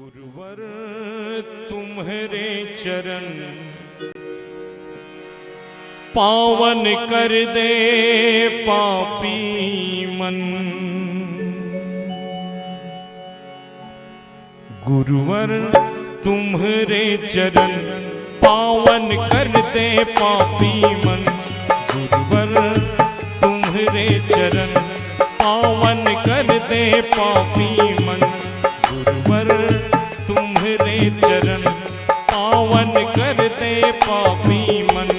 गुरुवर तुम्हारे चरण पावन कर दे पापी मन। गुरुवर तुम्हारे चरण पावन कर दे पापी मन। गुरुवर तुम्हारे चरण पावन कर दे पापी मन। गुरुवर तुम्हारे चरण पावन कर दे पापी मन।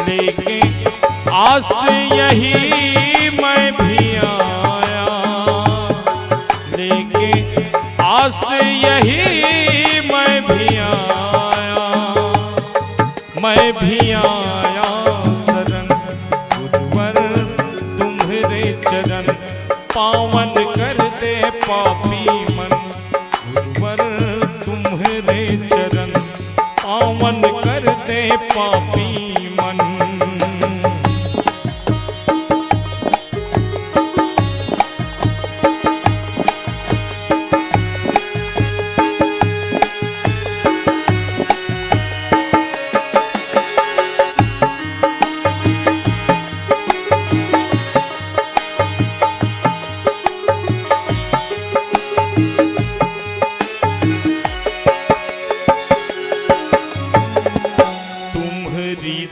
लेके आस यही मैं भी आया, लेके आस यही मैं भी आया, मैं भी आया शरण। गुरुवर तुम्हारे चरण पावन कर दे पापी मन। गुरुवर तुम्हारे चरण पावन कर दे पापी मन।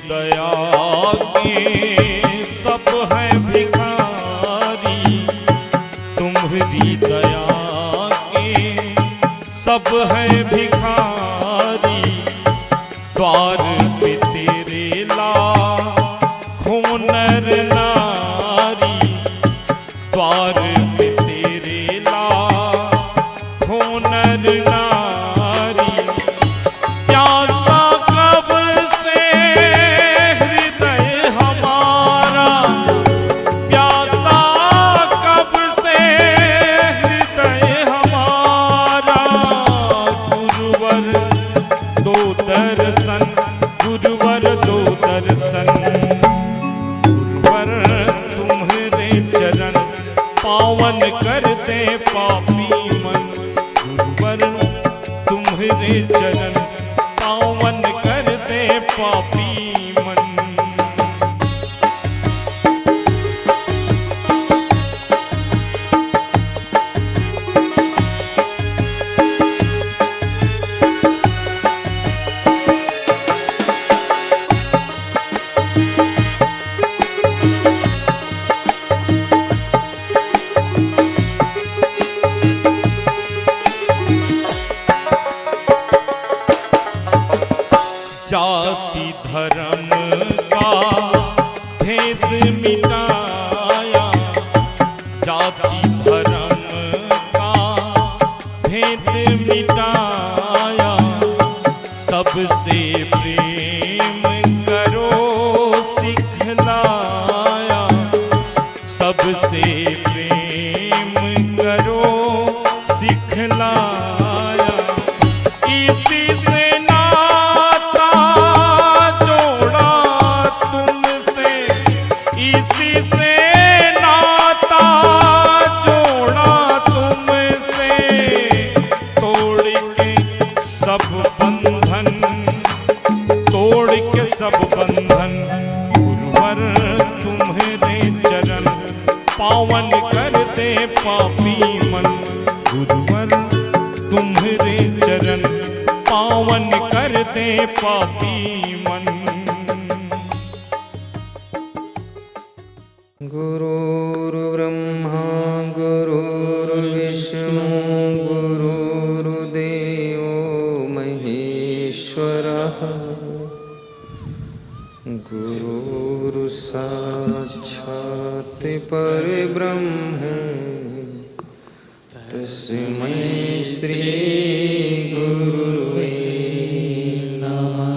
दया के सब है भिखारी, तुम्हारी दया के सब है भिखारी। द्वार पे तेरे लाखों नर नारी, द्वार पे तेरे लाखों नर नारी। प्यासा कब से हृदय हमारा, प्यासा कब से हृदय हमारा। गुरुवर दो दर्शन, गुरुवर दो दर्शन। गुरुवर तुम्हारे चरण पावन कर दे पापी मन। गुरुवर तुम्हारे चरण पावन कर दे पापी मन। जाति धर्म का भेद मिटाया, जाति धर्म का भेद मिटाया। सबसे प्रेम करो सिखलाया, सबसे प्रेम करो सिखलाया। इसी से नाता जोड़ा तुमसे, इसी से नाता जोड़ा तुमसे। तोड़ के सब बंधन, तोड़ के सब बंधन। गुरुवर तुम्हारे चरण पावन कर दे पापी मन। गुरुवर तुम्हारे चरण पावन कर दे पापी मन। गुरुर्ब्रह्मा गुरुर्विष्णु गुरुर्देवो महेश्वरः। गुरुर्साक्षात् परब्रह्म तस्मै श्री गुरुवे नमः।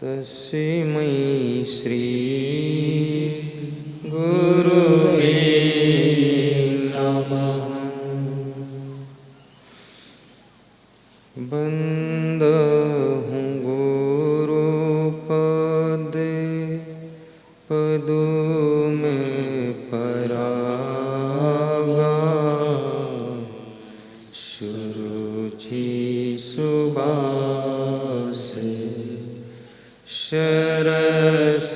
तस्मै श्री गुरुवे नमः। बंदहूँ गुरुपद पदों में परागा। सुरुचि सुबास शरस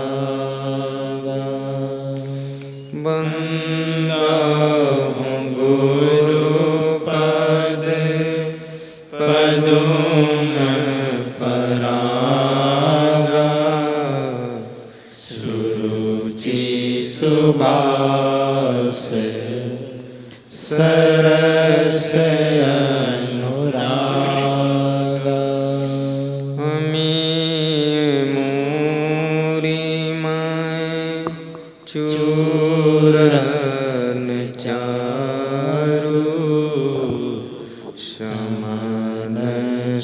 अनुरागा बंदाहु गुरुपद पदुम परागा सुरुचि सुबास सरस अनुरागा अमी मूरी मैं चूरन चारु समान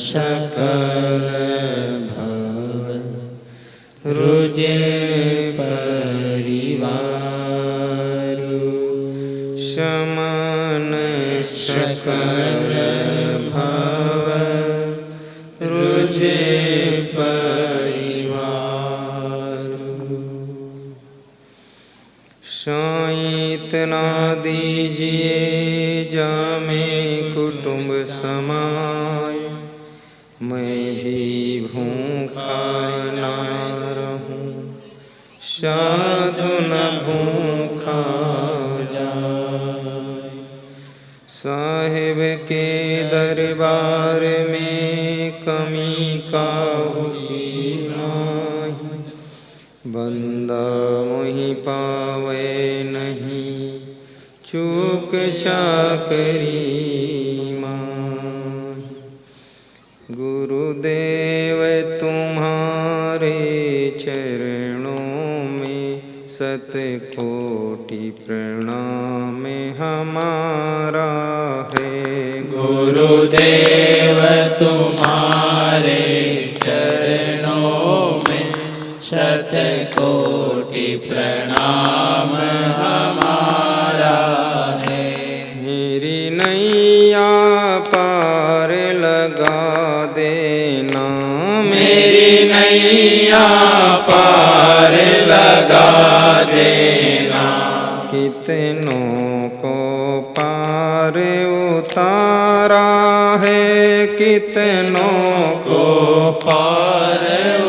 सकल भव रुजे परिवारु समान सकल भव रुजे परिवारु साइतना दीजिए जामे कुटुंब समाय मैं भी भूखा न रहूं साधु न भूखा जाए साहिब के दरबार में कमी काहुकी नाही बंदा मोहि पावे नहीं चूक चाकरी माही गुरुदेव तुम्हारे चरणों में शतकोटि प्रणाम हमारा है गुरुदेव तुम्हारे चरणों में शतकोटि प्रणाम हमारा है मेरी नैया पार लगा देना मेरी नैया पार लगा देना कितनों को पार उतारा है कितनों को पार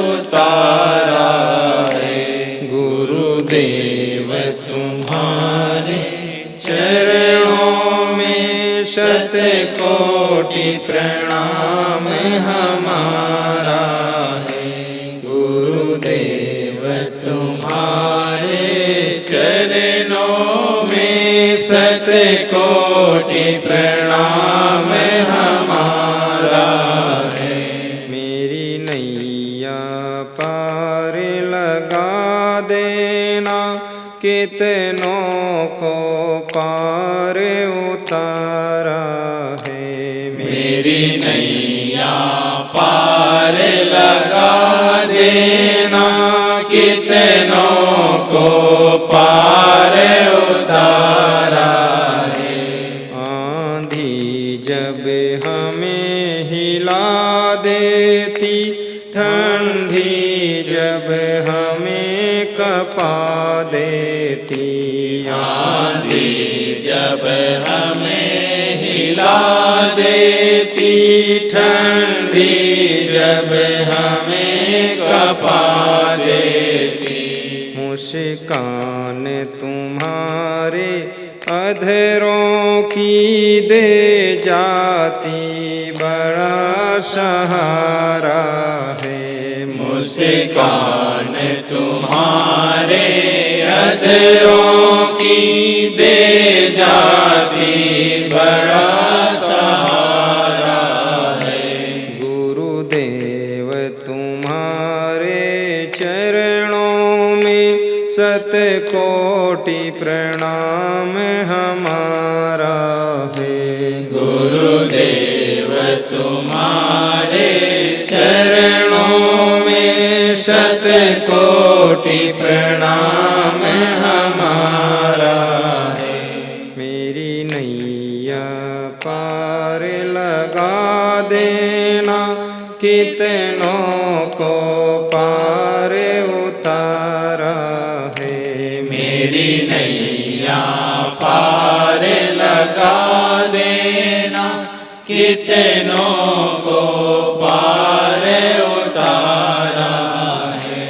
उतारा है गुरुदेव तुम्हारे चरणों में शतकोटि प्रणाम हमारा है गुरुदेव तुम्हारे चरणों में शतकोटि प्रणाम हमारा है मेरी नैया पार लगा देना कितनों को पार उतारा है मेरी नैया पार लगा देना कितनों को पार उतारा है आंधी जब हमें हिला देती ठंडी जब हमें कपा देती आंधी जब हमें हिला देती ठंडी जब हमें कपा देती मुस्कान तुम्हारे अधरों की दे जाती बड़ा सहारा है मुस्कान तुम्हारे अधरों की दे जाती बड़ा सहारा है गुरुदेव तुम्हारे चरणों में शतकोटि प्रणाम हमारा है गुरुदेव तुम्हारे चरणों में शतकोटि प्रणाम हमारा है मेरी नैया पार लगा देना कितनों को पार उतारा है मेरी नैया पार लगा देना, कितनों को पार उतारा है।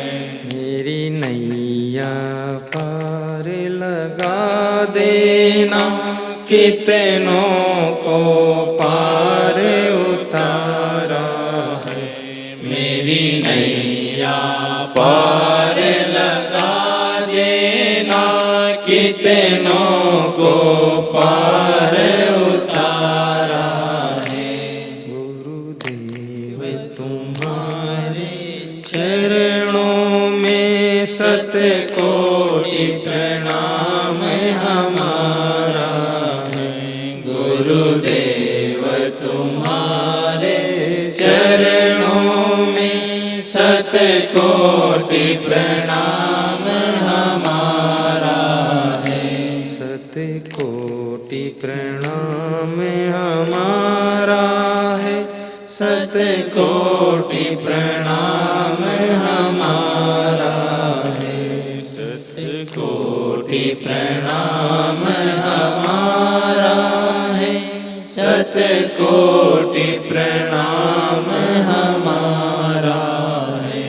मेरी नैया पार लगा देना, कितनों को पार उतारा है। मेरी नैया पार लगा देना, कितनों को पार उतारा है। गुरुदेव तुम्हारे चरणों में शतकोटि प्रणाम हमारा है। गुरुदेव तुम्हारे चरणों में शतकोटि प्रणाम हमारा है। शतकोटि प्रणाम हमारा है। शतकोटि प्रणाम हमारा है। शतकोटि प्रणाम हमारा है। शतकोटि प्रणाम हमारा है।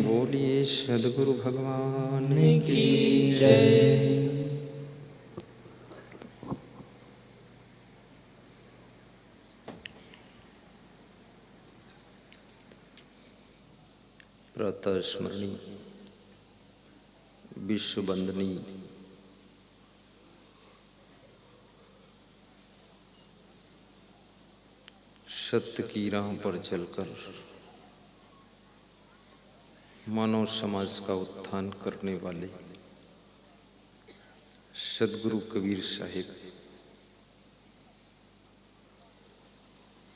बोलिए सद्गुरु भगवान की जय। प्रातः स्मरणी विश्व बंदनी सत्य की राह पर चलकर मानव समाज का उत्थान करने वाले सद्गुरु कबीर साहिब,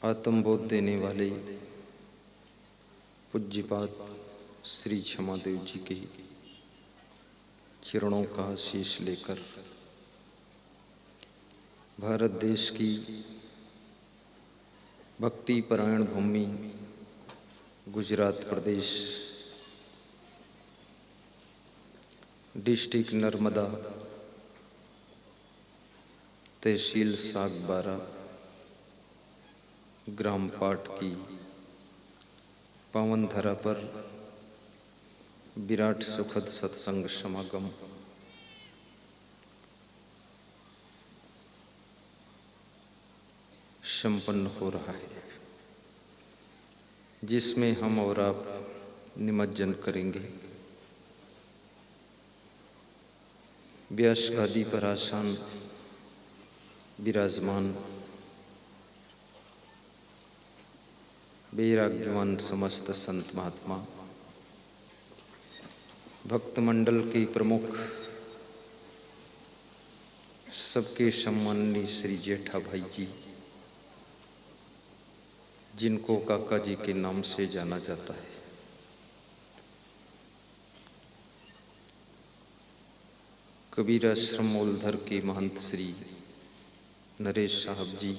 आत्मबोध देने वाले पूज्यपाद श्री क्षमादेव जी के चरणों का आशीष लेकर भारत देश की भक्ति परायण भूमि गुजरात प्रदेश, डिस्ट्रिक्ट नर्मदा, तहसील सागबारा, ग्राम पाट की पावन धरा पर विराट सुखद सत्संग समागम संपन्न हो रहा है, जिसमें हम और आप निमज्जन करेंगे। व्यास गादी पर आसन विराजमान वैराग्यवान समस्त संत महात्मा, भक्त मंडल के प्रमुख, सबके सम्माननीय श्री जेठा भाई जी, जिनको काका जी के नाम से जाना जाता है, कबीर आश्रम मूलधर के महंत श्री नरेश साहब जी,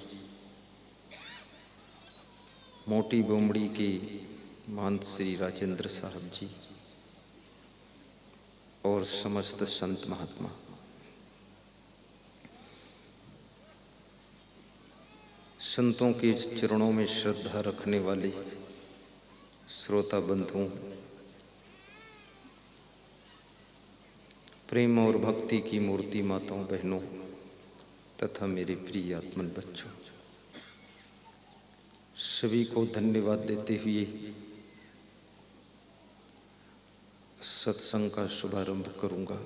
मोटी बोमड़ी के महंत श्री राजेंद्र साहब जी और समस्त संत महात्मा, संतों के चरणों में श्रद्धा रखने वाले श्रोता बंधुओं, प्रेम और भक्ति की मूर्ति माताओं बहनों तथा मेरे प्रिय आत्मन बच्चों, सभी को धन्यवाद देते हुए सत्संग का शुभारंभ करूंगा।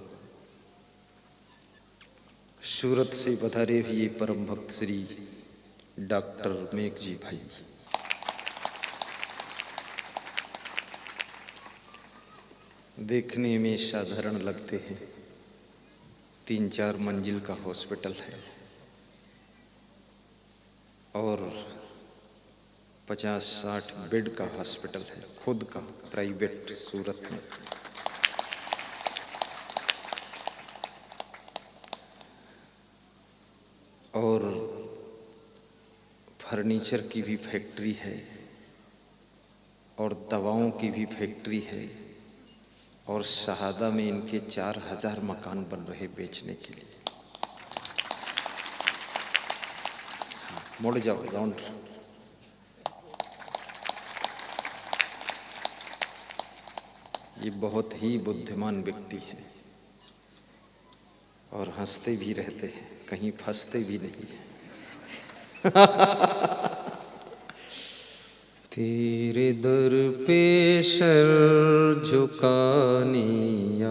सूरत से पधारे हुए परम भक्त श्री डॉक्टर मेघ जी भाई, देखने में साधारण लगते हैं, 3-4 मंजिल का हॉस्पिटल है और 50-60 बेड का हॉस्पिटल है, खुद का प्राइवेट सूरत में। और फर्नीचर की भी फैक्ट्री है और दवाओं की भी फैक्ट्री है और शहादा में इनके 4000 मकान बन रहे बेचने के लिए। मुड़ जाओ, डोंट। ये बहुत ही बुद्धिमान व्यक्ति है और हंसते भी रहते हैं, कहीं फंसते भी नहीं है। तेरे दर पे सर झुकाने आ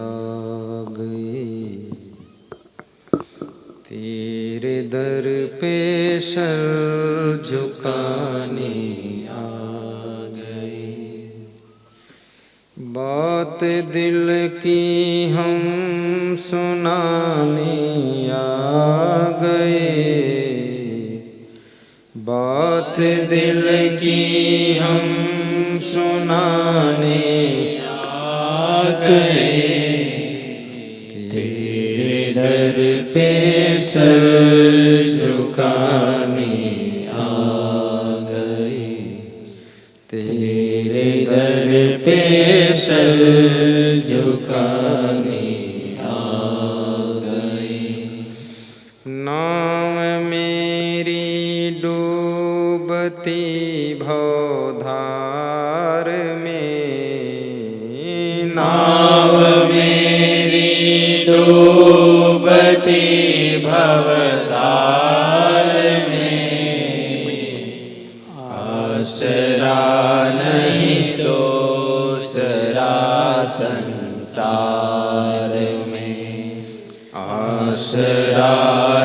गए, तेरे दर पे सर झुकाने आ गए। बात दिल की हम सुनाने आ गए, बात दिल की हम सुनाने आ गए। तेरे दर पे सर झुकाने आ गए, तेरे दर पे सर झुकाने आ गए। नाव मेरी डूबती भवधार में, नाव मेरी डूबती भवधार में, आसरा नहीं दूसरा संसार में, आसरा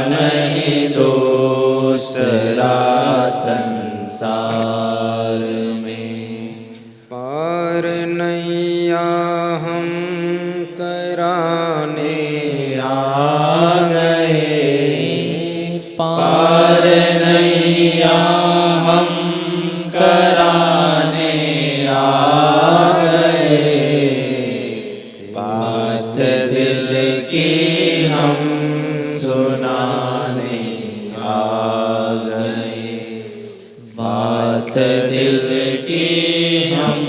नहीं दूसरा संसार में। पार नैया हम कराने आ गए, पार नैया हम कराने आ गए। बात दिल की हम सुनाने आ गए, बात दिल की हम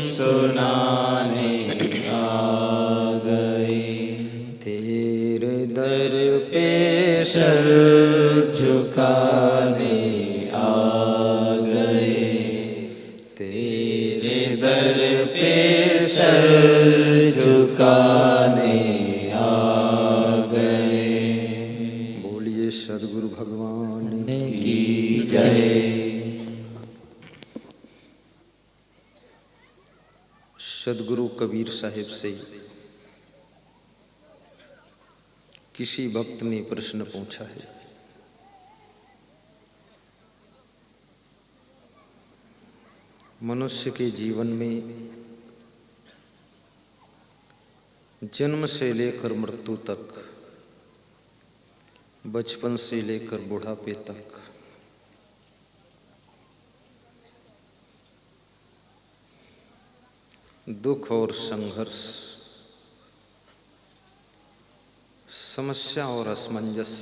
सुनाने आ गए। तेरे दर पे सर झुकाने आ गए, तेरे दर पे सर झुकाने आ गए। बोलिए सद्गुरु भगवान की जय। सद्गुरु कबीर साहिब से किसी भक्त ने प्रश्न पूछा है, मनुष्य के जीवन में जन्म से लेकर मृत्यु तक, बचपन से लेकर बुढ़ापे तक, दुख और संघर्ष, समस्या और असमंजस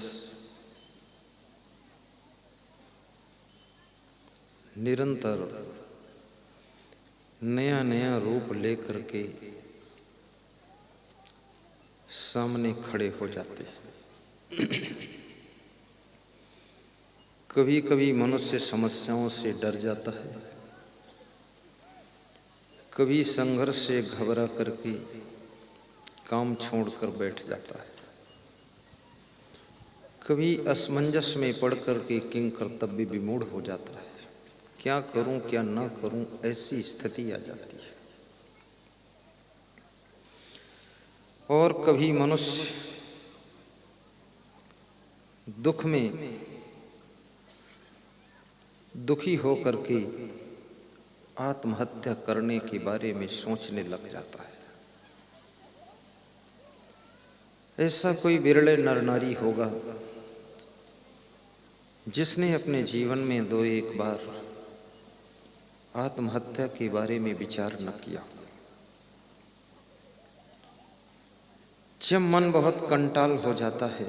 निरंतर नया नया रूप लेकर के सामने खड़े हो जाते हैं। कभी कभी मनुष्य समस्याओं से डर जाता है, कभी संघर्ष से घबरा करके काम छोड़कर बैठ जाता है, कभी असमंजस में पड़ करके किंग कर्तव्य विमूढ़ हो जाता है। क्या करूं क्या ना करूं, ऐसी स्थिति आ जाती है। और कभी मनुष्य दुख में दुखी होकर के आत्महत्या करने के बारे में सोचने लग जाता है। ऐसा कोई विरले नर नारी होगा जिसने अपने जीवन में दो एक बार आत्महत्या के बारे में विचार न किया। जब मन बहुत कंटाल हो जाता है,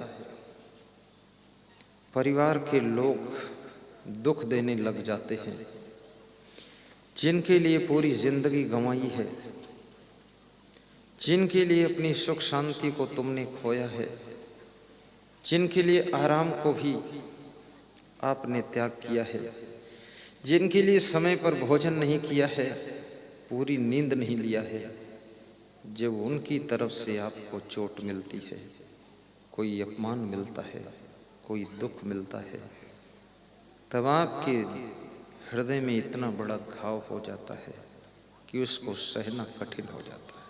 परिवार के लोग दुख देने लग जाते हैं, जिनके लिए पूरी जिंदगी गंवाई है, जिनके लिए अपनी सुख शांति को तुमने खोया है, जिनके लिए आराम को भी आपने त्याग किया है, जिनके लिए समय पर भोजन नहीं किया है, पूरी नींद नहीं लिया है, जब उनकी तरफ से आपको चोट मिलती है, कोई अपमान मिलता है, कोई दुख मिलता है, तब आपके हृदय में इतना बड़ा घाव हो जाता है कि उसको सहना कठिन हो जाता है।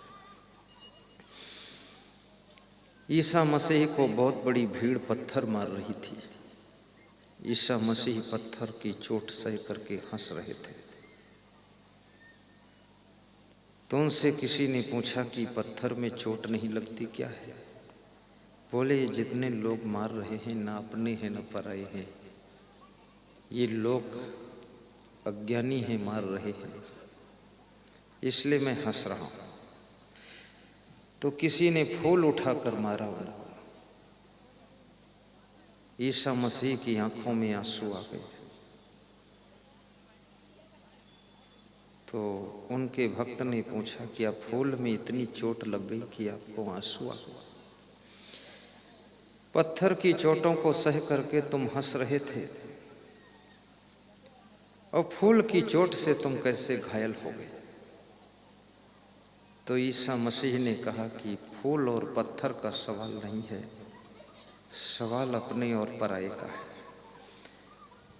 ईसा मसीह को बहुत बड़ी भीड़ पत्थर मार रही थी। ईसा मसीह पत्थर की चोट सह करके हंस रहे थे। तो उनसे किसी ने पूछा कि पत्थर में चोट नहीं लगती क्या है? बोले, जितने लोग मार रहे हैं ना अपने हैं न पराए हैं, ये लोग अज्ञानी हैं, मार रहे हैं, इसलिए मैं हंस रहा हूं। तो किसी ने फूल उठाकर मारा उनको। ईसा मसीह की आंखों में आंसू आ गए। तो उनके भक्त ने पूछा, क्या फूल में इतनी चोट लग गई कि आपको आंसू आ गए? पत्थर की चोटों को सह करके तुम हंस रहे थे, और फूल की चोट से तुम कैसे घायल हो गए? तो ईसा मसीह ने कहा कि फूल और पत्थर का सवाल नहीं है, सवाल अपने और पराये का है।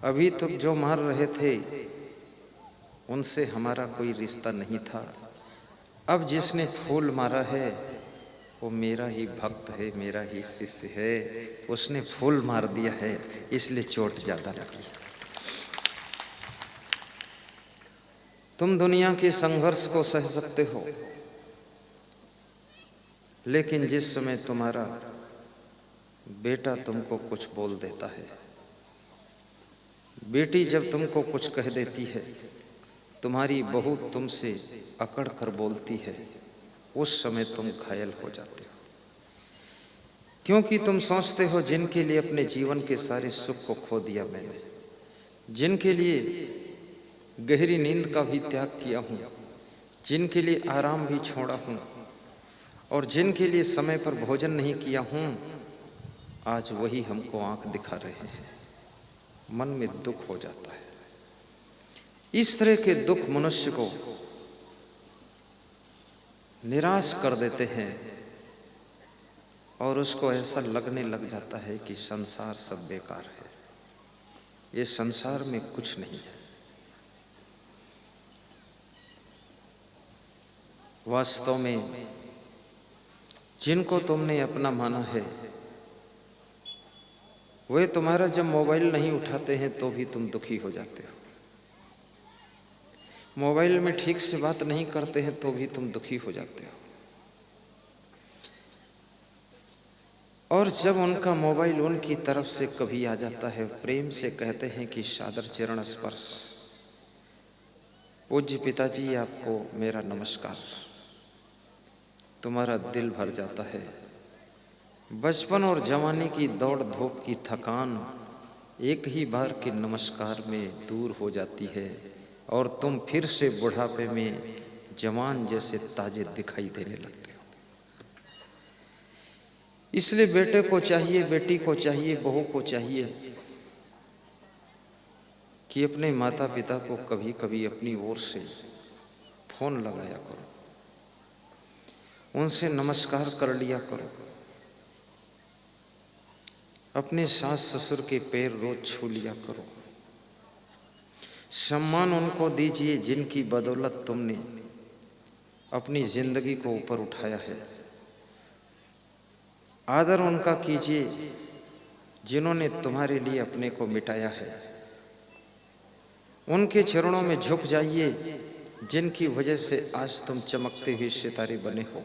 अभी तक जो मार रहे थे उनसे हमारा कोई रिश्ता नहीं था। अब जिसने फूल मारा है वो मेरा ही भक्त है, मेरा ही शिष्य है। उसने फूल मार दिया है, इसलिए चोट ज्यादा लगी। तुम दुनिया के संघर्ष को सह सकते हो, लेकिन जिस समय तुम्हारा बेटा तुमको कुछ बोल देता है, बेटी जब तुमको कुछ कह देती है, तुम्हारी बहू तुमसे अकड़ कर बोलती है, उस समय तुम घायल हो जाते हो। क्योंकि तुम सोचते हो जिनके लिए अपने जीवन के सारे सुख को खो दिया मैंने, जिनके लिए गहरी नींद का भी त्याग किया हूँ, जिनके लिए आराम भी छोड़ा हूँ, और जिनके लिए समय पर भोजन नहीं किया हूँ, आज वही हमको आंख दिखा रहे हैं। मन में दुख हो जाता है। इस तरह के दुख मनुष्य को निराश कर देते हैं और उसको ऐसा लगने लग जाता है कि संसार सब बेकार है, ये संसार में कुछ नहीं है। वास्तव में जिनको तुमने अपना माना है, वे तुम्हारा जब मोबाइल नहीं उठाते हैं तो भी तुम दुखी हो जाते हो। मोबाइल में ठीक से बात नहीं करते हैं तो भी तुम दुखी हो जाते हो। और जब उनका मोबाइल उनकी तरफ से कभी आ जाता है, प्रेम से कहते हैं कि सादर चरण स्पर्श, पूज्य पिताजी आपको मेरा नमस्कार, तुम्हारा दिल भर जाता है। बचपन और जवानी की दौड़ धूप की थकान एक ही बार के नमस्कार में दूर हो जाती है और तुम फिर से बुढ़ापे में जवान जैसे ताजे दिखाई देने लगते हो। इसलिए बेटे को चाहिए, बेटी को चाहिए, बहू को चाहिए कि अपने माता पिता को कभी कभी अपनी ओर से फोन लगाया करो, उनसे नमस्कार कर लिया करो, अपने सास ससुर के पैर रोज छू लिया करो। सम्मान उनको दीजिए जिनकी बदौलत तुमने अपनी जिंदगी को ऊपर उठाया है। आदर उनका कीजिए जिन्होंने तुम्हारे लिए अपने को मिटाया है। उनके चरणों में झुक जाइए जिनकी वजह से आज तुम चमकते हुए सितारे बने हो,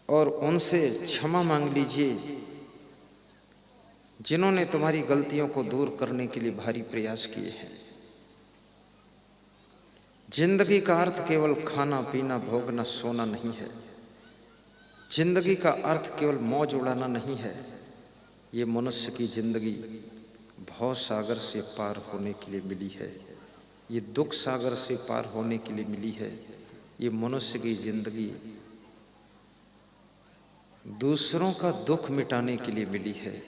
और उनसे क्षमा मांग लीजिए जिन्होंने तुम्हारी गलतियों को दूर करने के लिए भारी प्रयास किए हैं। जिंदगी का अर्थ केवल खाना पीना भोगना सोना नहीं है। जिंदगी का अर्थ केवल मौज उड़ाना नहीं है। ये मनुष्य की जिंदगी भव सागर से पार होने के लिए मिली है, ये दुख सागर से पार होने के लिए मिली है। ये मनुष्य की जिंदगी दूसरों का दुख मिटाने के लिए मिली है।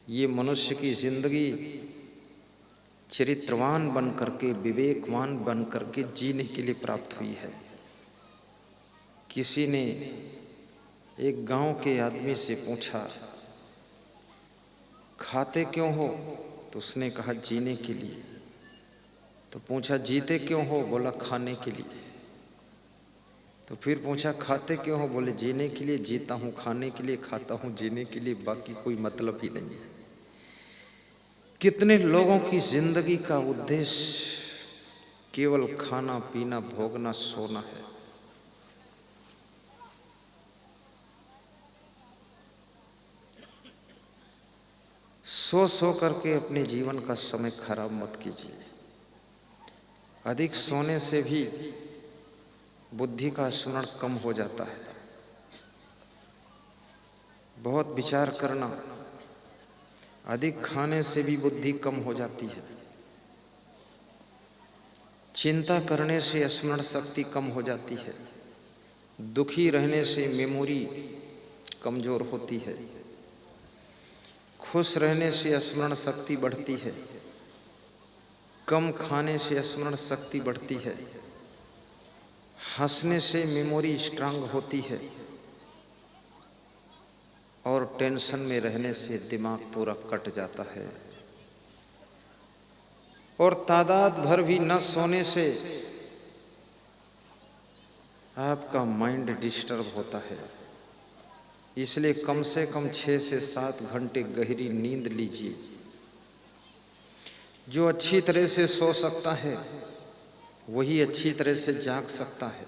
ये मनुष्य की जिंदगी चरित्रवान बन करके, विवेकवान बन करके जीने के लिए प्राप्त हुई है। किसी ने एक गांव के आदमी से पूछा, खाते क्यों हो? तो उसने कहा जीने के लिए। तो पूछा जीते क्यों हो? बोला खाने के लिए। तो फिर पूछा खाते क्यों हो? बोले जीने के लिए। जीता हूँ खाने के लिए, खाता हूँ जीने के लिए, बाकी कोई मतलब ही नहीं है। कितने लोगों की जिंदगी का उद्देश्य केवल खाना पीना, भोगना, सोना है। सो करके अपने जीवन का समय खराब मत कीजिए। अधिक सोने से भी बुद्धि का स्मरण कम हो जाता है। बहुत विचार करना, अधिक खाने से भी बुद्धि कम हो जाती है। चिंता करने से स्मरण शक्ति कम हो जाती है। दुखी रहने से मेमोरी कमजोर होती है। खुश रहने से स्मरण शक्ति बढ़ती है। कम खाने से स्मरण शक्ति बढ़ती है। हंसने से मेमोरी स्ट्रांग होती है। और टेंशन में रहने से दिमाग पूरा कट जाता है। और तादाद भर भी न सोने से आपका माइंड डिस्टर्ब होता है। इसलिए कम से कम 6 से 7 घंटे गहरी नींद लीजिए। जो अच्छी तरह से सो सकता है वही अच्छी तरह से जाग सकता है।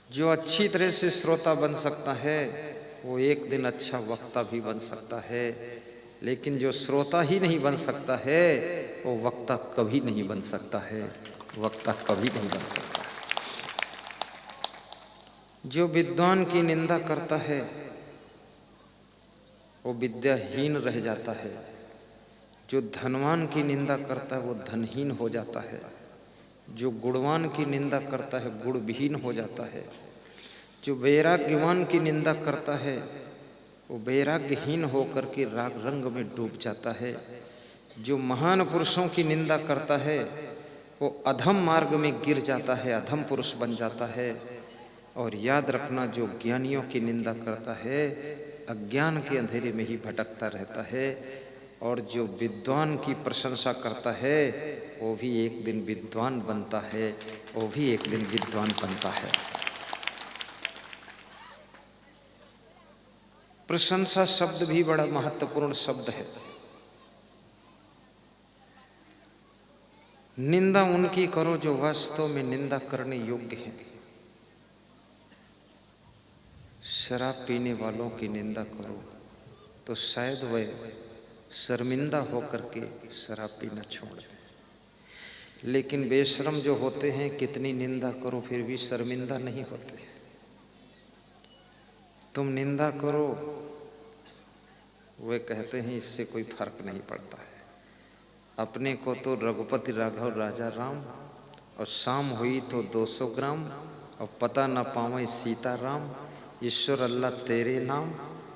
जो अच्छी तरह से श्रोता बन सकता है वो एक दिन अच्छा वक्ता भी बन सकता है। लेकिन जो श्रोता ही नहीं बन सकता है वो वक्ता कभी नहीं बन सकता है। वक्ता कभी नहीं बन सकता। जो विद्वान की निंदा करता है वो विद्याहीन रह जाता है। जो धनवान की निंदा करता है वो धनहीन हो जाता है। जो गुणवान की निंदा करता है गुणविहीन हो जाता है। जो वैराग्यवान की निंदा करता है वो वैराग्यहीन होकर के राग रंग में डूब जाता है। जो महान पुरुषों की निंदा करता है वो अधम मार्ग में गिर जाता है, अधम पुरुष बन जाता है। और याद रखना, जो ज्ञानियों की निंदा करता है अज्ञान के अंधेरे में ही भटकता रहता है। और जो विद्वान की प्रशंसा करता है वो भी एक दिन विद्वान बनता है। वो भी एक दिन विद्वान बनता है। प्रशंसा शब्द भी बड़ा महत्वपूर्ण शब्द है। निंदा उनकी करो जो वास्तव में निंदा करने योग्य है। शराब पीने वालों की निंदा करो तो शायद वह शर्मिंदा होकर के शराब पीना छोड़ दें। लेकिन बेशर्म जो होते हैं कितनी निंदा करो फिर भी शर्मिंदा नहीं होते। तुम निंदा करो, वे कहते हैं इससे कोई फर्क नहीं पड़ता है। अपने को तो रघुपति राघव राजा राम, और शाम हुई तो 200 ग्राम, और पता न पावे सीता राम। ईश्वर अल्लाह तेरे नाम,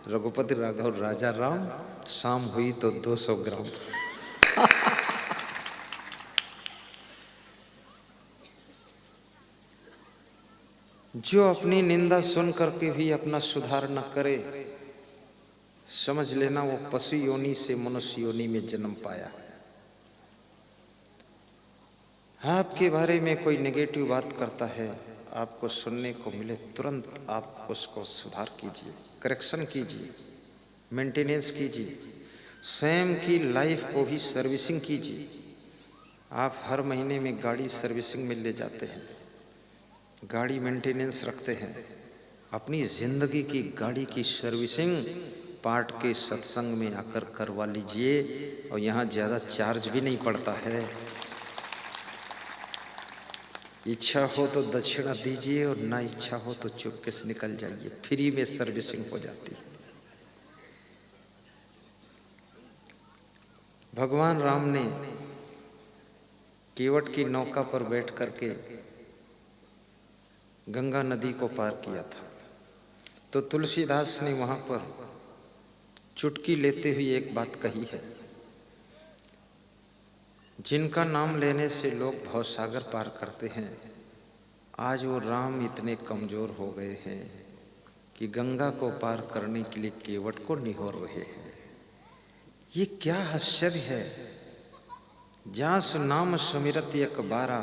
रघुपति राघव राजा राम, शाम हुई तो 200 ग्राम। जो अपनी निंदा सुन करके भी अपना सुधार न करे, समझ लेना वो पशु योनि से मनुष्य योनि में जन्म पाया है। आपके बारे में कोई नेगेटिव बात करता है, आपको सुनने को मिले, तुरंत आप उसको सुधार कीजिए, करेक्शन कीजिए, मेंटेनेंस कीजिए। स्वयं की लाइफ को भी सर्विसिंग कीजिए। आप हर महीने में गाड़ी सर्विसिंग में ले जाते हैं, गाड़ी मेंटेनेंस रखते हैं। अपनी जिंदगी की गाड़ी की सर्विसिंग पाठ के सत्संग में आकर करवा लीजिए। और यहाँ ज़्यादा चार्ज भी नहीं पड़ता है। इच्छा हो तो दक्षिणा दीजिए और ना इच्छा हो तो चुपके से निकल जाइए। फ्री में सर्विसिंग हो जाती है। भगवान राम ने केवट की नौका पर बैठ करके गंगा नदी को पार किया था, तो तुलसीदास ने वहाँ पर चुटकी लेते हुए एक बात कही है, जिनका नाम लेने से लोग भवसागर पार करते हैं, आज वो राम इतने कमजोर हो गए हैं कि गंगा को पार करने के लिए केवट को निहोर रहे हैं। ये क्या आश्चर्य है। जास नाम सुमिरत एक बारा,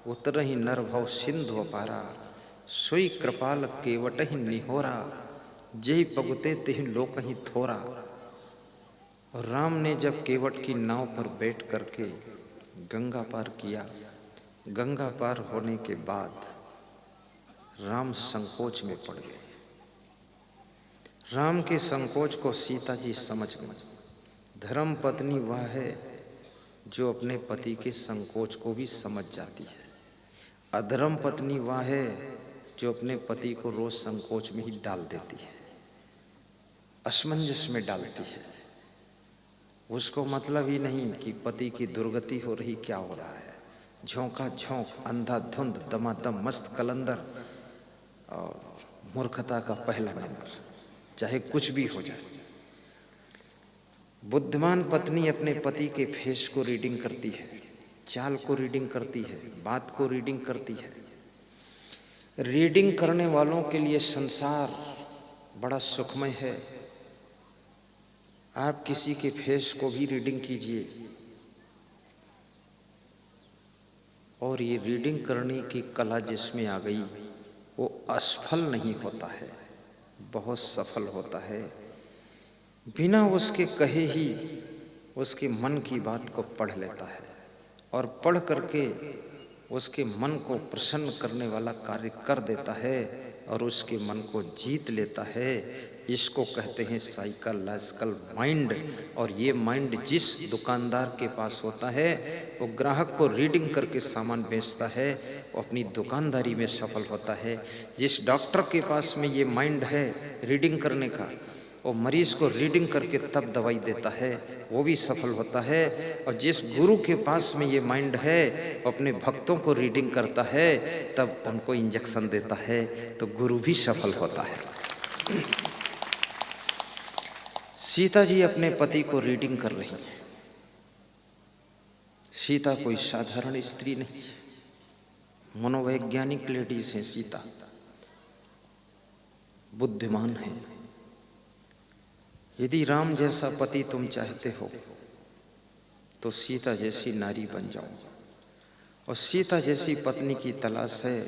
उतरहि नर भव सिंधु अपारा। सोई कृपाल केवट ही निहोरा, जय पगुते तिहि लोक ही थोरा। और राम ने जब केवट की नाव पर बैठ करके गंगा पार किया, गंगा पार होने के बाद राम संकोच में पड़ गए। राम के संकोच को सीता जी समझ गई। धर्म पत्नी वह है जो अपने पति के संकोच को भी समझ जाती है। अधर्म पत्नी वह है जो अपने पति को रोज संकोच में ही डाल देती है, असमंजस में डालती है। उसको मतलब ही नहीं कि पति की दुर्गति हो रही, क्या हो रहा है। झोंका झोंक, अंधाधुंध, दमादम, मस्त कलंदर और मूर्खता का पहला नंबर, चाहे कुछ भी हो जाए। बुद्धिमान पत्नी अपने पति के फेस को रीडिंग करती है, चाल को रीडिंग करती है, बात को रीडिंग करती है। रीडिंग करने वालों के लिए संसार बड़ा सुखमय है। आप किसी के फेस को भी रीडिंग कीजिए और ये रीडिंग करने की कला जिसमें आ गई वो असफल नहीं होता है, बहुत सफल होता है। बिना उसके कहे ही उसके मन की बात को पढ़ लेता है और पढ़ करके उसके मन को प्रसन्न करने वाला कार्य कर देता है और उसके मन को जीत लेता है। इसको कहते हैं साइकोलॉजिकल माइंड। और ये माइंड जिस दुकानदार के पास होता है वो ग्राहक को रीडिंग करके सामान बेचता है, वो अपनी दुकानदारी में सफल होता है। जिस डॉक्टर के पास में ये माइंड है रीडिंग करने का, वो मरीज को रीडिंग करके तब दवाई देता है, वो भी सफल होता है। और जिस गुरु के पास में ये माइंड है वो अपने भक्तों को रीडिंग करता है, तब उनको इंजेक्शन देता है, तो गुरु भी सफल होता है। सीता जी अपने पति को रीडिंग कर रही हैं। सीता कोई साधारण स्त्री नहीं, मनोवैज्ञानिक लेडीज है। सीता बुद्धिमान है। यदि राम जैसा पति तुम चाहते हो तो सीता जैसी नारी बन जाओ, और सीता जैसी पत्नी की तलाश है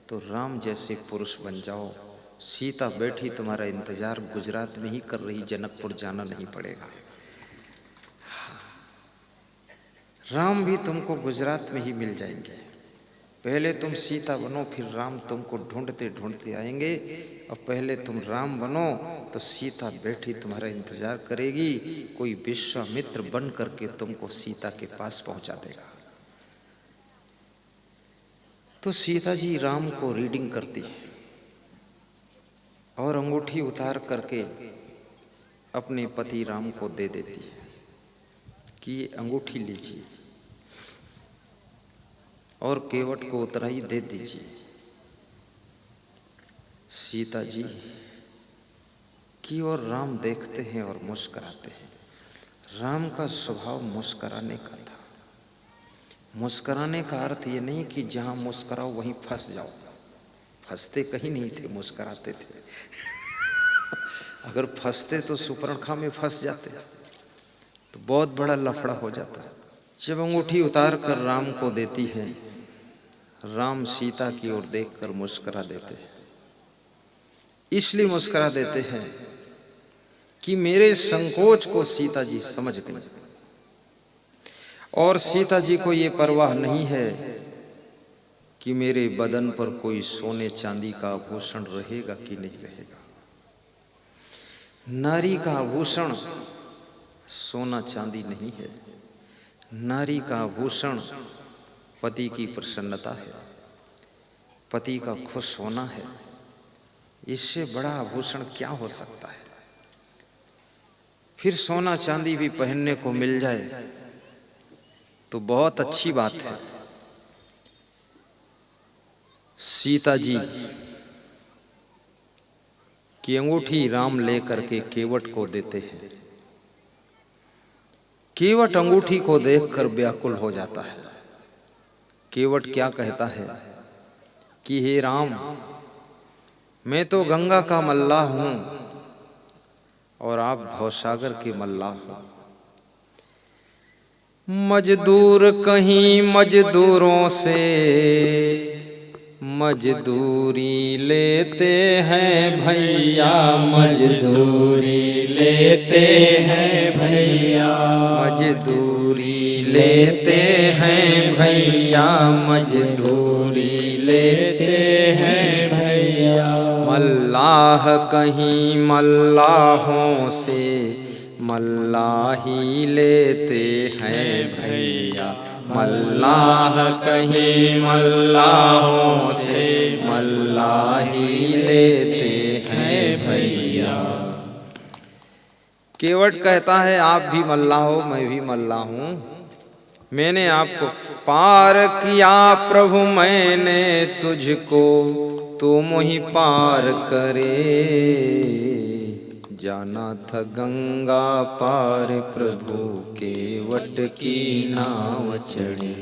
तो राम जैसे पुरुष बन जाओ। सीता बैठी तुम्हारा इंतजार गुजरात में ही कर रही, जनकपुर जाना नहीं पड़ेगा। राम भी तुमको गुजरात में ही मिल जाएंगे। पहले तुम सीता बनो, फिर राम तुमको ढूंढते ढूंढते आएंगे। और पहले तुम राम बनो तो सीता बैठी तुम्हारा इंतजार करेगी। कोई विश्वामित्र बन करके तुमको सीता के पास पहुंचा देगा। तो सीता जी राम को रीडिंग करती है और अंगूठी उतार करके अपने पति राम को दे देती है कि ये अंगूठी लीजिए और केवट को उतराई दे दीजिए। सीता जी की ओर राम देखते हैं और मुस्कुराते हैं। राम का स्वभाव मुस्कुराने का था। मुस्कुराने का अर्थ ये नहीं कि जहां मुस्कुराओ वहीं फंस जाओ। फंसते कहीं नहीं थे, मुस्कुराते थे। अगर फंसते तो सुपर्णखा में फंस जाते तो बहुत बड़ा लफड़ा हो जाता। जब अंगूठी उतार कर राम को देती है, राम सीता की ओर देखकर मुस्कुरा देते हैं। इसलिए मुस्कुरा देते हैं कि मेरे संकोच को सीता जी समझ गई और सीता जी को ये परवाह नहीं है कि मेरे बदन पर कोई सोने चांदी का आभूषण रहेगा कि नहीं रहेगा। नारी का आभूषण सोना चांदी नहीं है। नारी का आभूषण पति की प्रसन्नता है, पति का खुश होना है। इससे बड़ा आभूषण क्या हो सकता है। फिर सोना चांदी भी पहनने को मिल जाए तो बहुत अच्छी बात है। सीता जी कि अंगूठी राम लेकर के केवट को देते हैं। केवट अंगूठी को देखकर व्याकुल हो जाता है। केवट क्या कहता है कि हे राम, मैं तो गंगा का मल्लाह हूं और आप भवसागर के मल्लाह हो। मजदूर कहीं मजदूरों से मजदूरी लेते हैं भैया, मजदूरी लेते हैं भैया, मजदूरी लेते हैं भैया, मजदूरी लेते हैं भैया। मल्लाह कहीं मल्लाहों से मल्लाही लेते हैं भैया, मल्लाह कहीं मल्लाहों से मल्लाही लेते हैं भैया। केवट कहता है आप भी मल्लाह हो, मैं भी मल्लाह हूं। मैंने आपको पार किया प्रभु, मैंने तुझको, तू मुझे पार करे। जाना था गंगा पार प्रभु, केवट की नाव चढ़े।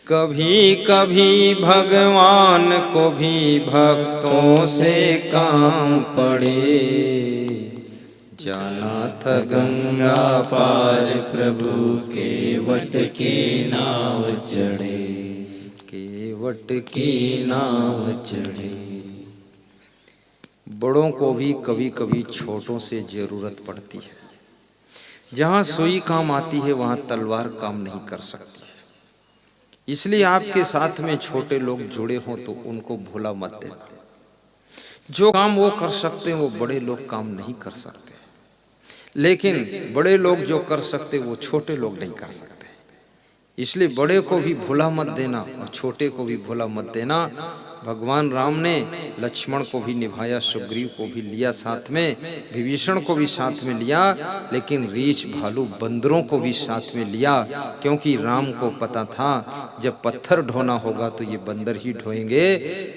कभी कभी भगवान को भी भक्तों से काम पड़े। जाना था गंगा पार प्रभु, केवट की नाव चढ़े, केवट की नाव चढ़े। बड़ों को भी कभी कभी छोटों से जरूरत पड़ती है। जहां सुई काम आती है वहां तलवार काम नहीं कर सकती है। इसलिए आपके साथ में छोटे लोग जुड़े हों तो उनको भूला मत देना। जो काम वो कर सकते हैं वो बड़े लोग काम नहीं कर सकते, लेकिन बड़े लोग जो कर सकते वो छोटे लोग नहीं कर सकते। इसलिए बड़े को भी भूला मत देना और छोटे को भी भूला मत देना। भगवान राम ने लक्ष्मण को भी निभाया, सुग्रीव को भी लिया साथ में, विभीषण को भी साथ में लिया, लेकिन रीछ भालू बंदरों को भी साथ में लिया, क्योंकि राम को पता था जब पत्थर ढोना होगा तो ये बंदर ही ढोएंगे,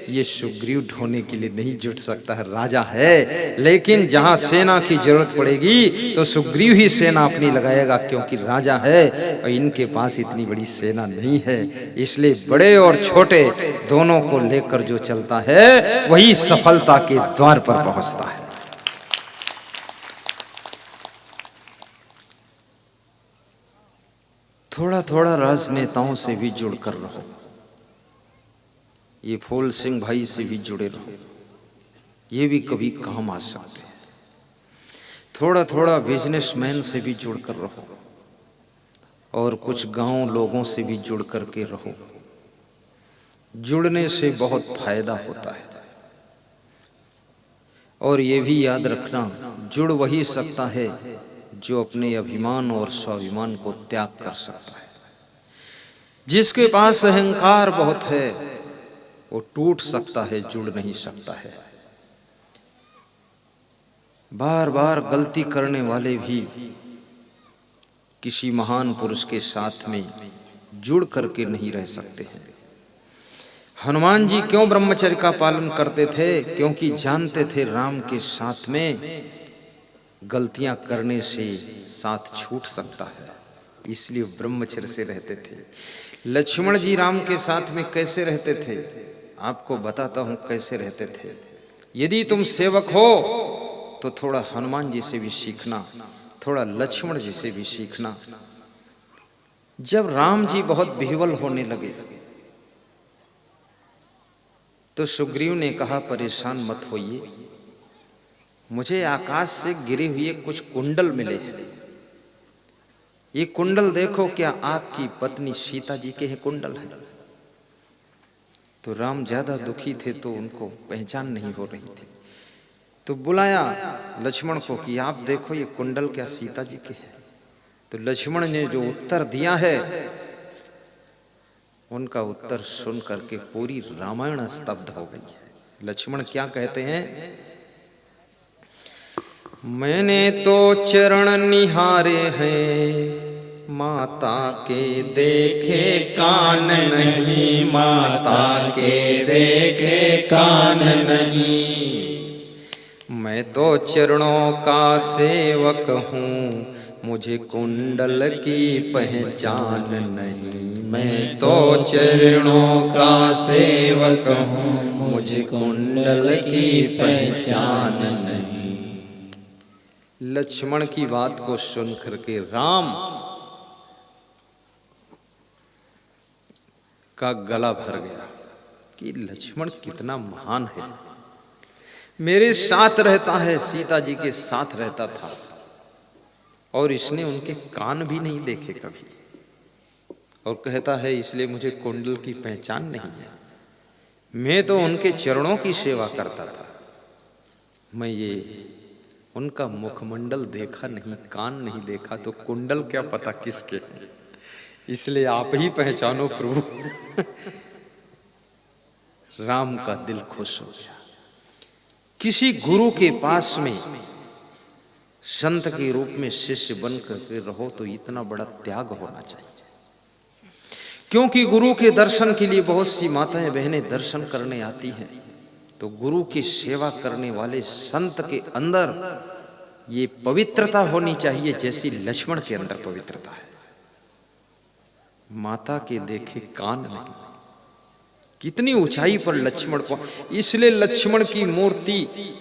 ये सुग्रीव ढोने के लिए नहीं जुट सकता है। राजा है, लेकिन जहां सेना की जरूरत पड़ेगी तो सुग्रीव ही सेना अपनी लगाएगा, क्योंकि राजा है और इनके पास इतनी बड़ी सेना नहीं है। इसलिए बड़े और छोटे दोनों को लेकर जो चलता है वही सफलता के द्वार पर पहुंचता है। थोड़ा थोड़ा राजनेताओं से भी जुड़कर रहो। ये फूल सिंह भाई से भी जुड़े रहो, ये भी कभी काम आ सकते हैं। थोड़ा थोड़ा बिजनेसमैन से भी जुड़कर रहो और कुछ गांव लोगों से भी जुड़ करके रहो। जुड़ने से बहुत फायदा होता है। और ये भी याद रखना, जुड़ वही सकता है जो अपने अभिमान और स्वाभिमान को त्याग कर सकता है। जिसके पास अहंकार बहुत है वो टूट सकता है, जुड़ नहीं सकता है। बार बार गलती करने वाले भी किसी महान पुरुष के साथ में जुड़ करके नहीं रह सकते हैं। हनुमान जी क्यों ब्रह्मचर्य का पालन करते थे? क्योंकि जानते थे राम के साथ में गलतियां करने से साथ छूट सकता है, इसलिए ब्रह्मचर्य से रहते थे। लक्ष्मण जी राम के साथ में कैसे रहते थे? आपको बताता हूं कैसे रहते थे। यदि तुम सेवक हो तो थोड़ा हनुमान जी से भी सीखना, थोड़ा लक्ष्मण जी से भी सीखना। जब राम जी बहुत विह्वल होने लगे तो सुग्रीव ने कहा परेशान मत होइए, मुझे आकाश से गिरे हुए कुछ कुंडल मिले हैं। ये कुंडल देखो, क्या आपकी पत्नी सीता जी के हैं कुंडल है? तो राम ज्यादा दुखी थे तो उनको पहचान नहीं हो रही थी। तो बुलाया लक्ष्मण को कि आप देखो ये कुंडल क्या सीता जी के हैं? तो लक्ष्मण ने जो उत्तर दिया है उनका उत्तर सुन करके पूरी रामायण स्तब्ध हो गई है। लक्ष्मण क्या कहते हैं? मैंने तो चरण निहारे हैं, माता के देखे कान नहीं, माता के देखे कान नहीं। मैं तो चरणों का सेवक हूँ, मुझे कुंडल की पहचान नहीं। मैं तो चरणों का सेवक हूँ, मुझे कुंडल की पहचान नहीं। लक्ष्मण की बात को सुन करके राम का गला भर गया कि लक्ष्मण कितना महान है, मेरे साथ रहता है, सीता जी के साथ रहता था और इसने उनके कान भी नहीं देखे कभी, और कहता है इसलिए मुझे कुंडल की पहचान नहीं है। मैं तो उनके चरणों की सेवा करता था, मैं ये उनका मुखमंडल देखा नहीं, कान नहीं देखा, तो कुंडल क्या पता किसके हैं, इसलिए आप ही पहचानो प्रभु। राम का दिल खुश हो गया। किसी गुरु के पास में संत के रूप में शिष्य बन कर रहो तो इतना बड़ा त्याग होना चाहिए, क्योंकि गुरु के दर्शन के लिए बहुत सी माताएं बहनें दर्शन करने आती हैं, तो गुरु की सेवा करने वाले संत के अंदर ये पवित्रता होनी चाहिए जैसी लक्ष्मण के अंदर पवित्रता है। माता के देखे कान नहीं, कितनी ऊंचाई पर लक्ष्मण को, इसलिए लक्ष्मण की मूर्ति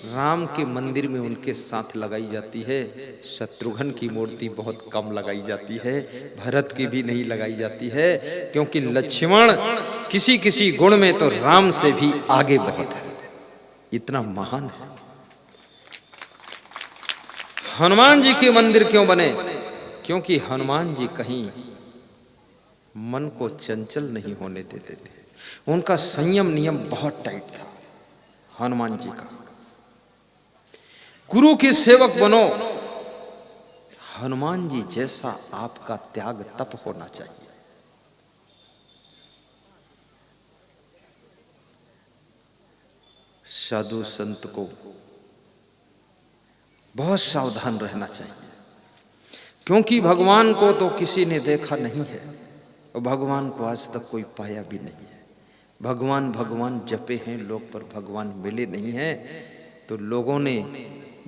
राम के मंदिर में उनके साथ लगाई जाती है, शत्रुघ्न की मूर्ति बहुत कम लगाई जाती है, भरत की भी नहीं लगाई जाती है, क्योंकि लक्ष्मण किसी किसी गुण में तो राम से भी आगे बहुत है, इतना महान है। हनुमान जी के मंदिर क्यों बने? क्योंकि हनुमान जी कहीं मन को चंचल नहीं होने देते थे, उनका संयम नियम बहुत टाइट था हनुमान जी का। गुरु के सेवक बनो, हनुमान जी जैसा आपका त्याग तप होना चाहिए। साधु संत को बहुत सावधान रहना चाहिए, क्योंकि भगवान को तो किसी ने देखा नहीं है और भगवान को आज तक कोई पाया भी नहीं है। भगवान भगवान जपे हैं लोग, पर भगवान मिले नहीं हैं। तो लोगों ने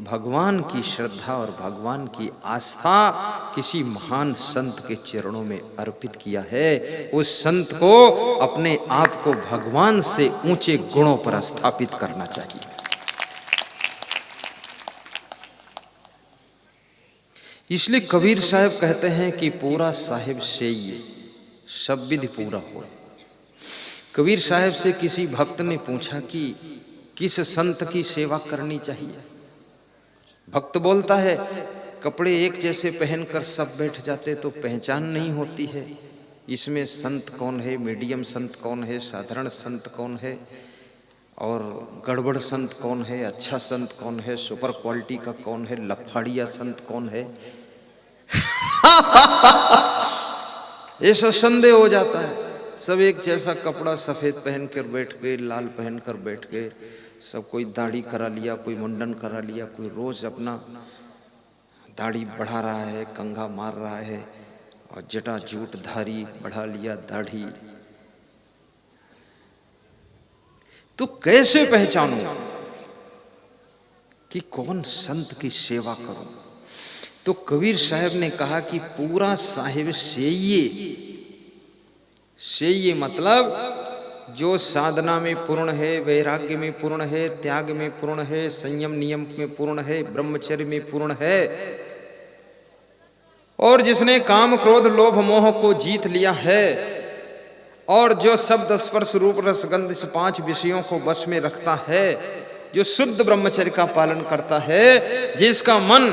भगवान की श्रद्धा और भगवान की आस्था किसी महान संत के चरणों में अर्पित किया है। उस संत को अपने आप को भगवान से ऊंचे गुणों पर स्थापित करना चाहिए। इसलिए कबीर साहब कहते हैं कि पूरा साहिब से ये सब विधि पूरा हो। कबीर साहब से किसी भक्त ने पूछा कि किस संत की सेवा करनी चाहिए। भक्त बोलता है कपड़े एक जैसे पहनकर सब बैठ जाते तो पहचान नहीं होती है, इसमें संत कौन है, मीडियम संत कौन है, साधारण संत कौन है, और गड़बड़ संत कौन है, अच्छा संत कौन है, सुपर क्वालिटी का कौन है, लफाड़िया संत कौन है। ऐसा संदेह हो जाता है। सब एक जैसा कपड़ा सफेद पहन कर बैठ गए, लाल पहन कर बैठ गए, सब कोई दाढ़ी करा लिया, कोई मुंडन करा लिया, कोई रोज अपना दाढ़ी बढ़ा रहा है, कंघा मार रहा है, और जटा जूट धारी बढ़ा लिया दाढ़ी। तो कैसे पहचानूं कि कौन संत की सेवा करूं? तो कबीर साहब ने कहा कि पूरा साहिब से मतलब जो साधना में पूर्ण है, वैराग्य में पूर्ण है, त्याग में पूर्ण है, संयम नियम में पूर्ण है, ब्रह्मचर्य में पूर्ण है, और जिसने काम क्रोध लोभ मोह को जीत लिया है, और जो शब्द स्पर्श रूप रस गंध इस 5 विषयों को बस में रखता है, जो शुद्ध ब्रह्मचर्य का पालन करता है, जिसका मन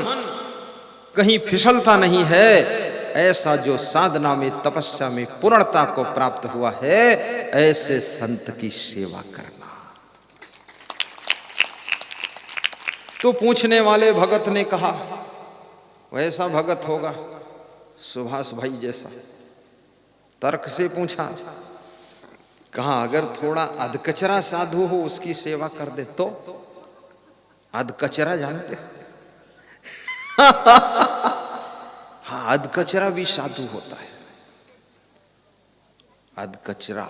कहीं फिसलता नहीं है, ऐसा जो साधना में तपस्या में पूर्णता को प्राप्त हुआ है, ऐसे संत की सेवा करना। तो पूछने वाले भगत ने कहा वैसा भगत होगा सुभाष भाई जैसा। तर्क से पूछा, कहा अगर थोड़ा अधकचरा साधु हो उसकी सेवा कर दे तो। अधकचरा जानते हाँ, अधकचरा भी साधु होता है। अधकचरा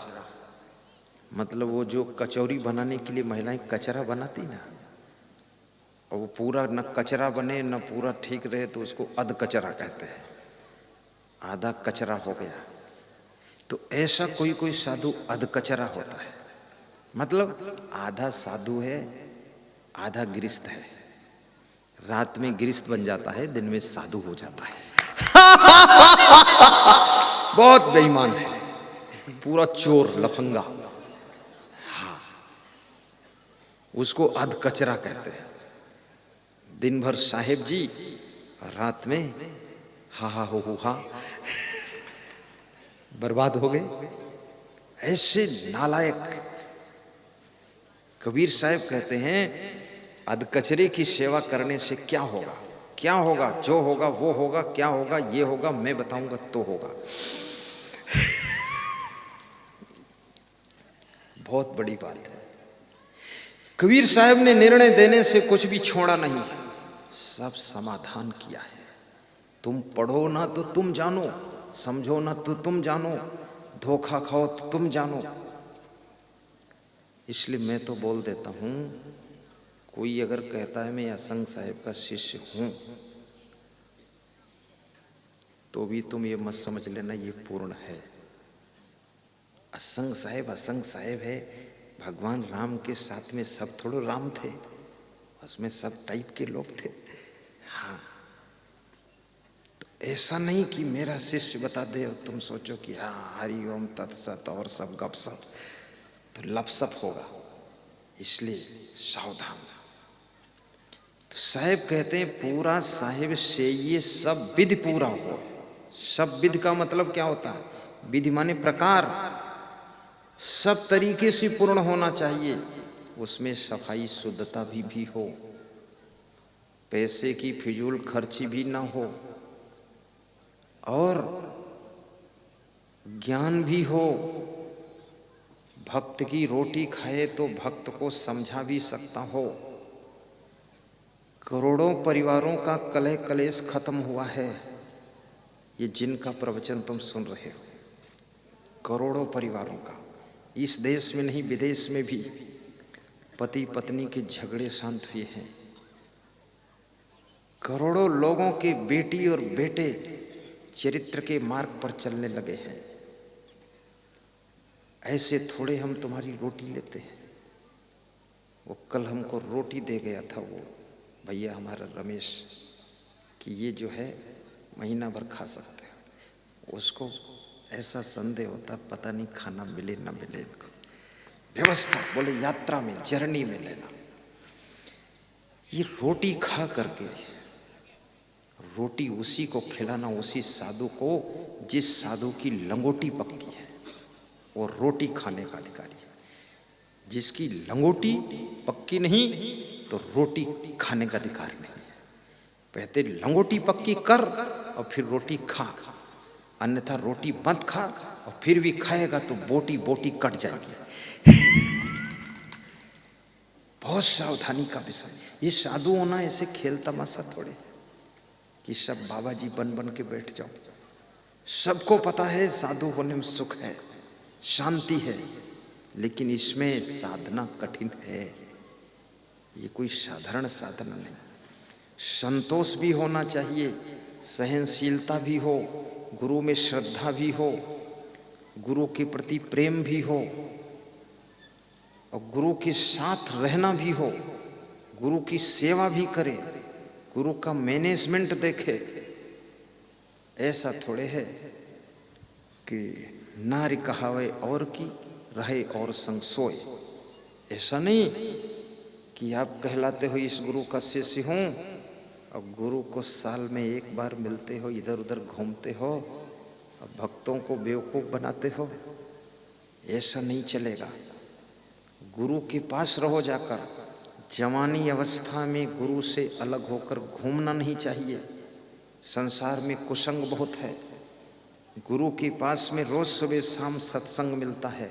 मतलब वो जो कचौरी बनाने के लिए महिलाएं कचरा बनाती ना, और वो पूरा न कचरा बने न पूरा ठीक रहे तो उसको अध कचरा कहते हैं, आधा कचरा हो गया। तो ऐसा कोई कोई साधु अध कचरा होता है, मतलब आधा साधु है आधा गिरस्त है। रात में गिरस्त बन जाता है, दिन में साधु हो जाता है। बहुत बेईमान है, पूरा चोर लफंगा। हाँ, उसको अध कचरा कहते हैं। दिन भर साहेब जी और रात में हा हा हो हा, बर्बाद हो गए। ऐसे नालायक कबीर साहब कहते हैं अध कचरे की सेवा करने से क्या होगा, क्या होगा, जो होगा वो होगा, क्या होगा ये होगा, मैं बताऊंगा तो होगा। बहुत बड़ी बात है। कबीर साहब ने निर्णय देने से कुछ भी छोड़ा नहीं, सब समाधान किया है। तुम पढ़ो ना तो तुम जानो, समझो ना तो तुम जानो, धोखा खाओ तो तुम जानो। इसलिए मैं तो बोल देता हूं, कोई अगर कहता है मैं असंग साहेब का शिष्य हूं, तो भी तुम ये मत समझ लेना ये पूर्ण है। असंग साहेब है। भगवान राम के साथ में सब थोड़े राम थे, उसमें सब टाइप के लोग थे। हाँ, तो ऐसा नहीं कि मेरा शिष्य बता दे और तुम सोचो कि हाँ हरि ओम तत्सत और सब गपसप, तो लपसप होगा। इसलिए सावधान। तो साहेब कहते हैं पूरा साहेब से ये सब विधि पूरा हो। सब विधि का मतलब क्या होता है? विधि माने प्रकार, सब तरीके से पूर्ण होना चाहिए। उसमें सफाई शुद्धता भी हो, पैसे की फिजूल खर्ची भी ना हो, और ज्ञान भी हो। भक्त की रोटी खाए तो भक्त को समझा भी सकता हो। करोड़ों परिवारों का कलह कलेश खत्म हुआ है, ये जिनका प्रवचन तुम सुन रहे हो। करोड़ों परिवारों का, इस देश में नहीं विदेश में भी पति पत्नी के झगड़े शांत हुए हैं। करोड़ों लोगों के बेटी और बेटे चरित्र के मार्ग पर चलने लगे हैं। ऐसे थोड़े हम तुम्हारी रोटी लेते हैं। वो कल हमको रोटी दे गया था वो भैया हमारा रमेश, कि ये जो है महीना भर खा सकते हैं। उसको ऐसा संदेह होता पता नहीं खाना मिले ना मिले इनको। व्यवस्था बोले यात्रा में जर्नी में लेना। ये रोटी खा करके रोटी उसी को खिलाना, उसी साधु को जिस साधु की लंगोटी पक्की है, वो रोटी खाने का अधिकारी है। जिसकी लंगोटी पक्की नहीं तो रोटी खाने का अधिकार नहीं है। कहते लंगोटी पक्की कर और फिर रोटी खा, अन्यथा रोटी मत खा और फिर भी खाएगा तो बोटी बोटी कट जाएगी। बहुत सावधानी का विषय। ये साधु होना ऐसे खेल तमाशा थोड़े कि सब बाबा जी बन बन के बैठ जाओ। सबको पता है साधु होने में सुख है, शांति है, लेकिन इसमें साधना कठिन है। ये कोई साधारण साधना नहीं। संतोष भी होना चाहिए, सहनशीलता भी हो, गुरु में श्रद्धा भी हो, गुरु के प्रति प्रेम भी हो, और गुरु के साथ रहना भी हो, गुरु की सेवा भी करे, गुरु का मैनेजमेंट देखे। ऐसा थोड़े है कि नारी कहावे और की रहे और संग सोए। ऐसा नहीं कि आप कहलाते हो इस गुरु का शिष्य हूँ और गुरु को साल में एक बार मिलते हो, इधर उधर घूमते हो और भक्तों को बेवकूफ़ बनाते हो। ऐसा नहीं चलेगा। गुरु के पास रहो जाकर। जवानी अवस्था में गुरु से अलग होकर घूमना नहीं चाहिए। संसार में कुसंग बहुत है। गुरु के पास में रोज सुबह शाम सत्संग मिलता है।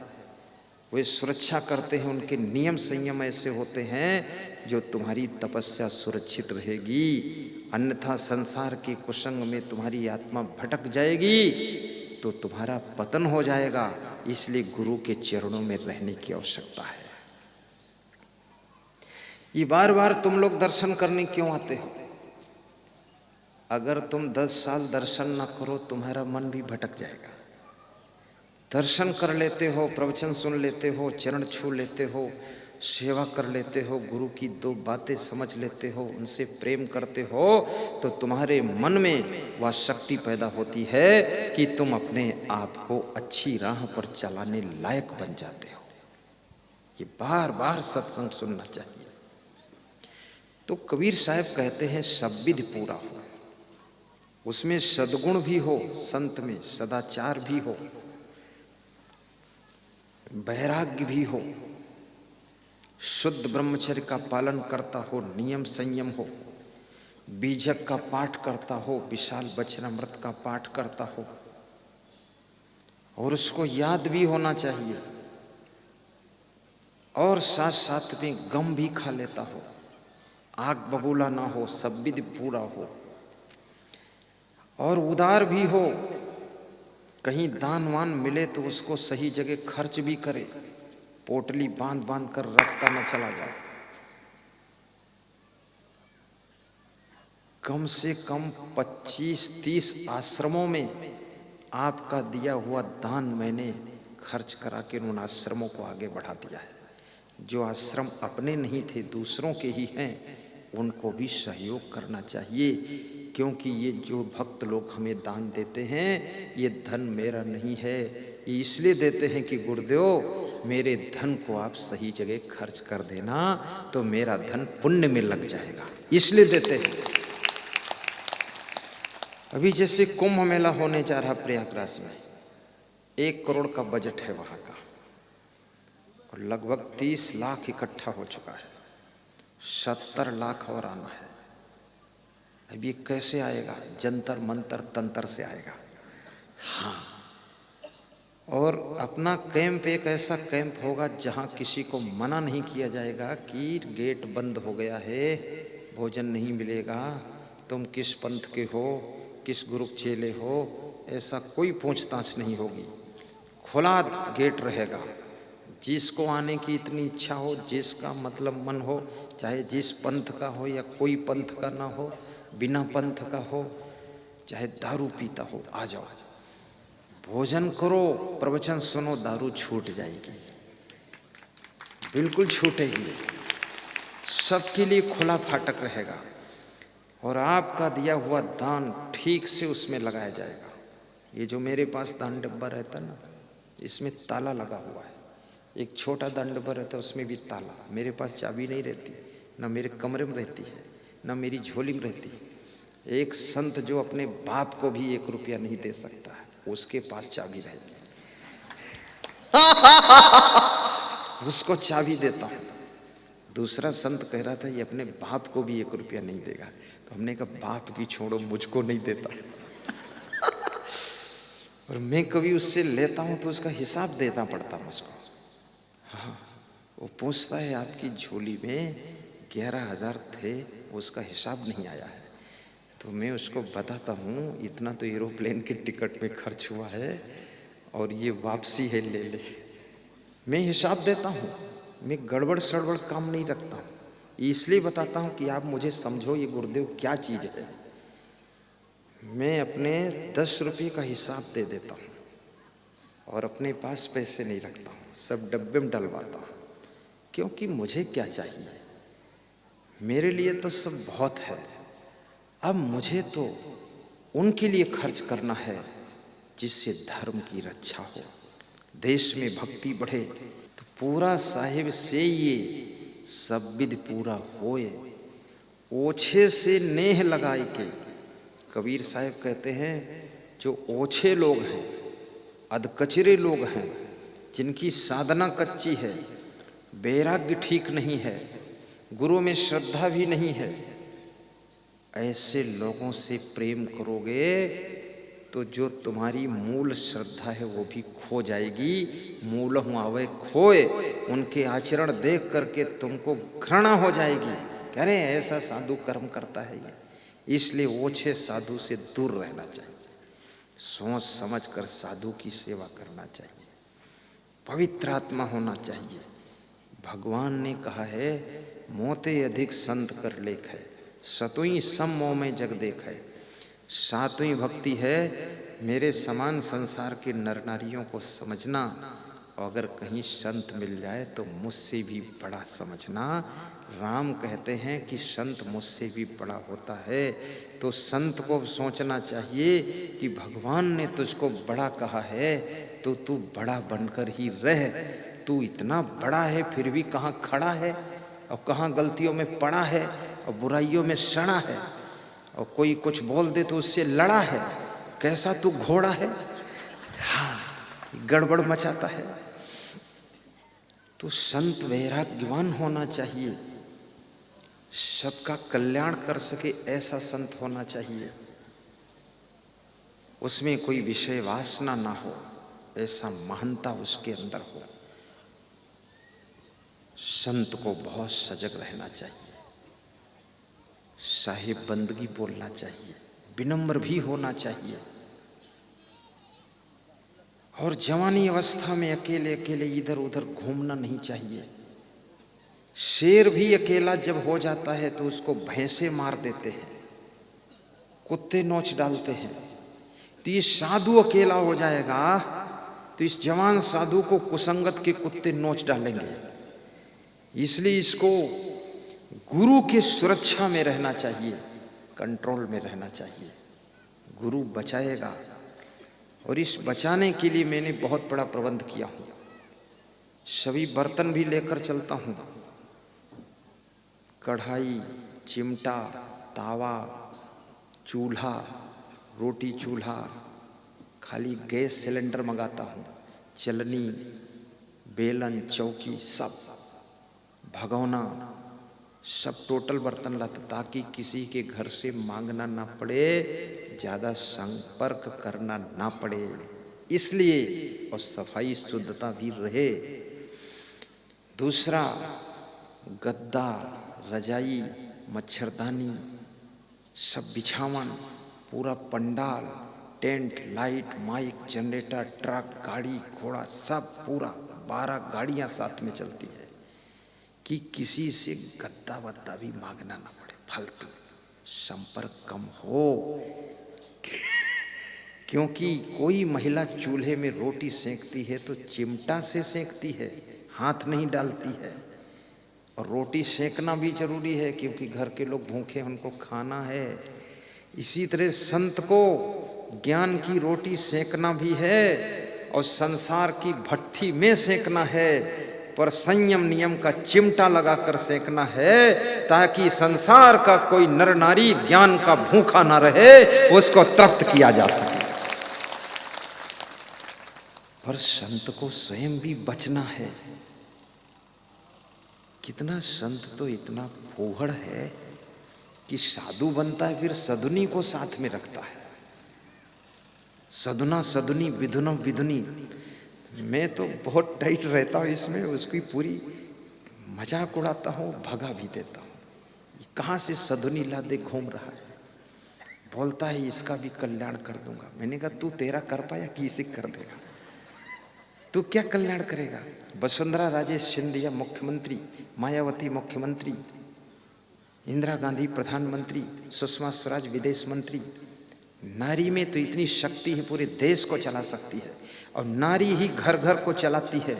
वे सुरक्षा करते हैं, उनके नियम संयम ऐसे होते हैं जो तुम्हारी तपस्या सुरक्षित रहेगी। अन्यथा संसार के कुसंग में तुम्हारी आत्मा भटक जाएगी तो तुम्हारा पतन हो जाएगा। इसलिए गुरु के चरणों में रहने की आवश्यकता है। ये बार बार तुम लोग दर्शन करने क्यों आते हो? अगर तुम 10 साल दर्शन ना करो तुम्हारा मन भी भटक जाएगा। दर्शन कर लेते हो, प्रवचन सुन लेते हो, चरण छू लेते हो, सेवा कर लेते हो, गुरु की 2 बातें समझ लेते हो, उनसे प्रेम करते हो, तो तुम्हारे मन में वह शक्ति पैदा होती है कि तुम अपने आप को अच्छी राह पर चलाने लायक बन जाते हो। ये बार बार सत्संग सुनना चाहिए। तो कबीर साहब कहते हैं सब विधि पूरा हो, उसमें सद्गुण भी हो, संत में सदाचार भी हो, वैराग्य भी हो, शुद्ध ब्रह्मचर्य का पालन करता हो, नियम संयम हो, बीजक का पाठ करता हो, विशाल वचनामृत का पाठ करता हो, और उसको याद भी होना चाहिए, और साथ साथ में गम भी खा लेता हो, आग बबूला ना हो, सब विधि पूरा हो, और उदार भी हो, कहीं दान वान मिले तो उसको सही जगह खर्च भी करे, पोटली बांध बांध कर रखता न चला जाए। कम से कम 25-30 आश्रमों में आपका दिया हुआ दान मैंने खर्च करा के उन आश्रमों को आगे बढ़ा दिया है। जो आश्रम अपने नहीं थे, दूसरों के ही हैं, उनको भी सहयोग करना चाहिए, क्योंकि ये जो भक्त लोग हमें दान देते हैं ये धन मेरा नहीं है, ये इसलिए देते हैं कि गुरुदेव मेरे धन को आप सही जगह खर्च कर देना तो मेरा धन पुण्य में लग जाएगा, इसलिए देते हैं। अभी जैसे कुंभ मेला होने जा रहा प्रयागराज में, 1 करोड़ का बजट है वहाँ का, और लगभग 30 लाख इकट्ठा हो चुका है, 70 लाख और आना है। अब ये कैसे आएगा? जंतर मंतर तंत्र से आएगा। हाँ, और अपना कैंप एक ऐसा कैंप होगा जहाँ किसी को मना नहीं किया जाएगा कि गेट बंद हो गया है, भोजन नहीं मिलेगा, तुम किस पंथ के हो, किस गुरु चेले हो, ऐसा कोई पूछताछ नहीं होगी। खुला गेट रहेगा, जिसको आने की इतनी इच्छा हो, जिसका मतलब मन हो, चाहे जिस पंथ का हो या कोई पंथ का ना हो, बिना पंथ का हो, चाहे दारू पीता हो, आ जाओ, भोजन करो, प्रवचन सुनो, दारू छूट जाएगी, बिल्कुल छूटेगी, सबके लिए खुला फाटक रहेगा, और आपका दिया हुआ दान ठीक से उसमें लगाया जाएगा। ये जो मेरे पास दान डब्बा रहता ना, इसमें ताला लगा हुआ है, एक छोटा दान डब्बा रहता है उसमें भी ताला, मेरे पास चाबी नहीं रहती, ना मेरे कमरे में रहती है, ना मेरी झोली में रहती है। एक संत जो अपने बाप को भी 1 रुपया नहीं दे सकता है, उसके पास चाबी रहेगी, उसको चाबी देता हूँ। दूसरा संत कह रहा था ये अपने बाप को भी 1 रुपया नहीं देगा, तो हमने कहा बाप की छोड़ो, मुझको नहीं देता और मैं कभी उससे लेता हूँ तो उसका हिसाब देना पड़ता मुझको। हाँ, वो पूछता है आपकी झोली में 11,000 थे, उसका हिसाब नहीं आया है, तो मैं उसको बताता हूँ इतना तो एरोप्लेन के टिकट में खर्च हुआ है और ये वापसी है, ले ले। मैं हिसाब देता हूँ, मैं गड़बड़ सड़बड़ काम नहीं रखता हूँ, इसलिए बताता हूँ कि आप मुझे समझो ये गुरुदेव क्या चीज़ है। मैं अपने 10 रुपये का हिसाब दे देता हूँ और अपने पास पैसे नहीं रखता हूँ, सब डब्बे में डलवाता हूँ, क्योंकि मुझे क्या चाहिए, मेरे लिए तो सब बहुत है, अब मुझे तो उनके लिए खर्च करना है जिससे धर्म की रक्षा हो, देश में भक्ति बढ़े। तो पूरा साहिब से ये सब विधि पूरा होए, ओछे से नेह लगाए के। कबीर साहब कहते हैं जो ओछे लोग हैं, अधकचरे लोग हैं, जिनकी साधना कच्ची है, वैराग्य ठीक नहीं है, गुरु में श्रद्धा भी नहीं है, ऐसे लोगों से प्रेम करोगे तो जो तुम्हारी मूल श्रद्धा है वो भी खो जाएगी। मूलहुँ आवे खोए, उनके आचरण देख करके तुमको घृणा हो जाएगी, कह रहे ऐसा साधु कर्म करता है ये। इसलिए ओछे साधु से दूर रहना चाहिए, सोच समझ कर साधु की सेवा करना चाहिए, पवित्र आत्मा होना चाहिए, भगवान ने कहा है मोते अधिक संत कर लेख है, सतुई सम मोह में जग देख है। सातवीं भक्ति है मेरे समान संसार के नर नारियों को समझना, और अगर कहीं संत मिल जाए तो मुझसे भी बड़ा समझना। राम कहते हैं कि संत मुझसे भी बड़ा होता है, तो संत को सोचना चाहिए कि भगवान ने तुझको बड़ा कहा है तो तू बड़ा बनकर ही रह। तू इतना बड़ा है फिर भी कहाँ खड़ा है, और कहाँ गलतियों में पड़ा है, और बुराइयों में सड़ा है, और कोई कुछ बोल दे तो उससे लड़ा है। कैसा तू घोड़ा है, हाँ गड़बड़ मचाता है। तो संत वैराग्यवान होना चाहिए, सबका कल्याण कर सके ऐसा संत होना चाहिए, उसमें कोई विषय वासना ना हो, ऐसा महानता उसके अंदर हो। संत को बहुत सजग रहना चाहिए, साहिब बंदगी बोलना चाहिए, विनम्र भी होना चाहिए, और जवानी अवस्था में अकेले अकेले इधर उधर घूमना नहीं चाहिए। शेर भी अकेला जब हो जाता है तो उसको भैंसे मार देते हैं, कुत्ते नोच डालते हैं। तो ये साधु अकेला हो जाएगा तो इस जवान साधु को कुसंगत के कुत्ते नोच डालेंगे। इसलिए इसको गुरु की सुरक्षा में रहना चाहिए, कंट्रोल में रहना चाहिए। गुरु बचाएगा, और इस बचाने के लिए मैंने बहुत बड़ा प्रबंध किया हूँ। सभी बर्तन भी लेकर चलता हूँ, कढ़ाई, चिमटा, तावा, चूल्हा, रोटी चूल्हा, खाली गैस सिलेंडर मंगाता हूँ, चलनी, बेलन, चौकी, सब भगोना, सब टोटल बर्तन लाता, ताकि किसी के घर से मांगना ना पड़े, ज़्यादा संपर्क करना ना पड़े, इसलिए। और सफाई शुद्धता भी रहे। दूसरा, गद्दा, रजाई, मच्छरदानी, सब बिछावन, पूरा pandal, tent, light, mike, generator, truck, गाड़ी घोड़ा, सब पूरा 12 गाड़ियां साथ में चलती है कि किसी से गद्दा वद्दा भी मांगना ना पड़े, फालतू संपर्क कम हो। क्योंकि कोई महिला चूल्हे में रोटी सेंकती है तो चिमटा से सेंकती है, हाथ नहीं डालती है। और रोटी सेंकना भी जरूरी है क्योंकि घर के लोग भूखे, उनको खाना है। इसी तरह संत को ज्ञान की रोटी सेंकना भी है और संसार की भट्ठी में सेंकना है, पर संयम नियम का चिमटा लगाकर सेंकना है, ताकि संसार का कोई नर नारी ज्ञान का भूखा ना रहे, उसको तृप्त किया जा सके। पर संत को स्वयं भी बचना है। कितना संत तो इतना फोहड़ है कि साधु बनता है फिर सदुनी को साथ में रखता है। सदुना सदुनी, विधुना विधुनी। मैं तो बहुत टाइट रहता हूँ इसमें, उसकी पूरी मजाक उड़ाता हूँ, भगा भी देता हूँ। कहाँ से सदुनी ला दे घूम रहा है, बोलता है इसका भी कल्याण कर दूंगा। मैंने कहा तू तेरा कर पाया कि इसे कर देगा? तू क्या कल्याण करेगा? वसुंधरा राजे सिंधिया मुख्यमंत्री, मायावती मुख्यमंत्री, इंदिरा गांधी प्रधानमंत्री, सुषमा स्वराज विदेश मंत्री। नारी में तो इतनी शक्ति है, पूरे देश को चला सकती है, और नारी ही घर घर को चलाती है।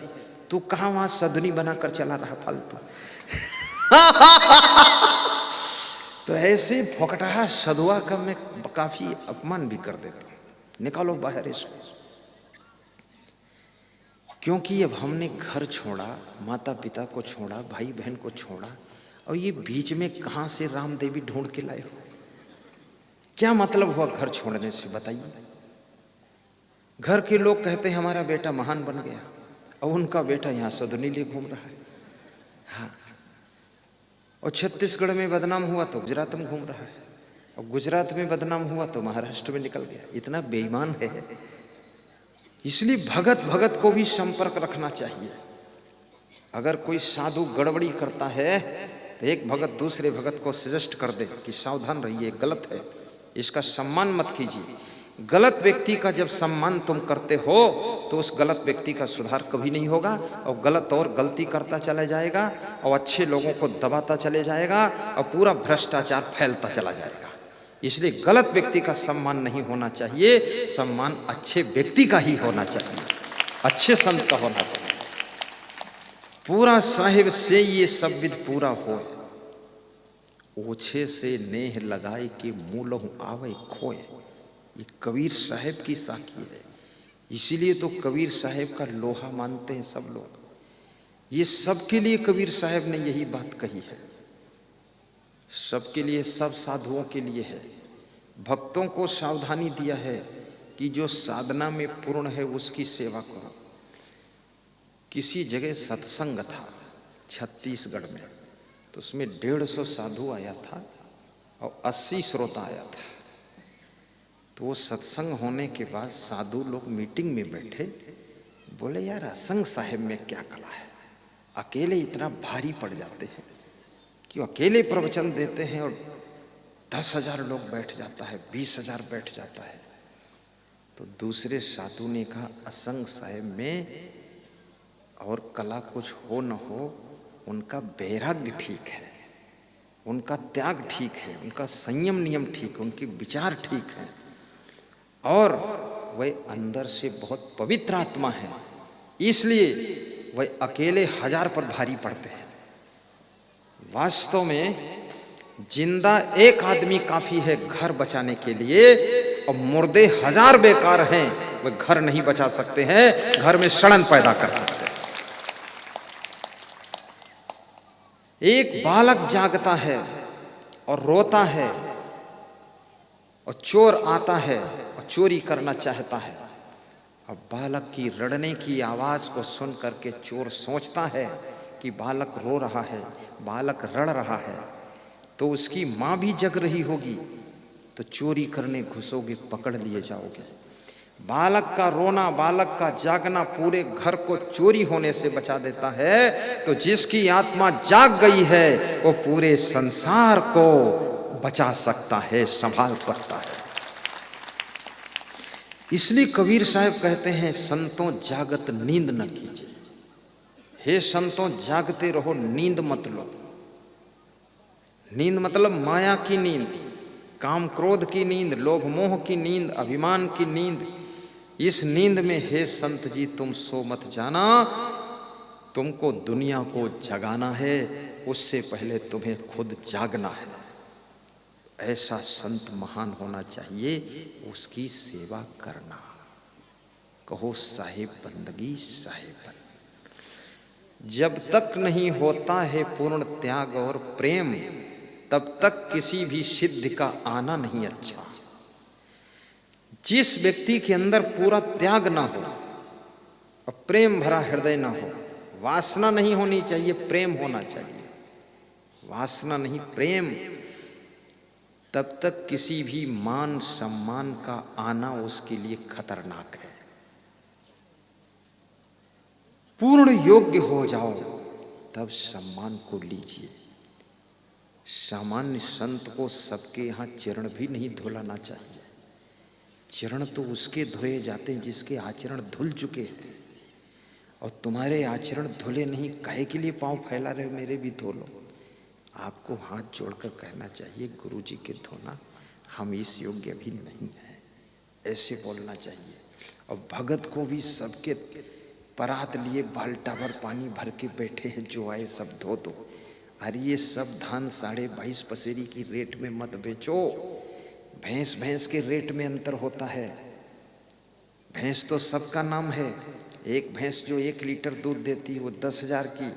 तू कहाँ वहां सदनी बनाकर चला रहा फालतू? तो ऐसे फोकटाहा सधुआ का मैं काफी अपमान भी कर देता हूं। निकालो बाहर इसको। क्योंकि अब हमने घर छोड़ा, माता पिता को छोड़ा, भाई बहन को छोड़ा, और ये बीच में कहां से राम देवी ढूंढ के लाए हो? क्या मतलब हुआ घर छोड़ने से, बताइए? घर के लोग कहते हैं हमारा बेटा महान बन गया, और उनका बेटा यहाँ सदनी लिए घूम रहा है। हाँ, और छत्तीसगढ़ में बदनाम हुआ तो गुजरात में घूम रहा है, और गुजरात में बदनाम हुआ तो महाराष्ट्र में निकल गया। इतना बेईमान है। इसलिए भगत भगत को भी संपर्क रखना चाहिए। अगर कोई साधु गड़बड़ी करता है तो एक भगत दूसरे भगत को सजेस्ट कर दे कि सावधान रहिए, गलत है, इसका सम्मान मत कीजिए। गलत व्यक्ति का जब सम्मान तुम करते हो तो उस गलत व्यक्ति का सुधार कभी नहीं होगा, और गलत और गलती करता चला जाएगा और अच्छे लोगों को दबाता चले जाएगा और पूरा भ्रष्टाचार फैलता चला जाएगा। इसलिए गलत व्यक्ति का सम्मान नहीं होना चाहिए, सम्मान अच्छे व्यक्ति का ही होना चाहिए, अच्छे संत का होना चाहिए। पूरा साहिब से ये सब विध पूरा हो, ओछे से नेह लगाए कि मूलहु आवे खोए। ये कबीर साहिब की साखी है, इसीलिए तो कबीर साहिब का लोहा मानते हैं सब लोग। ये सबके लिए कबीर साहिब ने यही बात कही है, सबके लिए, सब साधुओं के लिए है। भक्तों को सावधानी दिया है कि जो साधना में पूर्ण है उसकी सेवा करो। किसी जगह सत्संग था छत्तीसगढ़ में, तो उसमें 150 साधु आया था और 80 श्रोता आया था। तो वो सत्संग होने के बाद साधु लोग मीटिंग में बैठे, बोले यार असंग साहिब में क्या कला है, अकेले इतना भारी पड़ जाते हैं, क्यों अकेले प्रवचन देते हैं और 10,000 लोग बैठ जाता है, 20,000 बैठ जाता है। तो दूसरे साधु ने कहा असंग साहिब में और कला कुछ हो न हो, उनका वैराग्य ठीक है, उनका त्याग ठीक है, उनका संयम नियम ठीक है, उनके विचार ठीक है, और वह अंदर से बहुत पवित्र आत्मा है, इसलिए वह अकेले 1000 पर भारी पड़ते हैं। वास्तव में जिंदा एक आदमी काफी है घर बचाने के लिए, और मुर्दे 1000 बेकार हैं, वे घर नहीं बचा सकते हैं, घर में सड़न पैदा कर सकते हैं। एक बालक जागता है और रोता है, और चोर आता है और चोरी करना चाहता है। अब बालक की रड़ने की आवाज को सुन करके चोर सोचता है कि बालक रो रहा है, बालक रड़ रहा है, तो उसकी माँ भी जग रही होगी, तो चोरी करने घुसोगे, पकड़ लिए जाओगे। बालक का रोना, बालक का जागना पूरे घर को चोरी होने से बचा देता है। तो जिसकी आत्मा जाग गई है वो पूरे संसार को बचा सकता है, संभाल सकता है। इसलिए कबीर साहब कहते हैं संतों जागत नींद न कीजिए। हे संतों जागते रहो, नींद मत लो। नींद मतलब माया की नींद, काम क्रोध की नींद, लोभ मोह की नींद, अभिमान की नींद। इस नींद में हे संत जी तुम सो मत जाना, तुमको दुनिया को जगाना है, उससे पहले तुम्हें खुद जागना है। ऐसा संत महान होना चाहिए, उसकी सेवा करना। कहो साहिब बंदगी साहिब बंदगी। जब तक नहीं होता है पूर्ण त्याग और प्रेम, तब तक किसी भी सिद्धि का आना नहीं अच्छा। जिस व्यक्ति के अंदर पूरा त्याग ना हो और प्रेम भरा हृदय ना हो, वासना नहीं होनी चाहिए, प्रेम होना चाहिए, वासना नहीं प्रेम, तब तक किसी भी मान सम्मान का आना उसके लिए खतरनाक है। पूर्ण योग्य हो जाओ तब सम्मान को लीजिए। सामान्य संत को सबके यहाँ चरण भी नहीं धुलाना चाहिए। चरण तो उसके धोए जाते हैं जिसके आचरण धुल चुके हैं, और तुम्हारे आचरण धुले नहीं, काहे के लिए पांव फैला रहे हो, मेरे भी धो लो। आपको हाथ जोड़कर कहना चाहिए गुरु जी के धोना, हम इस योग्य भी नहीं है, ऐसे बोलना चाहिए। और भगत को भी सबके परात लिए बाल्टा भर पानी भर के बैठे हैं, जो आए सब धो दो। अरे ये सब धान 22.5 पसेरी की रेट में मत बेचो। भैंस के रेट में अंतर होता है। भैंस तो सबका नाम है। एक भैंस जो 1 लीटर दूध देती है वो 10,000 की,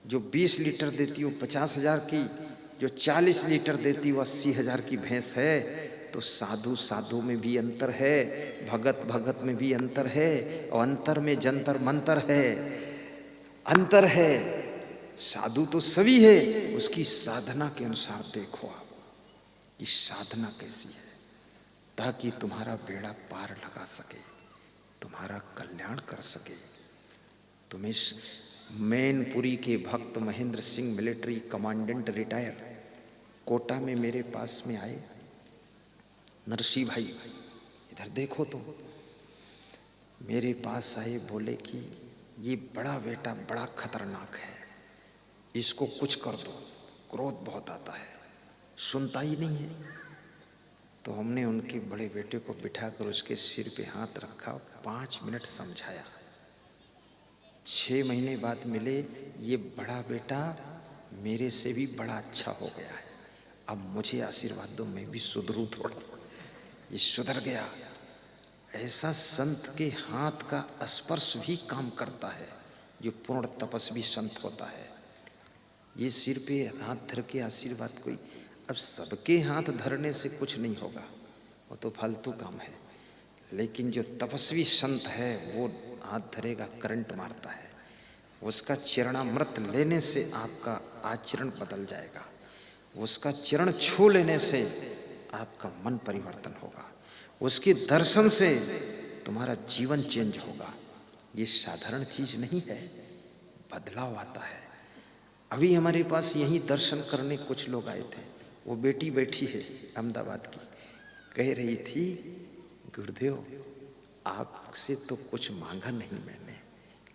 जो 20 लीटर देती है वो 50,000 की, जो 40 लीटर देती है वो 80,000 की भैंस है। तो साधु में भी अंतर है, भगत में भी अंतर है, और अंतर में जंतर मंतर है, अंतर है। साधु तो सभी है, उसकी साधना के अनुसार देखो आप कि साधना कैसी है, ताकि तुम्हारा बेड़ा पार लगा सके, तुम्हारा कल्याण कर सके। तुम इस मैनपुरी के भक्त Mahendra Singh military commandant retire Kota में मेरे पास में आए। नरसी भाई इधर देखो, मेरे पास आए, बोले कि ये बड़ा बेटा बड़ा खतरनाक है, इसको कुछ कर दो, क्रोध बहुत आता है, सुनता ही नहीं है। तो हमने उनके बड़े बेटे को बिठाकर उसके सिर पे हाथ रखा, 5 मिनट समझाया। 6 महीने बाद मिले, ये बड़ा बेटा मेरे से भी बड़ा अच्छा हो गया है, अब मुझे आशीर्वाद दो, मैं भी सुधरूं थोड़ा। ये सुधर गया। ऐसा संत के हाथ का स्पर्श भी काम करता है, जो पूर्ण तपस्वी संत होता है। ये सिर पे हाथ धर के आशीर्वाद कोई, अब सबके हाथ धरने से कुछ नहीं होगा, वो तो फालतू काम है। लेकिन जो तपस्वी संत है वो हाथ धरेगा, करंट मारता है। उसका चरणामृत लेने से आपका आचरण बदल जाएगा, उसका चरण छू लेने से आपका मन परिवर्तन होगा, उसके दर्शन से तुम्हारा जीवन चेंज होगा। ये साधारण चीज नहीं है, बदलाव आता है। अभी हमारे पास यही दर्शन करने कुछ लोग आए थे। वो बेटी बैठी है अहमदाबाद की, कह रही थी गुरुदेव आपसे तो कुछ मांगा नहीं मैंने,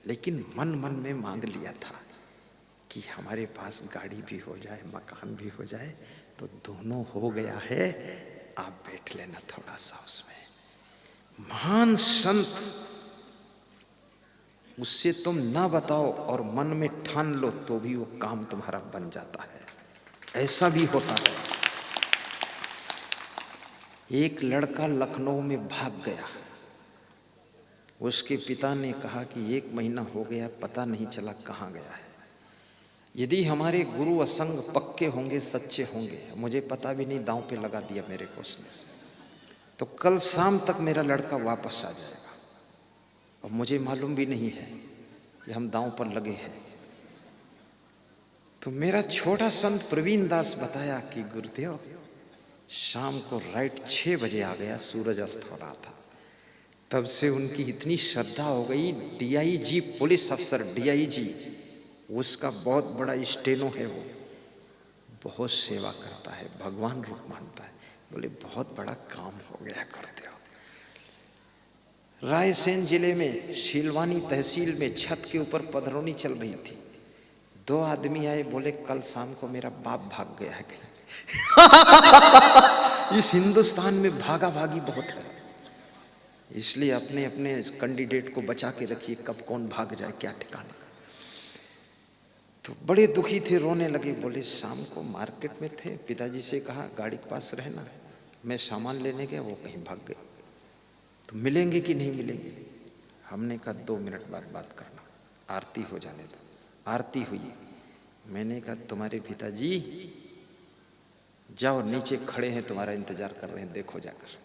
लेकिन मन मन में मांग लिया था कि हमारे पास गाड़ी भी हो जाए, मकान भी हो जाए, तो दोनों हो गया है, आप बैठ लेना थोड़ा सा उसमें। महान संत, उससे तुम ना बताओ और मन में ठान लो तो भी वो काम तुम्हारा बन जाता है, ऐसा भी होता है। एक लड़का लखनऊ में भाग गया, उसके पिता ने कहा कि 1 महीना हो गया, पता नहीं चला कहाँ गया है। यदि हमारे गुरु असंग पक्के होंगे, सच्चे होंगे, मुझे पता भी नहीं, दांव पे लगा दिया मेरे को उसने, तो कल शाम तक मेरा लड़का वापस आ जाएगा। और मुझे मालूम भी नहीं है कि हम दांव पर लगे हैं। तो मेरा छोटा संत प्रवीण दास बताया कि गुरुदेव शाम को राइट 6 बजे आ गया, सूरज अस्त हो रहा था। तब से उनकी इतनी श्रद्धा हो गई, डीआईजी पुलिस अफसर, डीआईजी उसका बहुत बड़ा स्टेनो है, वो बहुत सेवा करता है, भगवान रूप मानता है। बोले बहुत बड़ा काम हो गया करते हो। रायसेन जिले में शीलवानी तहसील में छत के ऊपर पधरौनी चल रही थी। 2 आदमी आए, बोले कल शाम को मेरा बाप भाग गया है कहीं। इस हिंदुस्तान में भागा भागी बहुत है, इसलिए अपने अपने कैंडिडेट को बचा के रखिए, कब कौन भाग जाए क्या ठिकाना। तो बड़े दुखी थे, रोने लगे। बोले शाम को मार्केट में थे, पिताजी से कहा गाड़ी के पास रहना, मैं सामान लेने गया, वो कहीं भाग गए, तो मिलेंगे कि नहीं मिलेंगे। हमने कहा 2 मिनट बाद बात करना, आरती हो जाने दो। आरती हुई, मैंने कहा तुम्हारे पिताजी जाओ, नीचे खड़े हैं, तुम्हारा इंतजार कर रहे हैं, देखो जाकर।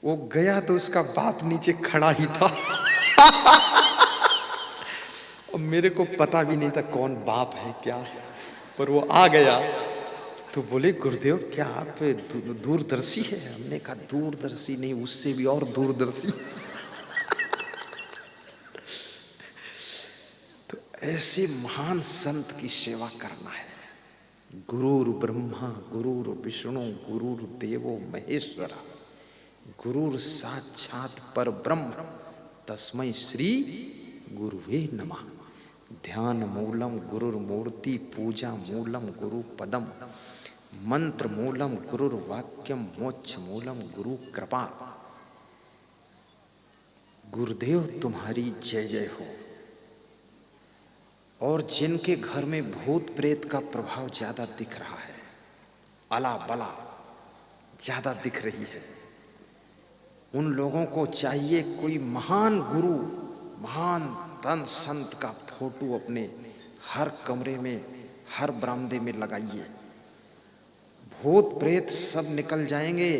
वो गया तो उसका बाप नीचे खड़ा ही था। और मेरे को पता भी नहीं था कौन बाप है क्या है, पर वो आ गया। तो बोले गुरुदेव क्या आप दूरदर्शी है? हमने कहा दूरदर्शी नहीं, उससे भी और दूरदर्शी। तो ऐसे महान संत की सेवा करना है। गुरुर ब्रह्मा गुरुर विष्णु गुरुर देवो महेश्वरा गुरुर साक्षात परब्रह्म तस्मै श्री गुरुवे नमः। ध्यान मूलम गुरुर्मूर्ति पूजा मूलम गुरु पदम मंत्र मूलम गुरुर्वाक्यम मोक्ष मूलम गुरु कृपा। गुरुदेव तुम्हारी जय जय हो। और जिनके घर में भूत प्रेत का प्रभाव ज्यादा दिख रहा है, अला बला ज्यादा दिख रही है, उन लोगों को चाहिए कोई महान गुरु, महान तन संत का फोटो अपने हर कमरे में, हर बरामदे में लगाइए। भूत प्रेत सब निकल जाएंगे,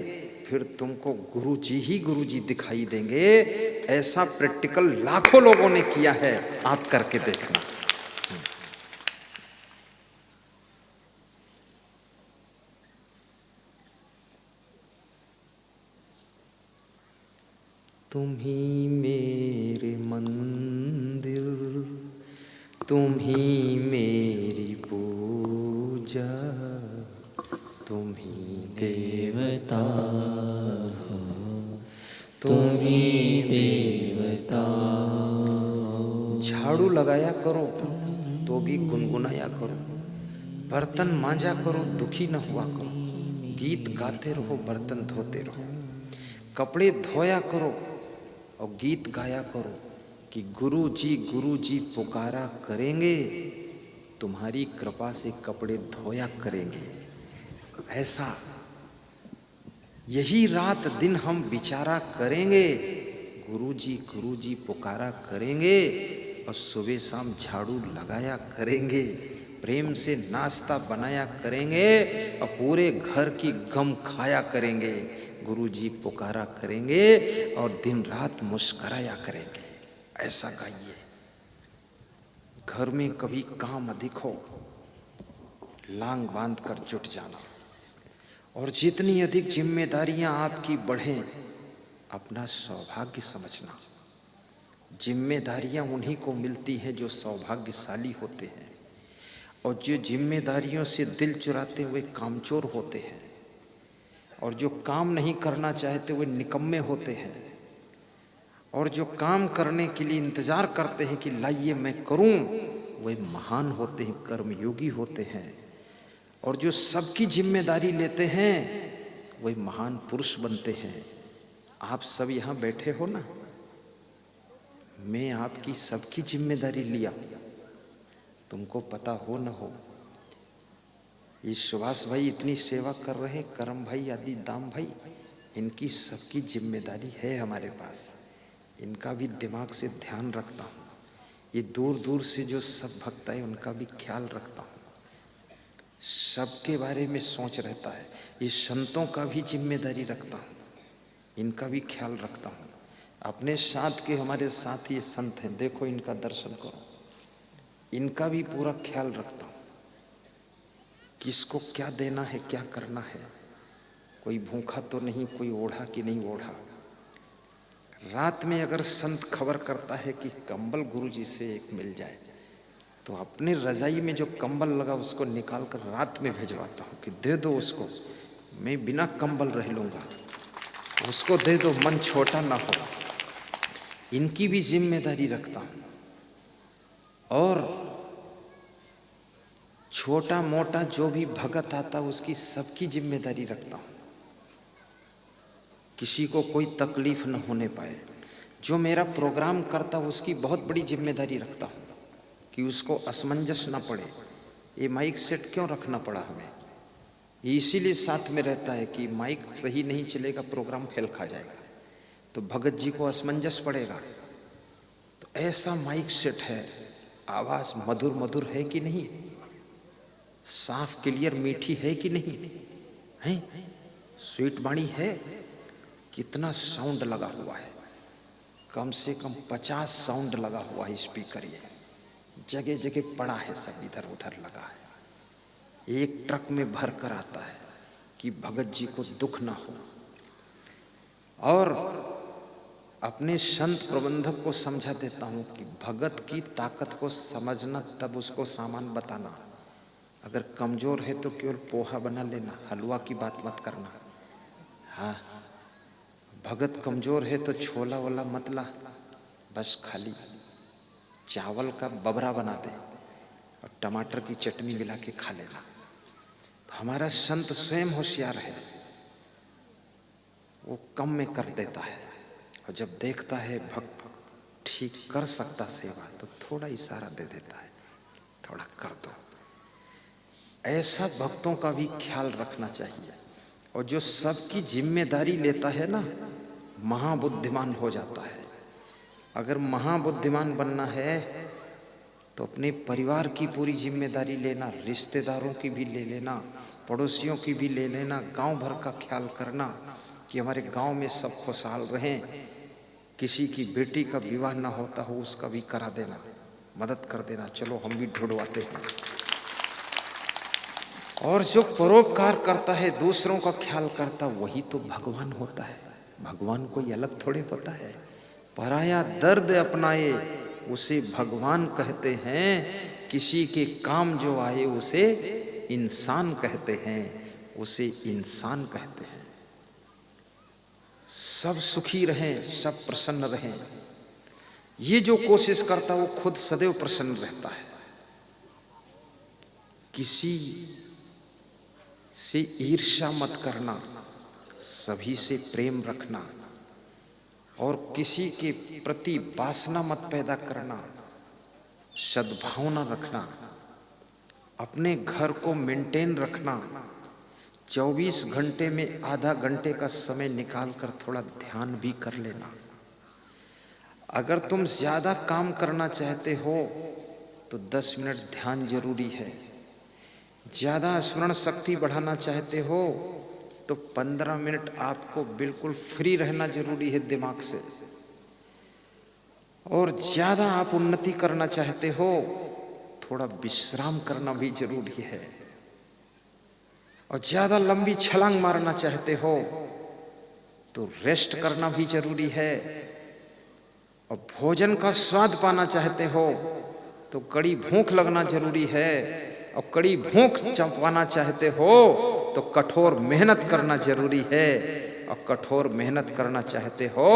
फिर तुमको गुरु जी दिखाई देंगे। ऐसा प्रैक्टिकल लाखों लोगों ने किया है, आप करके देखना। तुम ही मेरे मंदिर, तुम ही मेरी पूजा, तुम ही देवता हो, तुम ही देवता। झाड़ू लगाया करो तो भी गुनगुनाया करो, बर्तन मांजा करो दुखी न हुआ करो, गीत गाते रहो बर्तन धोते रहो, कपड़े धोया करो और गीत गाया करो कि गुरु जी पुकारा करेंगे, तुम्हारी कृपा से कपड़े धोया करेंगे। ऐसा यही रात दिन हम विचारा करेंगे, गुरु जी पुकारा करेंगे और सुबह शाम झाड़ू लगाया करेंगे, प्रेम से नाश्ता बनाया करेंगे और पूरे घर की गम खाया करेंगे। गुरु जी पुकारा करेंगे और दिन रात मुस्कराया करेंगे। ऐसा गाइए। घर में कभी काम अधिक हो, लांग बांध कर जुट जाना, और जितनी अधिक जिम्मेदारियां आपकी बढ़ें, अपना सौभाग्य समझना। जिम्मेदारियां उन्हीं को मिलती हैं जो सौभाग्यशाली होते हैं, और जो जिम्मेदारियों से दिल चुराते हुए कामचोर होते हैं, और जो काम नहीं करना चाहते हुए निकम्मे होते हैं, और जो काम करने के लिए इंतजार करते हैं कि लाइए मैं करूं, वे महान होते हैं, कर्मयोगी होते हैं। और जो सबकी जिम्मेदारी लेते हैं वे महान पुरुष बनते हैं। आप सब यहाँ बैठे हो ना, मैं आपकी सबकी जिम्मेदारी लिया, तुमको पता हो न हो। ये सुभाष भाई इतनी सेवा कर रहे हैं, करम भाई आदि दाम भाई, इनकी सबकी जिम्मेदारी है हमारे पास, इनका भी दिमाग से ध्यान रखता हूँ। ये दूर दूर से जो सब भक्त आए उनका भी ख्याल रखता हूँ, सबके बारे में सोच रहता है। ये संतों का भी जिम्मेदारी रखता हूँ, इनका भी ख्याल रखता हूँ। अपने साथ के हमारे साथ ये संत हैं, देखो इनका दर्शन करो, इनका भी पूरा ख्याल रखता हूँ। किसको क्या देना है, क्या करना है, कोई भूखा तो नहीं, कोई ओढ़ा कि नहीं ओढ़ा। रात में अगर संत खबर करता है कि कंबल गुरुजी से एक मिल जाए, तो अपने रजाई में जो कंबल लगा उसको निकाल कर रात में भिजवाता हूँ कि दे दो उसको, मैं बिना कंबल रह लूँगा, उसको दे दो, मन छोटा ना हो। इनकी भी जिम्मेदारी रखता हूँ। और छोटा मोटा जो भी भगत आता उसकी सबकी जिम्मेदारी रखता हूँ, किसी को कोई तकलीफ न होने पाए। जो मेरा प्रोग्राम करता उसकी बहुत बड़ी जिम्मेदारी रखता हूँ कि उसको असमंजस ना पड़े। ये माइक सेट क्यों रखना पड़ा हमें, ये इसीलिए साथ में रहता है कि माइक सही नहीं चलेगा प्रोग्राम फेल खा जाएगा, तो भगत जी को असमंजस पड़ेगा। तो ऐसा माइक सेट है, आवाज़ मधुर मधुर है कि नहीं, साफ क्लियर मीठी है कि नहीं है, स्वीट बाणी है, कितना साउंड लगा हुआ है, कम से कम 50 साउंड लगा हुआ है स्पीकर, ये जगह जगह पड़ा है, सब इधर उधर लगा है। एक ट्रक में भर कर आता है कि भगत जी को दुख ना हो। और अपने संत प्रबंधक को समझा देता हूँ कि भगत की ताकत को समझना, तब उसको सामान बताना। अगर कमजोर है तो केवल पोहा बना लेना, हलवा की बात मत करना। हाँ, भगत कमजोर है तो छोला वाला मत ला, बस खाली चावल का बबरा बना दे और टमाटर की चटनी मिला के खा लेना। तो हमारा संत स्वयं होशियार है, वो कम में कर देता है, और जब देखता है भक्त ठीक कर सकता सेवा, तो थोड़ा इशारा दे देता है, थोड़ा कर दो। ऐसा भक्तों का भी ख्याल रखना चाहिए। और जो सबकी जिम्मेदारी लेता है ना, महाबुद्धिमान हो जाता है। अगर महाबुद्धिमान बनना है तो अपने परिवार की पूरी जिम्मेदारी लेना, रिश्तेदारों की भी ले लेना, पड़ोसियों की भी ले लेना, गांव भर का ख्याल करना कि हमारे गांव में सब खुशहाल रहें। किसी की बेटी का विवाह ना होता हो उसका भी करा देना, मदद कर देना, चलो हम भी ढूंढवाते हैं। और जो परोपकार करता है, दूसरों का ख्याल करता, वही तो भगवान होता है। भगवान कोई अलग थोड़े होता है। पराया दर्द अपनाए उसे भगवान कहते हैं, किसी के काम जो आए उसे इंसान कहते हैं, उसे इंसान कहते हैं। सब सुखी रहें, सब प्रसन्न रहें। ये जो कोशिश करता वो खुद सदैव प्रसन्न रहता है। किसी से ईर्ष्या मत करना, सभी से प्रेम रखना और किसी के प्रति वासना मत पैदा करना, सद्भावना रखना, अपने घर को मेंटेन रखना। 24 घंटे में आधा घंटे का समय निकालकर थोड़ा ध्यान भी कर लेना। अगर तुम ज्यादा काम करना चाहते हो तो 10 मिनट ध्यान जरूरी है। ज्यादा स्मरण शक्ति बढ़ाना चाहते हो तो 15 मिनट आपको बिल्कुल फ्री रहना जरूरी है दिमाग से। और ज्यादा आप उन्नति करना चाहते हो थोड़ा विश्राम करना भी जरूरी है। और ज्यादा लंबी छलांग मारना चाहते हो तो रेस्ट करना भी जरूरी है। और भोजन का स्वाद पाना चाहते हो तो कड़ी भूख लगना जरूरी है। और कड़ी भूख पाना चाहते हो तो कठोर मेहनत करना जरूरी है। और कठोर मेहनत करना चाहते हो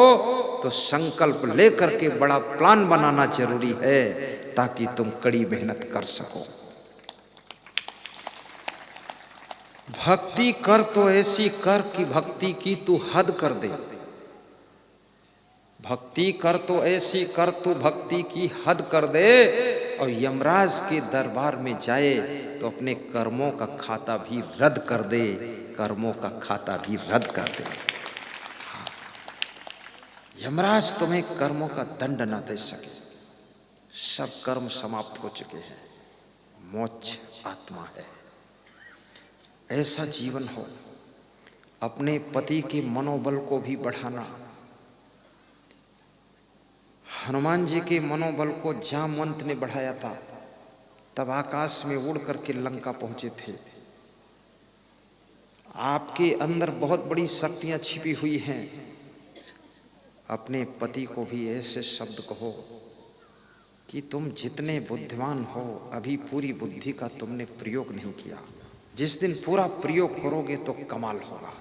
तो संकल्प लेकर के बड़ा प्लान बनाना जरूरी है ताकि तुम कड़ी मेहनत कर सको। भक्ति कर तो ऐसी कर कि भक्ति की तू हद कर दे। भक्ति कर तो ऐसी कर तू भक्ति की हद कर दे। और यमराज के दरबार में जाए तो अपने कर्मों का खाता भी रद्द कर दे। कर्मों का खाता भी रद्द कर दे। यमराज तुम्हें कर्मों का दंड ना दे सके। सब कर्म समाप्त हो चुके हैं। मोक्ष आत्मा है। ऐसा जीवन हो। अपने पति के मनोबल को भी बढ़ाना। हनुमान जी के मनोबल को जामवंत ने बढ़ाया था, तब आकाश में उड़ करके लंका पहुंचे थे। आपके अंदर बहुत बड़ी शक्तियां छिपी हुई हैं। अपने पति को भी ऐसे शब्द कहो कि तुम जितने बुद्धिमान हो अभी पूरी बुद्धि का तुमने प्रयोग नहीं किया। जिस दिन पूरा प्रयोग करोगे तो कमाल होगा।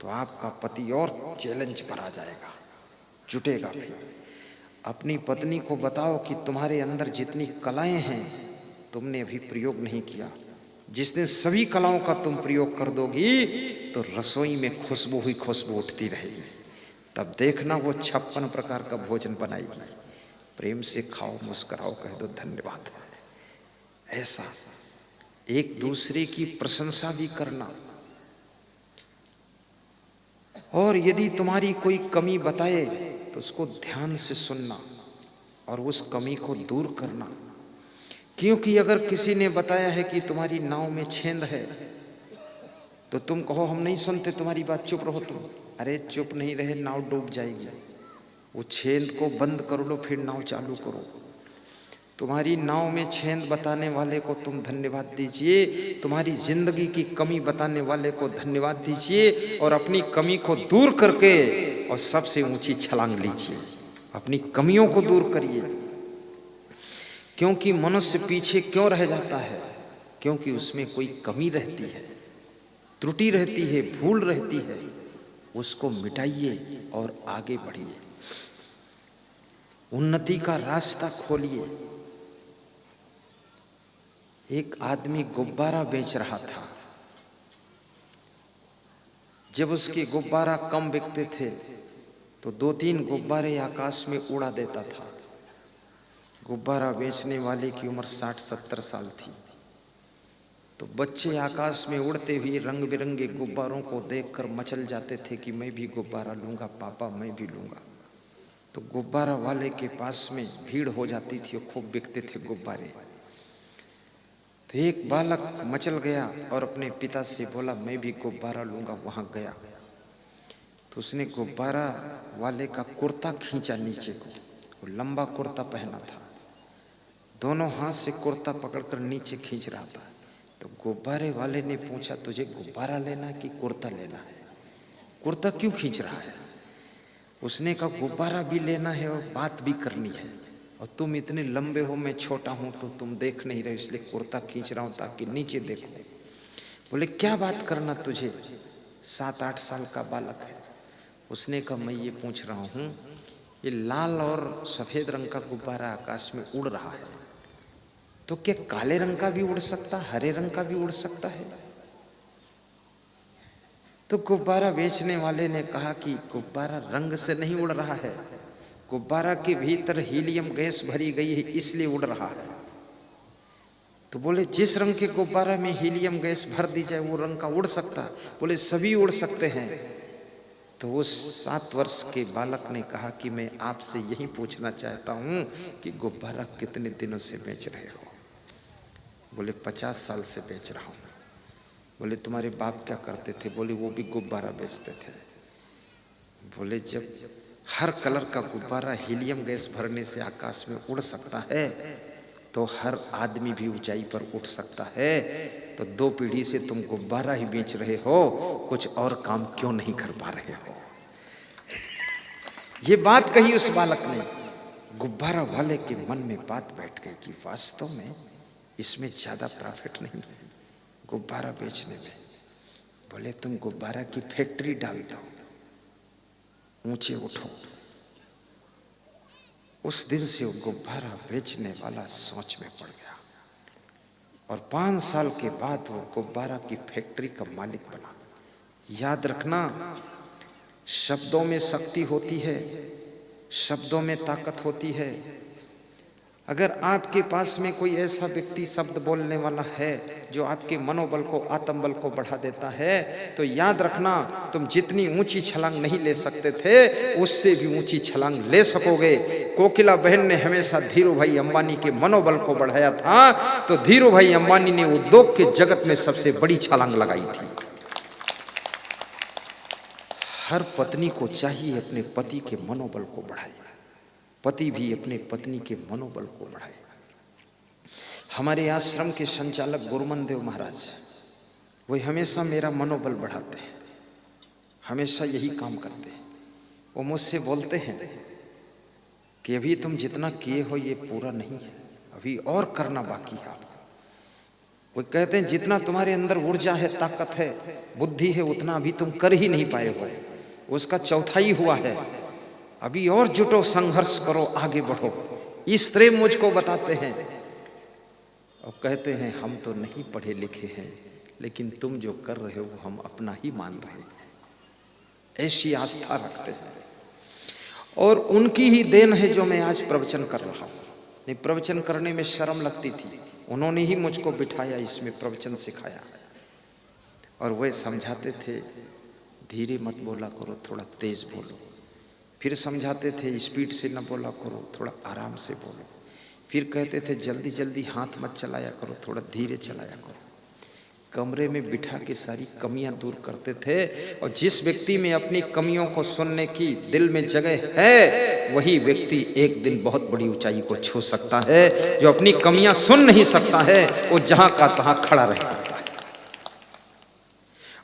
तो आपका पति और चैलेंज पर आ जाएगा, जुटेगा भी। अपनी पत्नी को बताओ कि तुम्हारे अंदर जितनी कलाएं हैं तुमने अभी प्रयोग नहीं किया। जिस दिन सभी कलाओं का तुम प्रयोग कर दोगी तो रसोई में खुशबू ही खुशबू उठती रहेगी। तब देखना वो 56 प्रकार का भोजन बनाएगी। प्रेम से खाओ, मुस्कुराओ, कह दो धन्यवाद। ऐसा एक दूसरे की प्रशंसा भी करना। और यदि तुम्हारी कोई कमी बताए तो उसको ध्यान से सुनना और उस कमी को दूर करना। क्योंकि अगर किसी ने बताया है कि तुम्हारी नाव में छेद है तो तुम कहो हम नहीं सुनते तुम्हारी बात, चुप रहो तुम। अरे चुप नहीं रहे नाव डूब जाएगी। वो छेद को बंद कर लो फिर नाव चालू करो। तुम्हारी नाव में छेद बताने वाले को तुम धन्यवाद दीजिए। तुम्हारी जिंदगी की कमी बताने वाले को धन्यवाद दीजिए और अपनी कमी को दूर करके और सबसे ऊंची छलांग लीजिए। अपनी कमियों को दूर करिए। क्योंकि मनुष्य पीछे क्यों रह जाता है? क्योंकि उसमें कोई कमी रहती है, त्रुटि रहती है, भूल रहती है। उसको मिटाइए और आगे बढ़िए। उन्नति का रास्ता खोलिए। एक आदमी गुब्बारा बेच रहा था। जब उसके गुब्बारा कम बिकते थे तो 2-3 गुब्बारे आकाश में उड़ा देता था। गुब्बारा बेचने वाले की उम्र 60-70 साल थी। तो बच्चे आकाश में उड़ते हुए रंग बिरंगे गुब्बारों को देखकर मचल जाते थे कि मैं भी गुब्बारा लूंगा, पापा मैं भी लूंगा। तो गुब्बारा वाले के पास में भीड़ हो जाती थी और खूब बिकते थे गुब्बारे। तो एक बालक मचल गया और अपने पिता से बोला मैं भी गुब्बारा लूंगा। वहां गया तो उसने गुब्बारा वाले का कुर्ता खींचा नीचे को। वो लंबा कुर्ता पहना था। दोनों हाथ से कुर्ता पकड़कर नीचे खींच रहा था। तो गुब्बारे वाले ने पूछा तुझे गुब्बारा लेना कि कुर्ता लेना है? कुर्ता क्यों खींच रहा है? उसने कहा गुब्बारा भी लेना है और बात भी करनी है। और तुम इतने लंबे हो, मैं छोटा हूं तो तुम देख नहीं रहे, इसलिए कुर्ता खींच रहा हूं ताकि नीचे देखो। बोले क्या बात करना तुझे? 7-8 साल का बालक है। उसने कहा मैं ये पूछ रहा हूँ, ये लाल और सफेद रंग का गुब्बारा आकाश में उड़ रहा है, तो क्या काले रंग का भी उड़ सकता, हरे रंग का भी उड़ सकता है? तो गुब्बारा बेचने वाले ने कहा कि गुब्बारा रंग से नहीं उड़ रहा है, गुब्बारा के भीतर हीलियम गैस भरी गई है इसलिए उड़ रहा है। तो बोले जिस रंग के गुब्बारा में हीलियम गैस भर दी जाए वो रंग का उड़ सकता? बोले सभी उड़ सकते हैं। तो उस 7 वर्ष के बालक ने कहा कि मैं आपसे यही पूछना चाहता हूं कि गुब्बारा कितने दिनों से बेच रहे हो? बोले 50 साल से बेच रहा हूं। बोले तुम्हारे बाप क्या करते थे? बोले वो भी गुब्बारा बेचते थे। बोले जब हर कलर का गुब्बारा हीलियम गैस भरने से आकाश में उड़ सकता है तो हर आदमी भी ऊंचाई पर उठ सकता है। तो 2 पीढ़ी से तुम गुब्बारा ही बेच रहे हो, कुछ और काम क्यों नहीं कर पा रहे हो? ये बात कही उस बालक ने। गुब्बारा वाले के मन में बात बैठ गई कि वास्तव में इसमें ज्यादा प्रॉफिट नहीं है गुब्बारा बेचने में। बोले तुम गुब्बारा की फैक्ट्री डाल दो, ऊंचे उठो। उस दिन से वो गुब्बारा बेचने वाला सोच में पड़ गया और 5 साल के बाद वो गुब्बारा की फैक्ट्री का मालिक बना। याद रखना, शब्दों में शक्ति होती है, शब्दों में ताकत होती है। अगर आपके पास में कोई ऐसा व्यक्ति शब्द बोलने वाला है जो आपके मनोबल को, आत्मबल को बढ़ा देता है, तो याद रखना तुम जितनी ऊंची छलांग नहीं ले सकते थे उससे भी ऊंची छलांग ले सकोगे। कोकिला बहन ने हमेशा धीरू भाई अंबानी के मनोबल को बढ़ाया था, तो धीरू भाई अंबानी ने उद्योग के जगत में सबसे बड़ी छलांग लगाई थी। हर पत्नी को चाहिए अपने पति के मनोबल को बढ़ाए, पति भी अपने पत्नी के मनोबल को बढ़ाए। हमारे आश्रम के संचालक गुरुमन देव महाराज, वही हमेशा मेरा मनोबल बढ़ाते हैं, हमेशा यही काम करते हैं। वो मुझसे बोलते हैं कि अभी तुम जितना किए हो ये पूरा नहीं है, अभी और करना बाकी है आपको। वो कहते हैं जितना तुम्हारे अंदर ऊर्जा है, ताकत है, बुद्धि है, उतना अभी तुम कर ही नहीं पाए हो, उसका चौथाई हुआ है, अभी और जुटो, संघर्ष करो, आगे बढ़ो। इस तरह मुझको बताते हैं और कहते हैं हम तो नहीं पढ़े लिखे हैं, लेकिन तुम जो कर रहे हो वो हम अपना ही मान रहे हैं, ऐसी आस्था रखते हैं। और उनकी ही देन है जो मैं आज प्रवचन कर रहा हूँ। नहीं, प्रवचन करने में शर्म लगती थी, उन्होंने ही मुझको बिठाया, इसमें प्रवचन सिखाया। और वह समझाते थे धीरे मत बोला करो, थोड़ा तेज बोलो। फिर समझाते थे स्पीड से न बोला करो, थोड़ा आराम से बोलो। फिर कहते थे जल्दी जल्दी हाथ मत चलाया करो, थोड़ा धीरे चलाया करो। कमरे में बिठा के सारी कमियां दूर करते थे। और जिस व्यक्ति में अपनी कमियों को सुनने की दिल में जगह है, वही व्यक्ति एक दिन बहुत बड़ी ऊंचाई को छू सकता है। जो अपनी कमियां सुन नहीं सकता है वो जहां का तहां खड़ा रह सकता है।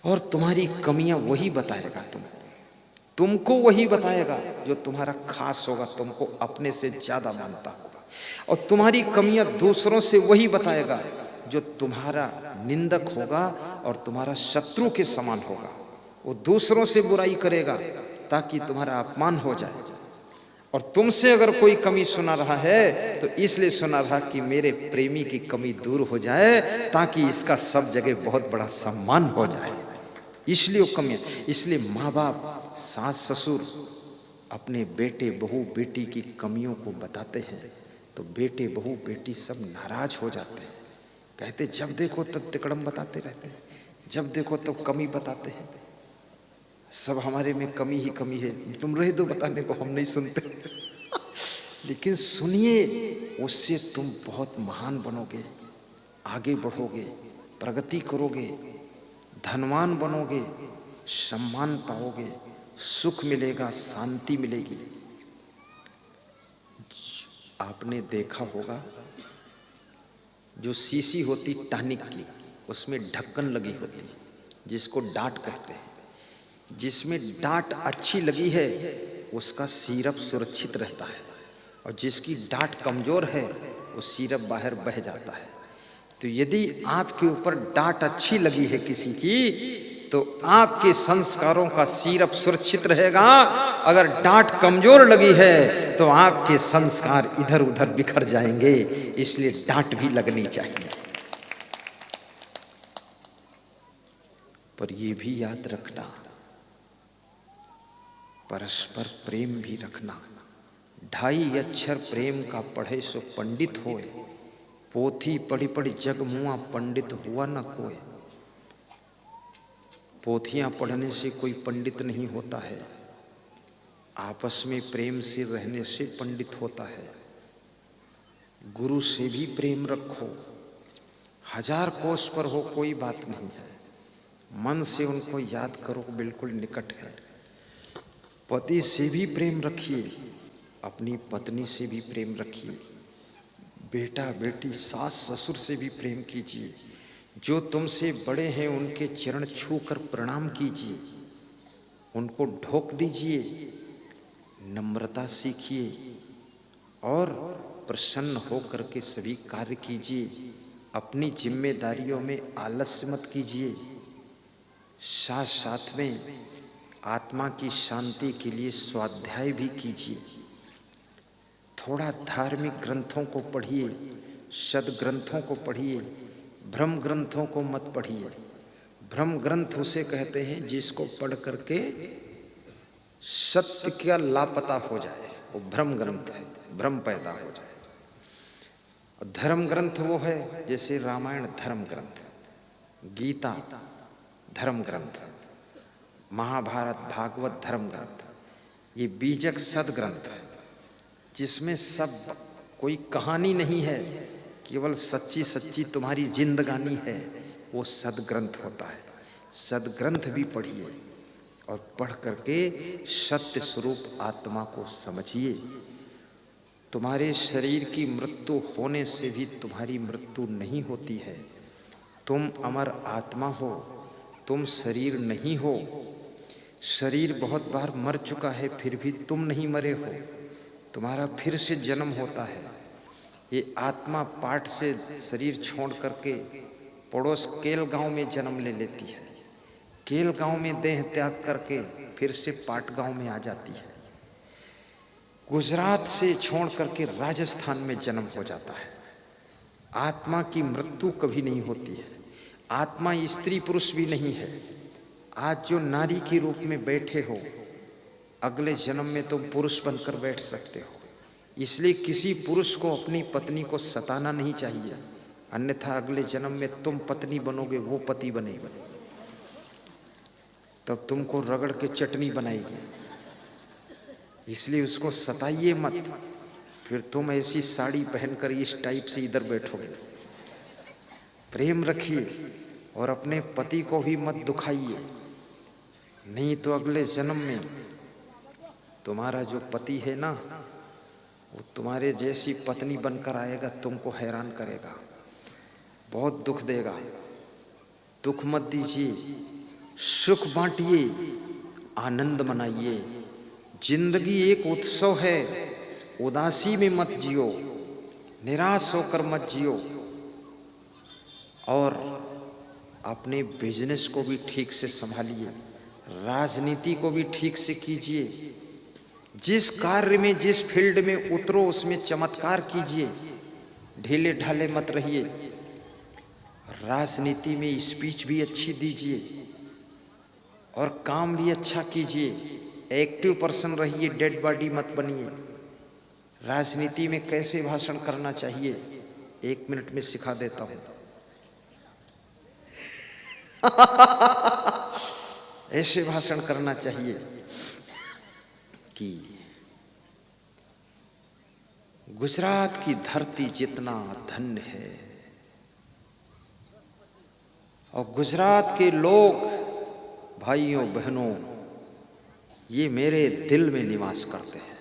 और तुम्हारी कमियां वही बताएगा, तुमको वही बताएगा जो तुम्हारा खास होगा, तुमको अपने से ज्यादा मानता होगा। और तुम्हारी कमियां दूसरों से वही बताएगा जो तुम्हारा निंदक होगा और तुम्हारा शत्रु के समान होगा। वो दूसरों से बुराई करेगा ताकि तुम्हारा अपमान हो जाए। और तुमसे अगर कोई कमी सुना रहा है तो इसलिए सुना रहा कि मेरे प्रेमी की कमी दूर हो जाए, ताकि इसका सब जगह बहुत बड़ा सम्मान हो जाए, इसलिए वो कमियां। इसलिए माँ बाप, सास ससुर अपने बेटे बहू बेटी की कमियों को बताते हैं तो बेटे बहू बेटी सब नाराज हो जाते हैं। कहते जब देखो तब तिकड़म बताते रहते हैं, जब देखो तब कमी बताते हैं, सब हमारे में कमी ही कमी है, तुम रह दो बताने को, हम नहीं सुनते। लेकिन सुनिए, उससे तुम बहुत महान बनोगे, आगे बढ़ोगे, प्रगति करोगे, धनवान बनोगे, सम्मान पाओगे, सुख मिलेगा, शांति मिलेगी। आपने देखा होगा जो शीशी होती टॉनिक की, उसमें ढक्कन लगी होती जिसको डांट कहते हैं। जिसमें डांट अच्छी लगी है उसका सिरप सुरक्षित रहता है, और जिसकी डांट कमजोर है वो सिरप बाहर बह जाता है। तो यदि आपके ऊपर डांट अच्छी लगी है किसी की, तो आपके संस्कारों का सिरप सुरक्षित रहेगा। अगर डांट कमजोर लगी है तो आपके संस्कार इधर उधर बिखर जाएंगे। इसलिए डांट भी लगनी चाहिए। पर ये भी याद रखना, परस्पर प्रेम भी रखना। 2.5 अक्षर प्रेम का पढ़े सो पंडित होए, पोथी पढ़ी पढ़ी जग मुआ पंडित हुआ न कोई। पोथियां पढ़ने से कोई पंडित नहीं होता है, आपस में प्रेम से रहने से पंडित होता है। गुरु से भी प्रेम रखो, 1000 कोस पर हो कोई बात नहीं है, मन से उनको याद करो, बिल्कुल निकट है। पति से भी प्रेम रखिए, अपनी पत्नी से भी प्रेम रखिए, बेटा बेटी सास ससुर से भी प्रेम कीजिए। जो तुमसे बड़े हैं उनके चरण छूकर प्रणाम कीजिए, उनको ढोक दीजिए, नम्रता सीखिए और प्रसन्न होकर के सभी कार्य कीजिए। अपनी जिम्मेदारियों में आलस्य मत कीजिए। साथ साथ में आत्मा की शांति के लिए स्वाध्याय भी कीजिए। थोड़ा धार्मिक ग्रंथों को पढ़िए, सद ग्रंथों को पढ़िए, भ्रम ग्रंथों को मत पढ़िए। भ्रम ग्रंथ उसे कहते हैं जिसको पढ़ करके सत्य का लापता हो जाए, वो भ्रम ग्रंथ है, भ्रम पैदा हो जाए। और धर्म ग्रंथ वो है जैसे रामायण धर्म ग्रंथ, गीता धर्म ग्रंथ, महाभारत भागवत धर्म ग्रंथ। ये बीजक सद ग्रंथ है जिसमें सब कोई कहानी नहीं है, केवल सच्ची सच्ची तुम्हारी जिंदगानी है, वो सदग्रंथ होता है। सदग्रंथ भी पढ़िए और पढ़ करके सत्य स्वरूप आत्मा को समझिए। तुम्हारे शरीर की मृत्यु होने से भी तुम्हारी मृत्यु नहीं होती है। तुम अमर आत्मा हो, तुम शरीर नहीं हो। शरीर बहुत बार मर चुका है, फिर भी तुम नहीं मरे हो, तुम्हारा फिर से जन्म होता है। ये आत्मा पाठ से शरीर छोड़ करके पड़ोस केल गांव में जन्म ले लेती है, केल गांव में देह त्याग करके फिर से पाट गांव में आ जाती है। गुजरात से छोड़ करके राजस्थान में जन्म हो जाता है। आत्मा की मृत्यु कभी नहीं होती है। आत्मा स्त्री पुरुष भी नहीं है। आज जो नारी के रूप में बैठे हो, अगले जन्म में तुम पुरुष बनकर बैठ सकते हो। इसलिए किसी पुरुष को अपनी पत्नी को सताना नहीं चाहिए, अन्यथा अगले जन्म में तुम पत्नी बनोगे, वो पति बनेगा, तब तुमको रगड़ के चटनी बनाएगी। इसलिए उसको सताइए मत, फिर तुम ऐसी साड़ी पहनकर इस टाइप से इधर बैठोगे। प्रेम रखिए और अपने पति को भी मत दुखाइए, नहीं तो अगले जन्म में तुम्हारा जो पति है ना, वो तुम्हारे जैसी पत्नी बनकर आएगा, तुमको हैरान करेगा, बहुत दुख देगा। दुख मत दीजिए, सुख बांटिए, आनंद मनाइए। जिंदगी एक उत्सव है, उदासी में मत जियो, निराश होकर मत जियो। और अपने बिजनेस को भी ठीक से संभालिए, राजनीति को भी ठीक से कीजिए। जिस कार्य में, जिस फील्ड में उतरो उसमें चमत्कार कीजिए, ढीले ढाले मत रहिए। राजनीति में स्पीच भी अच्छी दीजिए और काम भी अच्छा कीजिए। एक्टिव पर्सन रहिए, डेड बॉडी मत बनिए। राजनीति में कैसे भाषण करना चाहिए 1 मिनट में सिखा देता हूं। ऐसे भाषण करना चाहिए कि गुजरात की धरती जितना धन्य है और गुजरात के लोग, भाइयों बहनों, ये मेरे दिल में निवास करते हैं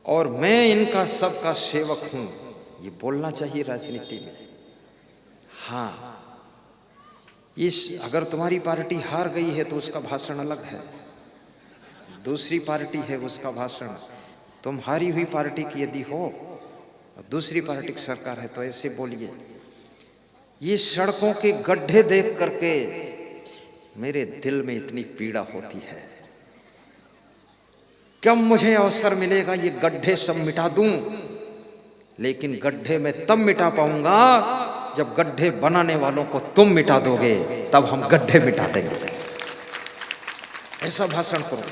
और मैं इनका सबका सेवक हूं, ये बोलना चाहिए राजनीति में। हाँ, अगर तुम्हारी पार्टी हार गई है तो उसका भाषण अलग है, दूसरी पार्टी है उसका भाषण। तुम हारी हुई पार्टी की यदि हो और दूसरी पार्टी की सरकार है तो ऐसे बोलिए। ये सड़कों के गड्ढे देख करके मेरे दिल में इतनी पीड़ा होती है। कब मुझे अवसर मिलेगा ये गड्ढे सब मिटा दूं, लेकिन गड्ढे में तब मिटा पाऊंगा जब गड्ढे बनाने वालों को तुम मिटा दोगे, तब हम गड्ढे मिटा देंगे। ऐसा भाषण करो।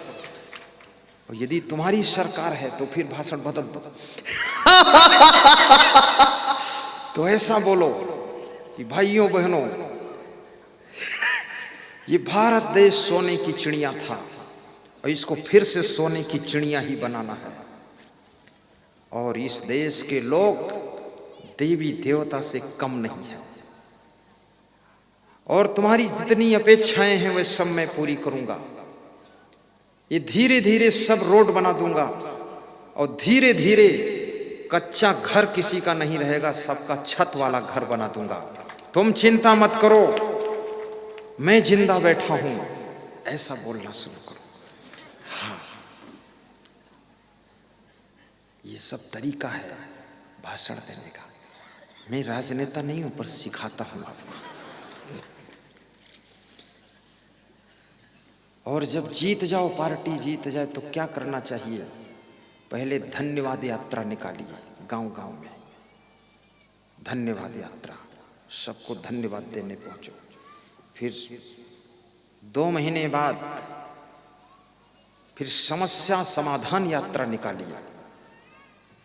और यदि तुम्हारी सरकार है तो फिर भाषण बदल दो। तो ऐसा बोलो कि भाइयों बहनों, ये भारत देश सोने की चिड़िया था और इसको फिर से सोने की चिड़िया ही बनाना है। और इस देश के लोग देवी देवता से कम नहीं है। और तुम्हारी जितनी अपेक्षाएं हैं वह सब मैं पूरी करूंगा। ये धीरे धीरे सब रोड बना दूंगा और धीरे धीरे कच्चा घर किसी का नहीं रहेगा, सबका छत वाला घर बना दूंगा। तुम चिंता मत करो, मैं जिंदा बैठा हूं, ऐसा बोलना शुरू करो। हाँ, ये सब तरीका है भाषण देने का। मैं राजनेता नहीं हूं, पर सिखाता हूं आपको। और जब जीत जाओ, पार्टी जीत जाए, तो क्या करना चाहिए? पहले धन्यवाद यात्रा निकालिए गांव गांव में। धन्यवाद यात्रा, सबको धन्यवाद देने पहुंचो। फिर 2 महीने बाद फिर समस्या समाधान यात्रा निकालिए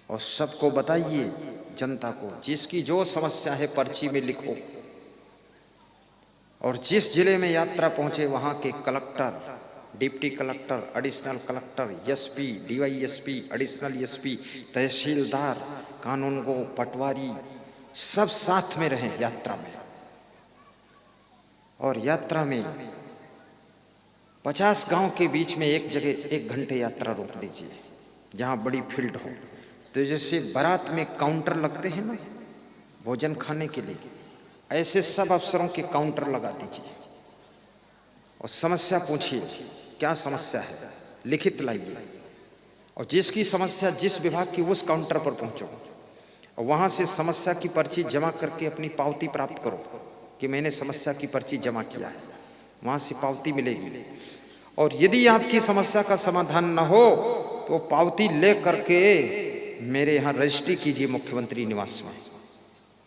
और सबको बताइए, जनता को, जिसकी जो समस्या है पर्ची में लिखो। और जिस जिले में यात्रा पहुंचे वहां के collector, deputy collector, additional collector, SP, DYSP, additional SP, tehsildar, kanungo, patwari, सब साथ में रहें यात्रा में। और यात्रा में 50 गांव के बीच में एक जगह 1 घंटे यात्रा रोक दीजिए, जहां बड़ी फील्ड हो। तो जैसे बारात में काउंटर लगते हैं ना भोजन खाने के लिए, ऐसे सब अफसरों के काउंटर लगा दीजिए और समस्या पूछिए, क्या समस्या है, लिखित लाइए। और जिसकी समस्या जिस विभाग की, उस काउंटर पर पहुंचो और वहां से समस्या की पर्ची जमा करके अपनी पावती प्राप्त करो कि मैंने समस्या की पर्ची जमा किया है। वहां से पावती मिलेगी। और यदि आपकी समस्या का समाधान न हो तो पावती ले करके मेरे यहाँ रजिस्ट्री कीजिए मुख्यमंत्री निवास में।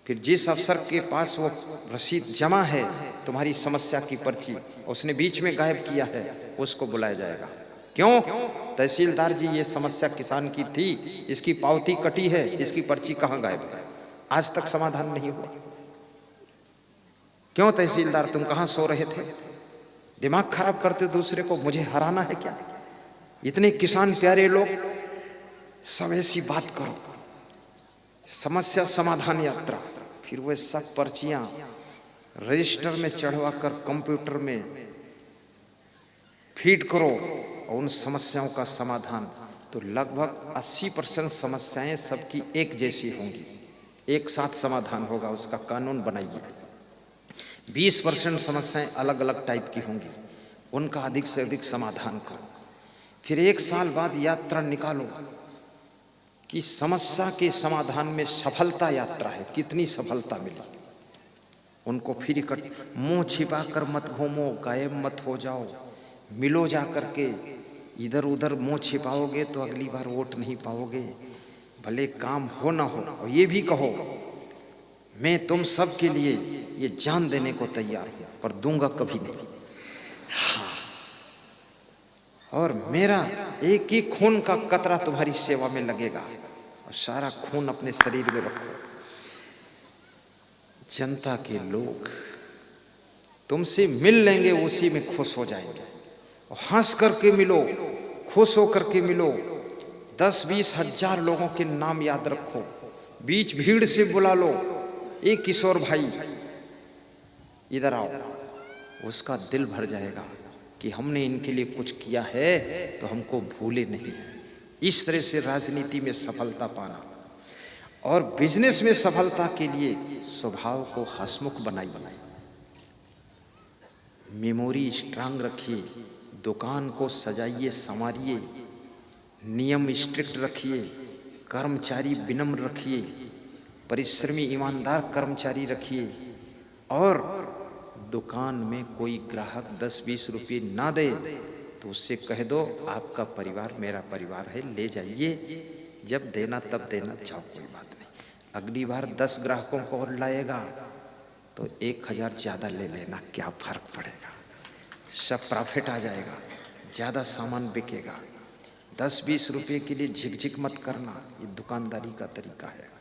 फिर जिस अफसर के पास वो रसीद जमा है, तुम्हारी समस्या की पर्ची, उसने बीच में गायब किया है, उसको बुलाया जाएगा। क्यों? तहसीलदार जी, ये समस्या किसान की थी, इसकी पावती कटी है, इसकी पर्ची कहाँ गायब है? आज तक समाधान नहीं हुआ। क्यों तहसीलदार, तुम कहाँ सो रहे थे? दिमाग खराब करते दूसरे को, मुझे हराना है क्या? इतने किसान प्यारे लोग, सब ऐसी बात करो। समस्या समाधान यात्रा, फिर वे सब पर्चियां रजिस्टर में चढ़वा कर कंप्यूटर में फीड करो और उन समस्याओं का समाधान। तो लगभग 80% समस्याएं सबकी एक जैसी होंगी, एक साथ समाधान होगा, उसका कानून बनाइए। 20% समस्याएं अलग अलग टाइप की होंगी, उनका अधिक से अधिक समाधान करो। फिर 1 साल बाद यात्रा निकालो कि समस्या के समाधान में सफलता यात्रा है, कितनी सफलता मिली। उनको फिर मुंह छिपा कर मत घूमो, गायब मत हो जाओ, मिलो जा करके। इधर उधर मुंह छिपाओगे तो अगली बार वोट नहीं पाओगे, भले काम हो ना हो। और ये भी कहो, मैं तुम सब के लिए ये जान देने को तैयार हूं, पर दूंगा कभी नहीं। हाँ, और मेरा एक ही खून का कतरा तुम्हारी सेवा में लगेगा, और सारा खून अपने शरीर में रखो। जनता के लोग तुमसे मिल लेंगे, उसी में खुश हो जाएंगे। और हंस करके मिलो, खुश होकर के मिलो। 10-20 हजार लोगों के नाम याद रखो, बीच भीड़ से बुला लो, एक किशोर भाई इधर आओ, उसका दिल भर जाएगा कि हमने इनके लिए कुछ किया है तो हमको भूले नहीं। इस तरह से राजनीति में सफलता पाना। और बिजनेस में सफलता के लिए स्वभाव को हंसमुख बनाइए, मेमोरी स्ट्रांग रखिए, दुकान को सजाइए संवारिए, नियम स्ट्रिक्ट रखिए, कर्मचारी विनम्र रखिए, परिश्रमी ईमानदार कर्मचारी रखिए, और दुकान में कोई ग्राहक 10-20 रुपये ना दे तो उससे कह दो आपका परिवार मेरा परिवार है, ले जाइए, जब देना तब देना, जाओ, कोई बात नहीं। अगली बार 10 ग्राहकों को और लाएगा तो 1000 ज़्यादा ले लेना, क्या फर्क पड़ेगा, सब प्रॉफिट आ जाएगा, ज़्यादा सामान बिकेगा। 10-20 रुपये के लिए झिकझिक मत करना, ये दुकानदारी का तरीका है।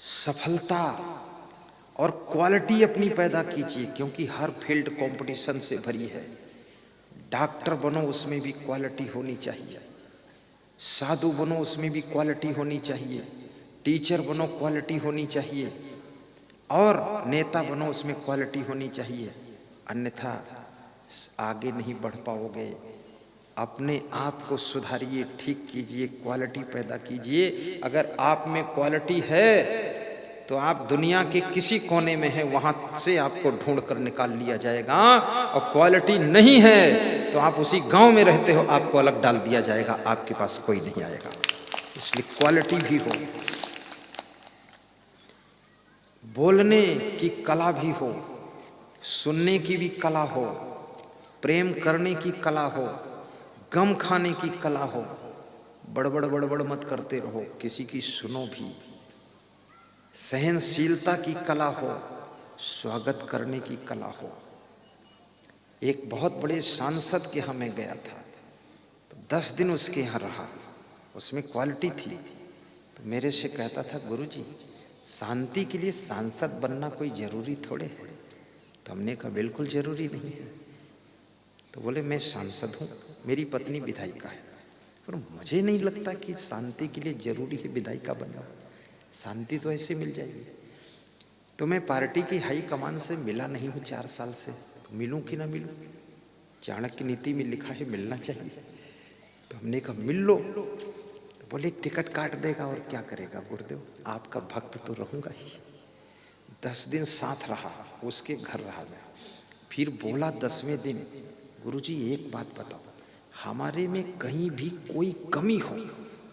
सफलता और क्वालिटी अपनी पैदा कीजिए, क्योंकि हर फील्ड कंपटीशन से भरी है। डॉक्टर बनो, उसमें भी क्वालिटी होनी चाहिए। साधु बनो, उसमें भी क्वालिटी होनी चाहिए। टीचर बनो, क्वालिटी होनी चाहिए। और नेता बनो, उसमें क्वालिटी होनी चाहिए, अन्यथा आगे नहीं बढ़ पाओगे। अपने आप को सुधारिए, ठीक कीजिए, क्वालिटी पैदा कीजिए। अगर आप में क्वालिटी है तो आप दुनिया के किसी कोने में हैं, वहां से आपको ढूंढ कर निकाल लिया जाएगा। और क्वालिटी नहीं है तो आप उसी गांव में रहते हो, आपको अलग डाल दिया जाएगा, आपके पास कोई नहीं आएगा। इसलिए क्वालिटी भी हो, बोलने की कला भी हो, सुनने की भी कला हो, प्रेम करने की कला हो, गम खाने की कला हो। बड़बड़ बड़बड़ मत करते रहो, किसी की सुनो भी। सहनशीलता की कला हो, स्वागत करने की कला हो। एक बहुत बड़े सांसद के यहाँ मैं गया था तो 10 दिन उसके यहाँ रहा, उसमें क्वालिटी थी। तो मेरे से कहता था, गुरुजी शांति के लिए सांसद बनना कोई जरूरी थोड़े है। तो हमने कहा बिल्कुल जरूरी नहीं है। तो बोले मैं सांसद हूँ, मेरी पत्नी विधायिका है, पर मुझे नहीं लगता कि शांति के लिए जरूरी है विधायिका बनना, शांति तो ऐसे मिल जाएगी। तो मैं पार्टी की हाई कमान से मिला नहीं हूँ 4 साल से, तो मिलूं कि ना मिलूं? चाणक्य नीति में लिखा है मिलना चाहिए। तो हमने कहा मिल लो। तो बोले टिकट काट देगा और क्या करेगा गुरुदेव, आपका भक्त तो रहूंगा ही। 10 दिन साथ रहा, उसके घर रहा मैं। फिर बोला 10वें दिन, गुरुजी एक बात बताओ, हमारे में कहीं भी कोई कमी हो,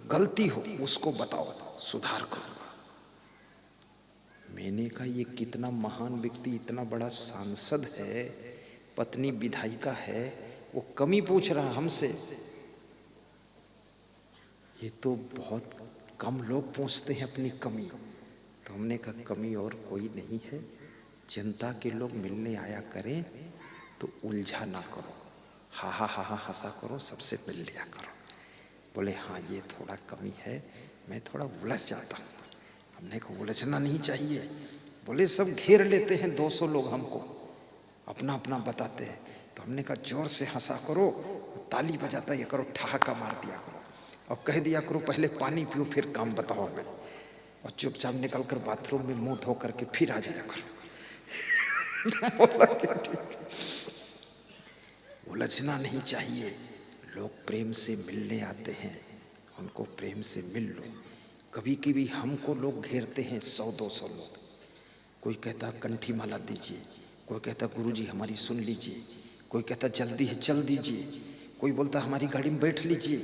गलती हो, उसको बताओ, सुधार करो। मैंने कहा ये कितना महान व्यक्ति, इतना बड़ा सांसद है, पत्नी विधायिका है, वो कमी पूछ रहा हमसे। ये तो बहुत कम लोग पूछते हैं अपनी कमी। तो हमने कहा कमी और कोई नहीं है, जनता के लोग मिलने आया करें तो उलझा ना करो, हा हा हा हा हंसा करो, सबसे मिल लिया करो। बोले हाँ ये थोड़ा कमी है, मैं थोड़ा उलझ जाता हूँ। हमने कहा उलझना नहीं चाहिए। बोले सब घेर लेते हैं 200 लोग हमको, अपना अपना बताते हैं। तो हमने कहा जोर से हंसा करो, ताली बजाता ये करो, ठहाका मार दिया करो और कह दिया करो पहले पानी पियो फिर काम बताओ हमें, और चुपचाप निकल कर बाथरूम में मुंह धो करके फिर आ जाया करो। उलझना नहीं चाहिए। लोग प्रेम से मिलने आते हैं, उनको प्रेम से मिल लो। कभी कभी हमको लोग घेरते हैं 100-200 लोग। कोई कहता कंठी माला दीजिए, कोई कहता गुरुजी हमारी सुन लीजिए, कोई कहता जल्दी है चल दीजिए, कोई बोलता हमारी गाड़ी में बैठ लीजिए,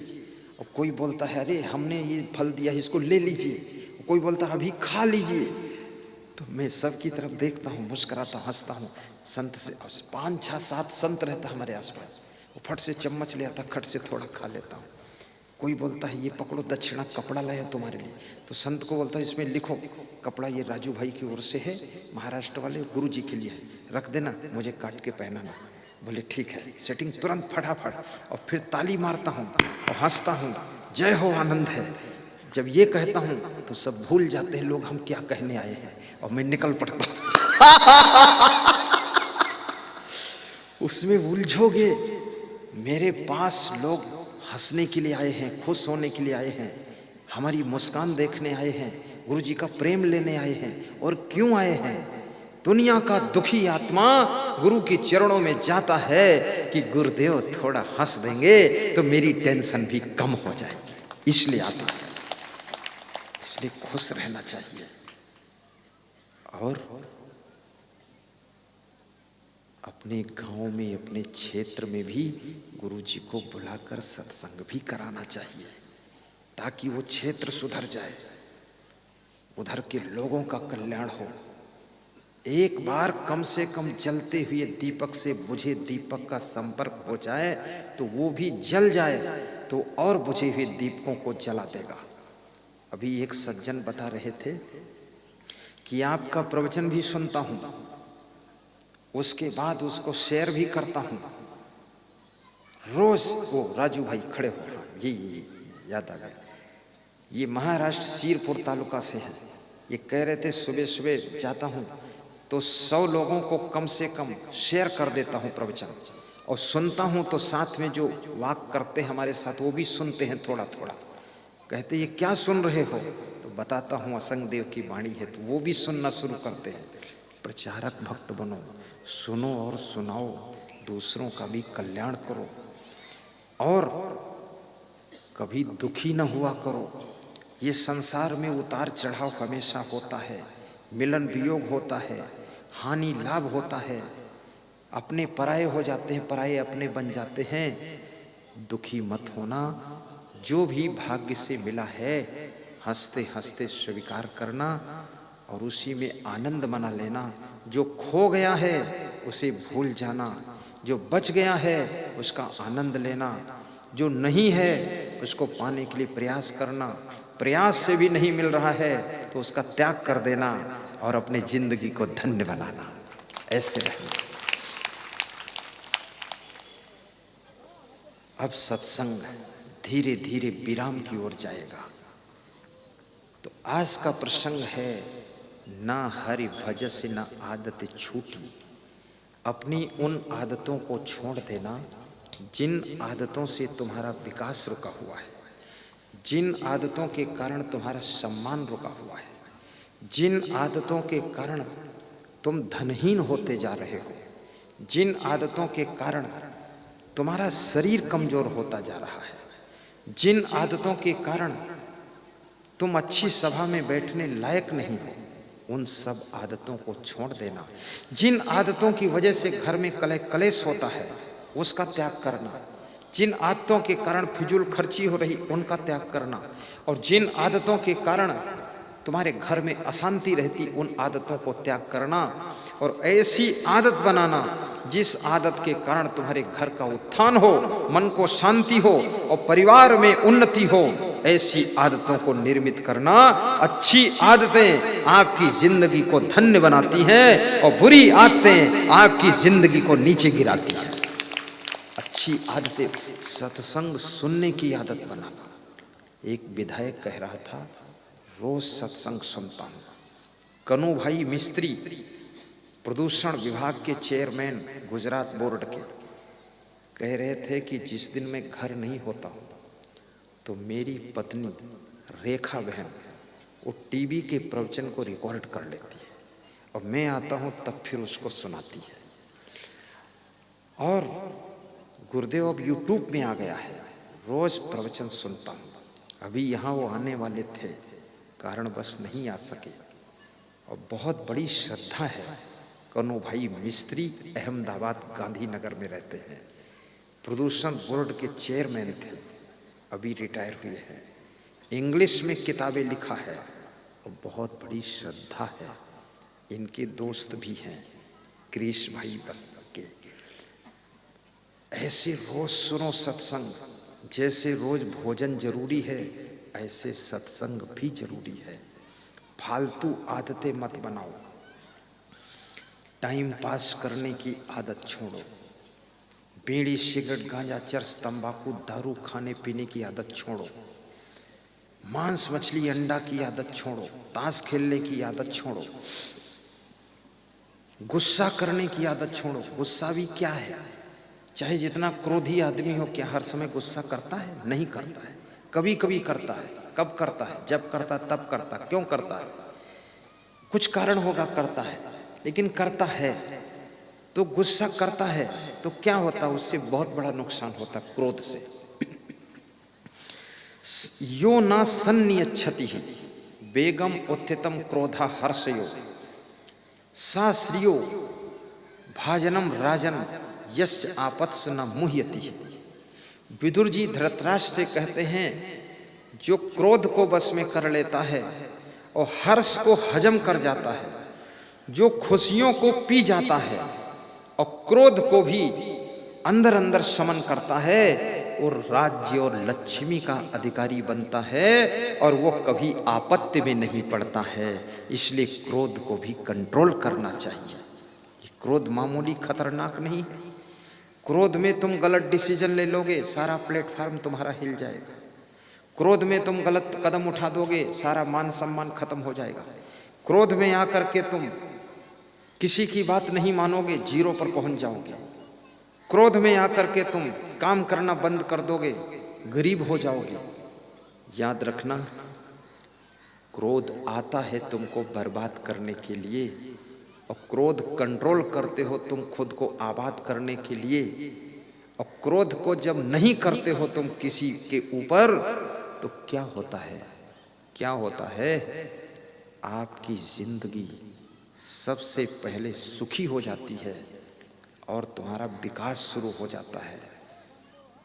और कोई बोलता है अरे हमने ये फल दिया है इसको ले लीजिए, कोई बोलता है अभी खा लीजिए। तो मैं सबकी तरफ देखता हूँ, मुस्कुराता हूँ, हंसता हूँ। संत से 5, 6, 7 संत रहता हमारे आसपास, वो फट से चम्मच ले आता, खट से थोड़ा खा लेता हूँ। कोई बोलता है ये पकड़ो दक्षिणा, कपड़ा लाया तुम्हारे लिए। तो संत को बोलता है इसमें लिखो कपड़ा ये राजू भाई की ओर से है, महाराष्ट्र वाले गुरु जी के लिए है, रख देना, मुझे काट के पहनाना। बोले ठीक है। सेटिंग तुरंत फटाफट, और फिर ताली मारता हूँ और हंसता हूँ, जय हो आनंद है। जब ये कहता हूँ तो सब भूल जाते हैं लोग हम क्या कहने आए हैं, और मैं निकल पड़ता हूँ। उसमें उलझोगे। मेरे पास लोग हंसने के लिए आए हैं, खुश होने के लिए आए हैं, हमारी मुस्कान देखने आए हैं, गुरु जी का प्रेम लेने आए हैं। और क्यों आए हैं? दुनिया का दुखी आत्मा गुरु के चरणों में जाता है कि गुरुदेव थोड़ा हंस देंगे तो मेरी टेंशन भी कम हो जाएगी, इसलिए आता है। इसलिए खुश रहना चाहिए। और अपने गांव में, अपने क्षेत्र में भी गुरु जी को बुलाकर सत्संग भी कराना चाहिए, ताकि वो क्षेत्र सुधर जाए, उधर के लोगों का कल्याण हो। एक बार कम से कम जलते हुए दीपक से बुझे दीपक का संपर्क हो जाए तो वो भी जल जाए तो और बुझे हुए दीपकों को जला देगा। अभी एक सज्जन बता रहे थे कि आपका प्रवचन भी सुनता हूं, उसके बाद उसको शेयर भी करता हूं रोज। वो राजू भाई खड़े हो, हाँ, ये याद आ गया, ये महाराष्ट्र सीरपुर तालुका से हैं। ये कह रहे थे सुबह सुबह जाता हूं तो 100 लोगों को कम से कम शेयर कर देता हूं प्रवचन, और सुनता हूं तो साथ में जो वाक करते हैं हमारे साथ वो भी सुनते हैं थोड़ा थोड़ा। कहते ये क्या सुन रहे हो? तो बताता हूं असंग देव की वाणी है, तो वो भी सुनना शुरू करते हैं। प्रचारक भक्त बनो, सुनो और सुनाओ, दूसरों का भी कल्याण करो और कभी दुखी न हुआ करो। ये संसार में उतार चढ़ाव हमेशा होता है, मिलन वियोग होता है, हानि लाभ होता है, अपने पराये हो जाते हैं, पराये अपने बन जाते हैं। दुखी मत होना, जो भी भाग्य से मिला है हंसते हंसते स्वीकार करना और उसी में आनंद मना लेना। जो खो गया है उसे भूल जाना, जो बच गया है उसका आनंद लेना, जो नहीं है उसको पाने के लिए प्रयास करना। प्रयास से भी नहीं मिल रहा है तो उसका त्याग कर देना और अपने जिंदगी को धन्य बनाना। ऐसे रहना। अब सत्संग धीरे धीरे विराम की ओर जाएगा। तो आज का प्रसंग है ना हरि भजस न आदत छूटी। अपनी उन आदतों को छोड़ देना जिन आदतों से तुम्हारा विकास रुका हुआ है, जिन आदतों के कारण तुम्हारा सम्मान रुका हुआ है, जिन आदतों के कारण तुम धनहीन होते जा रहे हो, जिन आदतों के कारण तुम्हारा शरीर कमजोर होता जा रहा है, जिन आदतों के कारण तुम अच्छी सभा में बैठने लायक नहीं हो, उन सब आदतों को छोड़ देना। जिन आदतों की वजह से घर में कलेश होता है उसका त्याग करना, जिन आदतों के कारण फिजूल खर्ची हो रही उनका त्याग करना, और जिन आदतों के कारण तुम्हारे घर में अशांति रहती उन आदतों को त्याग करना, और ऐसी आदत बनाना जिस आदत के कारण तुम्हारे घर का उत्थान हो, मन को शांति हो और परिवार में उन्नति हो। ऐसी आदतों को निर्मित करना। अच्छी आदतें आपकी जिंदगी को धन्य बनाती हैं और बुरी आदतें आपकी जिंदगी को नीचे गिराती हैं। अच्छी आदतें, सत्संग सुनने की आदत बनाना। एक विधायक कह रहा था रोज सत्संग सुनता हूं। कनु भाई मिस्त्री, प्रदूषण विभाग के चेयरमैन गुजरात बोर्ड के, कह रहे थे कि जिस दिन मैं घर नहीं होता हूं तो मेरी पत्नी रेखा बहन वो टीवी के प्रवचन को रिकॉर्ड कर लेती है और मैं आता हूं तब फिर उसको सुनाती है। और गुरुदेव अब यूट्यूब में आ गया है, रोज प्रवचन सुनता हूं। अभी यहाँ वो आने वाले थे, कारणवश नहीं आ सके, और बहुत बड़ी श्रद्धा है। कनु भाई मिस्त्री अहमदाबाद गांधीनगर में रहते हैं, प्रदूषण बोर्ड के चेयरमैन थे, अभी रिटायर हुए हैं। इंग्लिश में किताबें लिखा है और बहुत बड़ी श्रद्धा है। इनके दोस्त भी हैं क्रिश भाई बस के। ऐसे रोज सुनो सत्संग, जैसे रोज भोजन जरूरी है ऐसे सत्संग भी जरूरी है। फालतू आदतें मत बनाओ। टाइम पास करने की आदत छोड़ो। बीड़ी सिगरेट गांजा चरस तंबाकू दारू खाने पीने की आदत छोड़ो। मांस मछली अंडा की आदत छोड़ो। ताश खेलने की आदत छोड़ो। गुस्सा करने की आदत छोड़ो। गुस्सा भी क्या है? चाहे जितना क्रोधी आदमी हो, क्या हर समय गुस्सा करता है? नहीं करता है, कभी कभी करता है। कब करता है? जब करता तब करता। क्यों करता है? कुछ कारण होगा करता है, लेकिन करता है। तो गुस्सा करता है तो क्या होता है? उससे बहुत बड़ा नुकसान होता है, क्रोध से। यो ना सन्नियच्छति बेगम उत्थितम क्रोधा हर्षयो सा श्रियो भाजनम राजन यश्च आपत्स न मुह्यति। विदुर जी धृतराष्ट्र से कहते हैं जो क्रोध को बस में कर लेता है और हर्ष को हजम कर जाता है जो खुशियों को पी जाता है और क्रोध को भी अंदर अंदर शमन करता है और राज्य और लक्ष्मी का अधिकारी बनता है और वो कभी आपत्ति में नहीं पड़ता है। इसलिए क्रोध को भी कंट्रोल करना चाहिए। क्रोध मामूली खतरनाक नहीं है। क्रोध में तुम गलत डिसीजन ले लोगे, सारा प्लेटफार्म तुम्हारा हिल जाएगा। क्रोध में तुम गलत कदम उठा दोगे, सारा मान सम्मान खत्म हो जाएगा। क्रोध में आकर के तुम किसी की बात नहीं मानोगे, जीरो पर पहुंच जाओगे। क्रोध में आकर के तुम काम करना बंद कर दोगे, गरीब हो जाओगे। याद रखना, क्रोध आता है तुमको बर्बाद करने के लिए और क्रोध कंट्रोल करते हो तुम खुद को आबाद करने के लिए। और क्रोध को जब नहीं करते हो तुम किसी के ऊपर तो क्या होता है, क्या होता है? आपकी जिंदगी सबसे पहले सुखी हो जाती है और तुम्हारा विकास शुरू हो जाता है।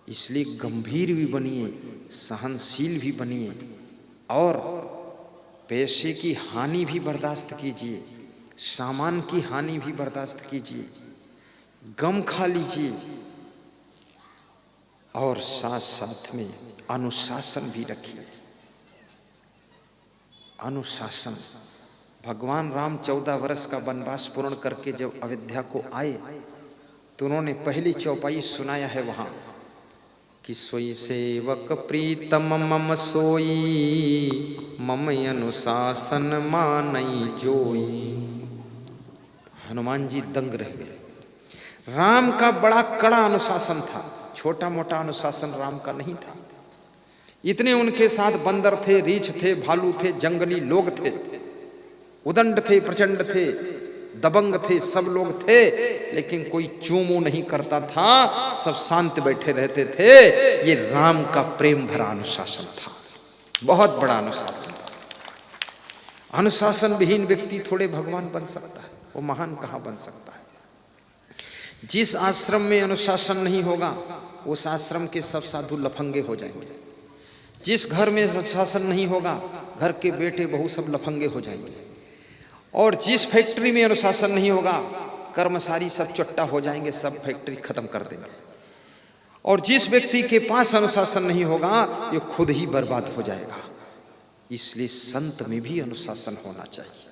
इसलिए गंभीर भी बनिए, सहनशील भी बनिए और पैसे की हानि भी बर्दाश्त कीजिए, सामान की हानि भी बर्दाश्त कीजिए, गम खा लीजिए और साथ साथ में अनुशासन भी रखिए। अनुशासन। भगवान राम 14 वर्ष का वनवास पूर्ण करके जब अयोध्या को आए तो उन्होंने पहली चौपाई सुनाया है वहां कि सोई सेवक प्रीतम मम सोई, मम अनुशासन मानई जोई। हनुमान जी दंग रह गए। राम का बड़ा कड़ा अनुशासन था, छोटा मोटा अनुशासन राम का नहीं था। इतने उनके साथ बंदर थे, रीछ थे, भालू थे, जंगली लोग थे, उदंड थे, प्रचंड थे, दबंग थे, सब लोग थे, लेकिन कोई चूमू नहीं करता था, सब शांत बैठे रहते थे। ये राम का प्रेम भरा अनुशासन था, बहुत बड़ा अनुशासन था। अनुशासन विहीन व्यक्ति थोड़े भगवान बन सकता है, वो महान कहाँ बन सकता है? जिस आश्रम में अनुशासन नहीं होगा उस आश्रम के सब साधु लफंगे हो जाएंगे। जिस घर में अनुशासन नहीं होगा घर के बेटे बहू सब लफंगे हो जाएंगे। और जिस फैक्ट्री में अनुशासन नहीं होगा कर्मचारी सब चट्टा हो जाएंगे, सब फैक्ट्री खत्म कर देंगे। और जिस व्यक्ति के पास अनुशासन नहीं होगा ये खुद ही बर्बाद हो जाएगा। इसलिए संत में भी अनुशासन होना चाहिए।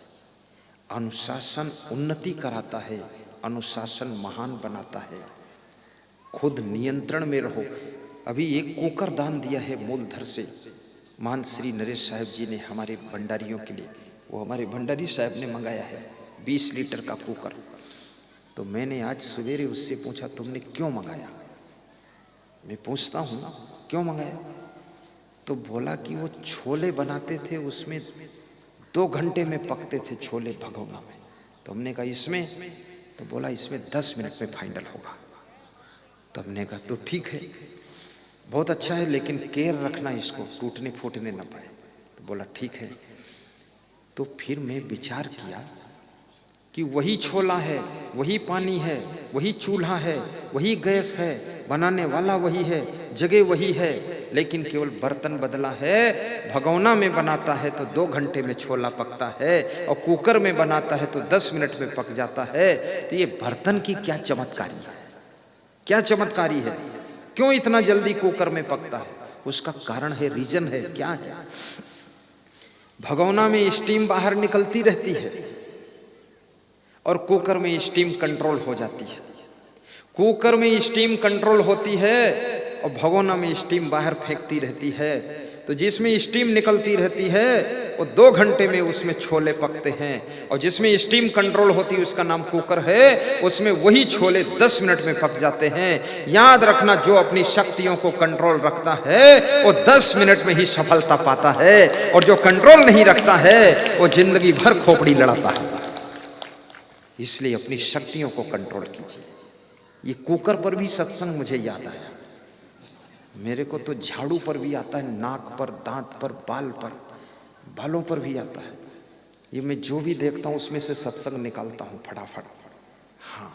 अनुशासन उन्नति कराता है, अनुशासन महान बनाता है। खुद नियंत्रण में रहो। अभी एक कुकर दान दिया है मूलधर से मान श्री नरेश साहब जी ने हमारे भंडारियों के लिए। वो हमारे भंडारी साहब ने मंगाया है 20 लीटर का कुकर। तो मैंने आज सवेरे उससे पूछा तुमने क्यों मंगाया? मैं पूछता हूँ क्यों मंगाया? तो बोला कि वो छोले बनाते थे उसमें 2 घंटे में पकते थे छोले भगोना में। तो हमने कहा इसमें? तो बोला इसमें 10 मिनट में फाइनल होगा। तो हमने कहा तो ठीक है, बहुत अच्छा है, लेकिन केयर रखना इसको टूटने फूटने ना पाए। तो बोला ठीक है। तो फिर मैं विचार किया कि वही छोला है, वही पानी है, वही चूल्हा है, वही गैस है, बनाने वाला वही है, जगह वही है, लेकिन केवल बर्तन बदला है। भगोना में बनाता है तो 2 घंटे में छोला पकता है और कुकर में बनाता है तो 10 मिनट में पक जाता है। तो ये बर्तन की क्या चमत्कारी है, क्या चमत्कारी है? क्यों इतना जल्दी कुकर में पकता है? उसका कारण है, रीजन है, क्या है? भगोना में स्टीम बाहर निकलती रहती है और कुकर में स्टीम कंट्रोल हो जाती है। कुकर में स्टीम कंट्रोल होती है और भगोना में स्टीम बाहर फेंकती रहती है। तो जिसमें स्टीम निकलती रहती है वो 2 घंटे में उसमें छोले पकते हैं, और जिसमें स्टीम कंट्रोल होती है उसका नाम कुकर है, उसमें वही छोले 10 मिनट में पक जाते हैं। याद रखना, जो अपनी शक्तियों को कंट्रोल रखता है वो 10 मिनट में ही सफलता पाता है, और जो कंट्रोल नहीं रखता है वो जिंदगी भर खोपड़ी लड़ाता है। इसलिए अपनी शक्तियों को कंट्रोल कीजिए। ये कुकर पर भी सत्संग मुझे याद आया। मेरे को तो झाड़ू पर भी आता है, नाक पर, दांत पर, बाल पर, बालों पर भी आता है। ये मैं जो भी देखता हूं उसमें से सत्संग निकालता हूं फटाफट। हाँ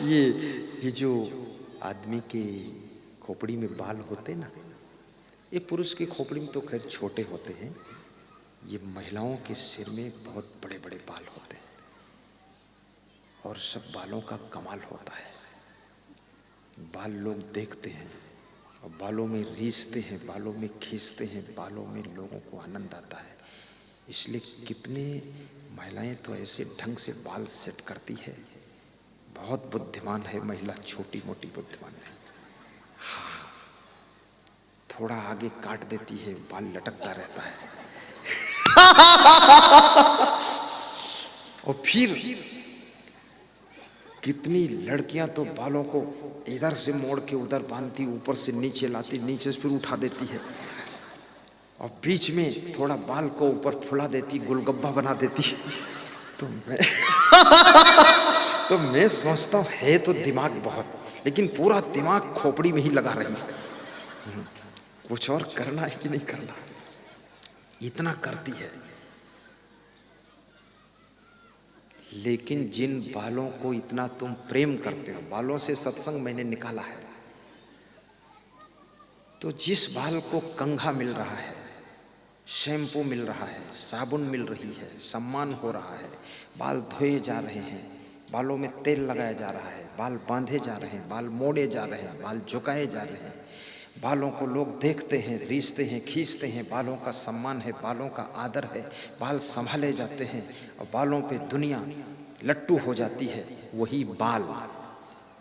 ये जो आदमी के खोपड़ी में बाल होते ना, ये पुरुष की खोपड़ी में तो खैर छोटे होते हैं, ये महिलाओं के सिर में बहुत बड़े बड़े बाल होते हैं और सब बालों का कमाल होता है। बाल लोग देखते हैं और बालों में रीसते हैं, बालों में खींचते हैं, बालों में लोगों को आनंद आता है। इसलिए कितने महिलाएं तो ऐसे ढंग से बाल सेट करती है। बहुत बुद्धिमान है महिला, छोटी मोटी बुद्धिमान है। हाँ, थोड़ा आगे काट देती है, बाल लटकता रहता है। और फिर कितनी लड़कियां तो बालों को इधर से मोड़ के उधर बांधती, ऊपर से नीचे लाती, नीचे से फिर उठा देती है और बीच में थोड़ा बाल को ऊपर फुला देती, गुलगब्बा बना देती। तो मैं सोचता हूँ है तो दिमाग बहुत, लेकिन पूरा दिमाग खोपड़ी में ही लगा रही है। कुछ और करना है कि नहीं करना, इतना करती है। लेकिन जिन बालों को इतना तुम प्रेम करते हो, बालों से सत्संग मैंने निकाला है, तो जिस बाल को कंघा मिल रहा है, शैम्पू मिल रहा है, साबुन मिल रही है, सम्मान हो रहा है, बाल धोए जा रहे हैं, बालों में तेल लगाया जा रहा है, बाल बांधे जा रहे हैं, बाल मोड़े जा रहे हैं, बाल झुकाए जा रहे हैं, बालों को लोग देखते हैं, रीसते हैं, खींचते हैं, बालों का सम्मान है, बालों का आदर है, बाल संभाले जाते हैं और बालों पे दुनिया लट्टू हो जाती है। वही बाल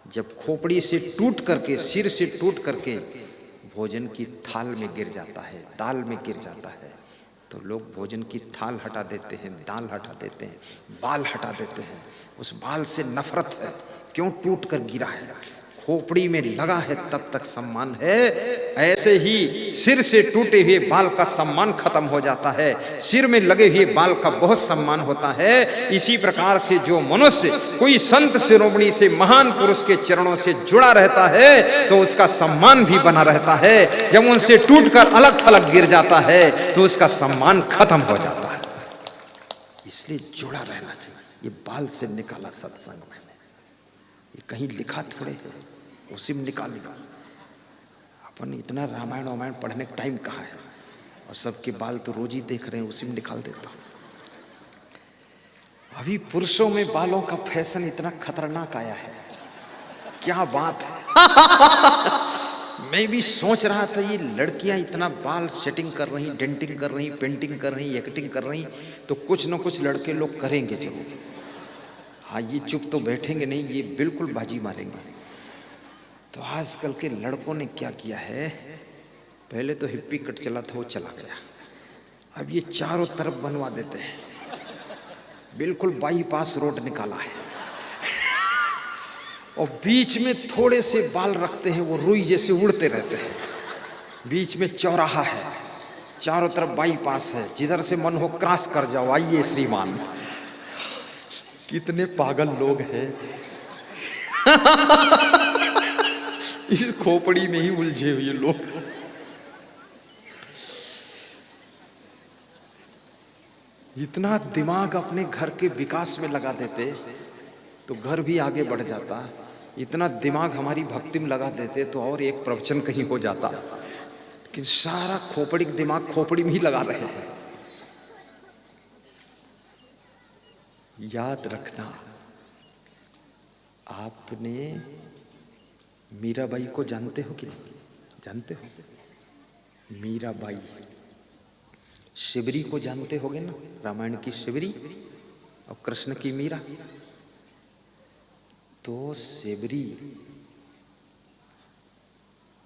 जब खोपड़ी से टूट करके, सिर से टूट करके भोजन की थाल में गिर जाता है, दाल में गिर जाता है, तो लोग भोजन की थाल हटा देते हैं, दाल हटा देते हैं, बाल हटा देते हैं। उस बाल से नफरत है, क्यों टूट कर गिरा है, खोपड़ी में लगा है तब तक सम्मान है। ऐसे ही सिर से टूटे हुए बाल का सम्मान खत्म हो जाता है, सिर में लगे हुए बाल का बहुत सम्मान होता है। इसी प्रकार से जो मनुष्य कोई संत शिरोमणि से, महान पुरुष के चरणों से जुड़ा रहता है तो उसका सम्मान भी बना रहता है। जब उनसे टूटकर अलग थलग गिर जाता है तो उसका सम्मान खत्म हो जाता है। इसलिए जुड़ा रहना चाहिए। ये बाल से निकाला सत्संग मैंने, ये कहीं लिखा थोड़े है, उसी में निकाल लो। अपन इतना रामायण वामायण पढ़ने का टाइम कहाँ है, और सबके बाल तो रोज ही देख रहे हैं, उसी में निकाल देता हूँ। अभी पुरुषों में बालों का फैशन इतना खतरनाक आया है, क्या बात है। मैं भी सोच रहा था ये लड़कियां इतना बाल सेटिंग कर रही, डेंटिंग कर रही, पेंटिंग कर रही, एक्टिंग कर रही, तो कुछ न कुछ लड़के लोग करेंगे जरूर। हाँ, ये चुप तो बैठेंगे नहीं, ये बिल्कुल बाजी मारेंगे। तो आजकल के लड़कों ने क्या किया है, पहले तो हिप्पी कट चला था, वो चला गया, अब ये चारों तरफ बनवा देते हैं, बिल्कुल बाईपास रोड निकाला है, और बीच में थोड़े से बाल रखते हैं, वो रुई जैसे उड़ते रहते हैं। बीच में चौराहा है, चारों तरफ बाईपास है, जिधर से मन हो क्रॉस कर जाओ, आइए श्रीमान। कितने पागल लोग हैं। इस खोपड़ी में ही उलझे हुए लोग। इतना दिमाग अपने घर के विकास में लगा देते तो घर भी आगे बढ़ जाता, इतना दिमाग हमारी भक्ति में लगा देते तो और एक प्रवचन कहीं हो जाता, लेकिन सारा खोपड़ी का दिमाग खोपड़ी में ही लगा रहे हैं। याद रखना, आपने मीराबाई को जानते हो कि नहीं? जानते हो मीराबाई? शिवरी को जानते होगे ना, रामायण की शिवरी और कृष्ण की मीरा। तो शिवरी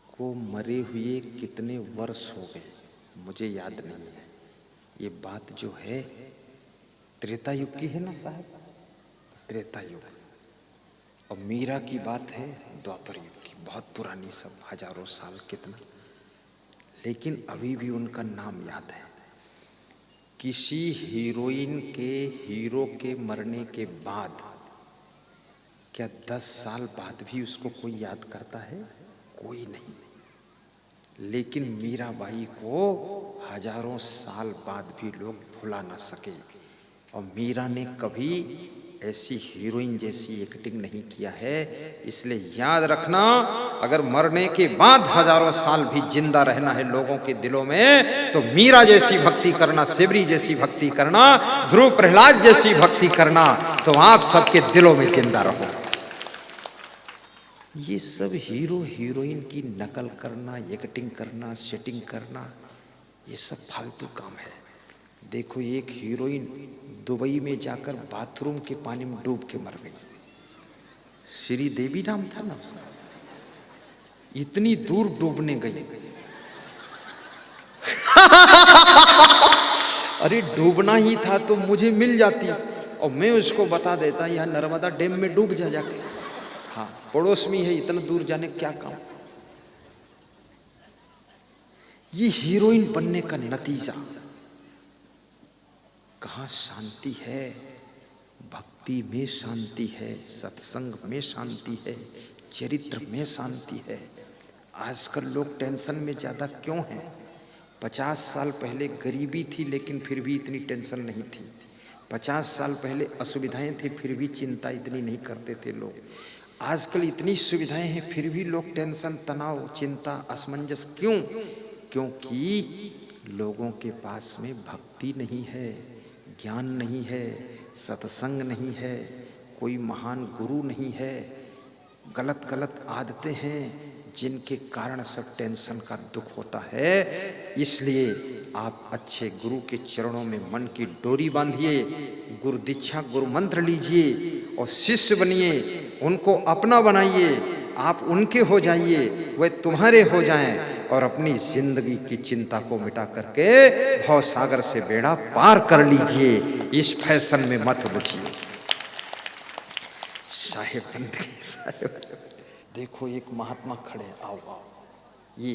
को मरे हुए कितने वर्ष हो गए मुझे याद नहीं है। ये बात जो है त्रेता युग की है ना साहब, त्रेता युग। और मीरा की बात है द्वापर युग की, बहुत पुरानी, सब हजारों साल कितना, लेकिन अभी भी उनका नाम याद है। किसी हीरोइन के, हीरो के मरने के बाद क्या 10 साल बाद भी उसको कोई याद करता है? कोई नहीं। लेकिन मीराबाई को हजारों साल बाद भी लोग भुला ना सके। और मीरा ने कभी ऐसी हीरोइन जैसी एक्टिंग नहीं किया है। इसलिए याद रखना, अगर मरने के बाद हजारों साल भी जिंदा रहना है लोगों के दिलों में, तो मीरा जैसी भक्ति करना, शिवरी जैसी भक्ति करना, ध्रुव प्रहलाद जैसी भक्ति करना, तो आप सबके दिलों में जिंदा रहो। ये सब हीरो हीरोइन की नकल करना, एक्टिंग करना, सेटिंग करना, ये सब फालतू काम है। देखो, एक हीरोइन दुबई में जाकर बाथरूम के पानी में डूब के मर गई। श्रीदेवी नाम था ना उसका। इतनी दूर डूबने गई। अरे डूबना ही था तो मुझे मिल जाती और मैं उसको बता देता यहाँ नर्मदा डैम में डूब जा जाके। हाँ, पड़ोस में है, इतना दूर जाने क्या काम। ये हीरोइन बनने का नतीजा। कहाँ शांति है? भक्ति में शांति है, सत्संग में शांति है, चरित्र में शांति है। आजकल लोग टेंशन में ज्यादा क्यों हैं? 50 साल पहले गरीबी थी लेकिन फिर भी इतनी टेंशन नहीं थी। 50 साल पहले असुविधाएं थी फिर भी चिंता इतनी नहीं करते थे लोग। आजकल इतनी सुविधाएं हैं फिर भी लोग टेंशन, तनाव, चिंता, असमंजस क्यों? क्योंकि लोगों के पास में भक्ति नहीं है, ज्ञान नहीं है, सत्संग नहीं है, कोई महान गुरु नहीं है। गलत गलत आदतें हैं जिनके कारण सब टेंशन का दुख होता है। इसलिए आप अच्छे गुरु के चरणों में मन की डोरी बांधिए, गुरु दीक्षा, गुरु मंत्र लीजिए और शिष्य बनिए, उनको अपना बनाइए। आप उनके हो जाइए, वे तुम्हारे हो जाएं और अपनी जिंदगी की चिंता को मिटा करके भव सागर से बेड़ा पार कर लीजिए। इस फैशन में मत उलझिए। साहेब बंदगी साहेब। देखो, एक महात्मा खड़े, आओ आओ। ये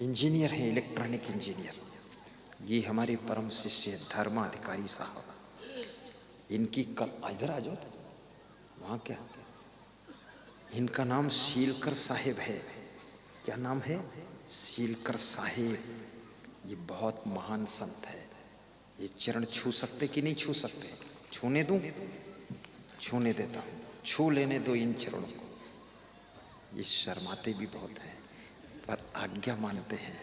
इंजीनियर है, इलेक्ट्रॉनिक इंजीनियर। ये हमारे परम शिष्य धर्माधिकारी साहब। इनकी इधर आ जाओ तो, वहाँ क्या, इनका नाम शीलकर साहेब है। क्या नाम है? शीलकर साहेब। ये बहुत महान संत है। ये चरण छू सकते कि नहीं छू सकते? छूने दूं? छूने देता हूँ, छू लेने दो इन चरणों को। ये शर्माते भी बहुत हैं पर आज्ञा मानते हैं।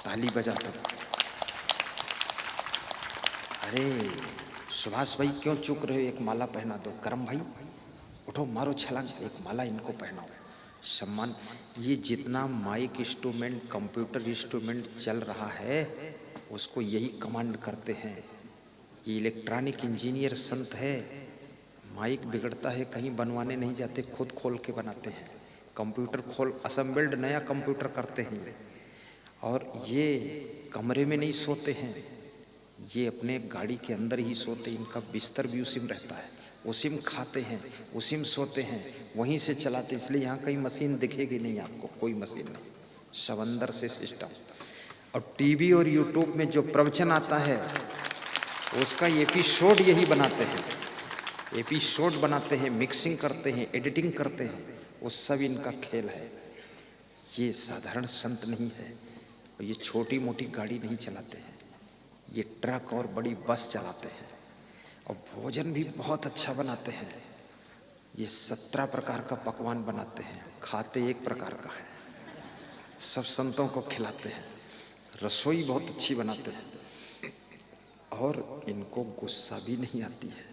ताली बजा दो। अरे सुभाष भाई क्यों चुक रहे हो? एक माला पहना दो। करम भाई उठो, मारो छलांग, एक माला इनको पहनाओ। सम्मान। ये जितना माइक इंस्ट्रूमेंट, कंप्यूटर इंस्ट्रूमेंट चल रहा है उसको यही कमांड करते हैं। ये इलेक्ट्रॉनिक इंजीनियर संत है। माइक बिगड़ता है कहीं बनवाने नहीं जाते, खुद खोल के बनाते हैं। कंप्यूटर खोल असेंबल्ड नया कंप्यूटर करते हैं ये। और ये कमरे में नहीं सोते हैं, ये अपने गाड़ी के अंदर ही सोते। इनका बिस्तर भी उसी में रहता है, उसी में खाते हैं, उसी में सोते हैं, वहीं से चलाते। इसलिए यहाँ कहीं मशीन दिखेगी नहीं आपको, कोई मशीन नहीं, सब अंदर से सिस्टम। और टीवी और यूट्यूब में जो प्रवचन आता है उसका एपिसोड यही बनाते हैं। एपिसोड बनाते हैं, मिक्सिंग करते हैं, एडिटिंग करते हैं, वो सब इनका खेल है। ये साधारण संत नहीं है और ये छोटी मोटी गाड़ी नहीं चलाते हैं, ये ट्रक और बड़ी बस चलाते हैं। और भोजन भी बहुत अच्छा बनाते हैं। ये 17 प्रकार का पकवान बनाते हैं, खाते एक प्रकार का है, सब संतों को खिलाते हैं। रसोई बहुत अच्छी बनाते हैं और इनको गुस्सा भी नहीं आती है।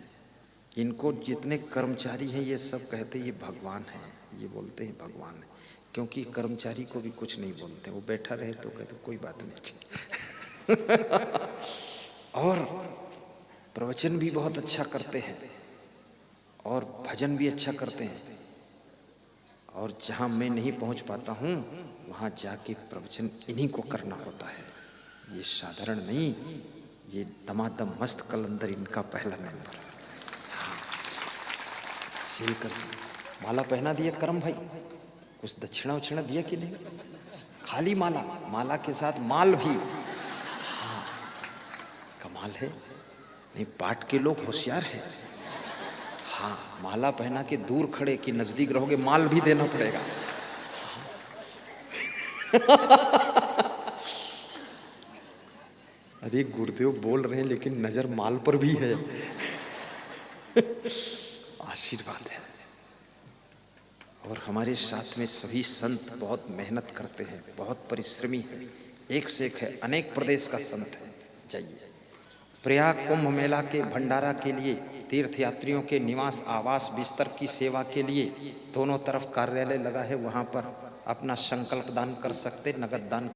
इनको जितने कर्मचारी हैं ये सब कहते हैं ये भगवान है, ये बोलते हैं भगवान है, क्योंकि कर्मचारी को भी कुछ नहीं बोलते। वो बैठा रहे तो कहते कोई बात नहीं। और प्रवचन भी बहुत अच्छा करते हैं और भजन भी अच्छा करते हैं। और जहाँ मैं नहीं पहुँच पाता हूँ वहाँ जाके प्रवचन इन्हीं को करना होता है। ये साधारण नहीं, ये दमादम मस्त कलंदर इनका पहला मेंबर। हाँ, शीलकर जी माला पहना दिया करम भाई, कुछ दक्षिणा उछिणा दिया कि नहीं? खाली माला, माला के साथ माल भी। हाँ, कमाल है। नहीं, पाट के लोग होशियार है। हाँ, माला पहना के दूर खड़े कि नजदीक रहोगे माल भी देना पड़ेगा। अरे गुरुदेव बोल रहे हैं लेकिन नजर माल पर भी है। आशीर्वाद है। और हमारे साथ में सभी संत बहुत मेहनत करते हैं, बहुत परिश्रमी है, एक से एक है, अनेक प्रदेश का संत है। जाइए प्रयाग कुंभ मेला के भंडारा के लिए, तीर्थयात्रियों के निवास आवास बिस्तर की सेवा के लिए दोनों तरफ कार्यालय लगा है, वहाँ पर अपना संकल्प दान कर सकते, नगद दान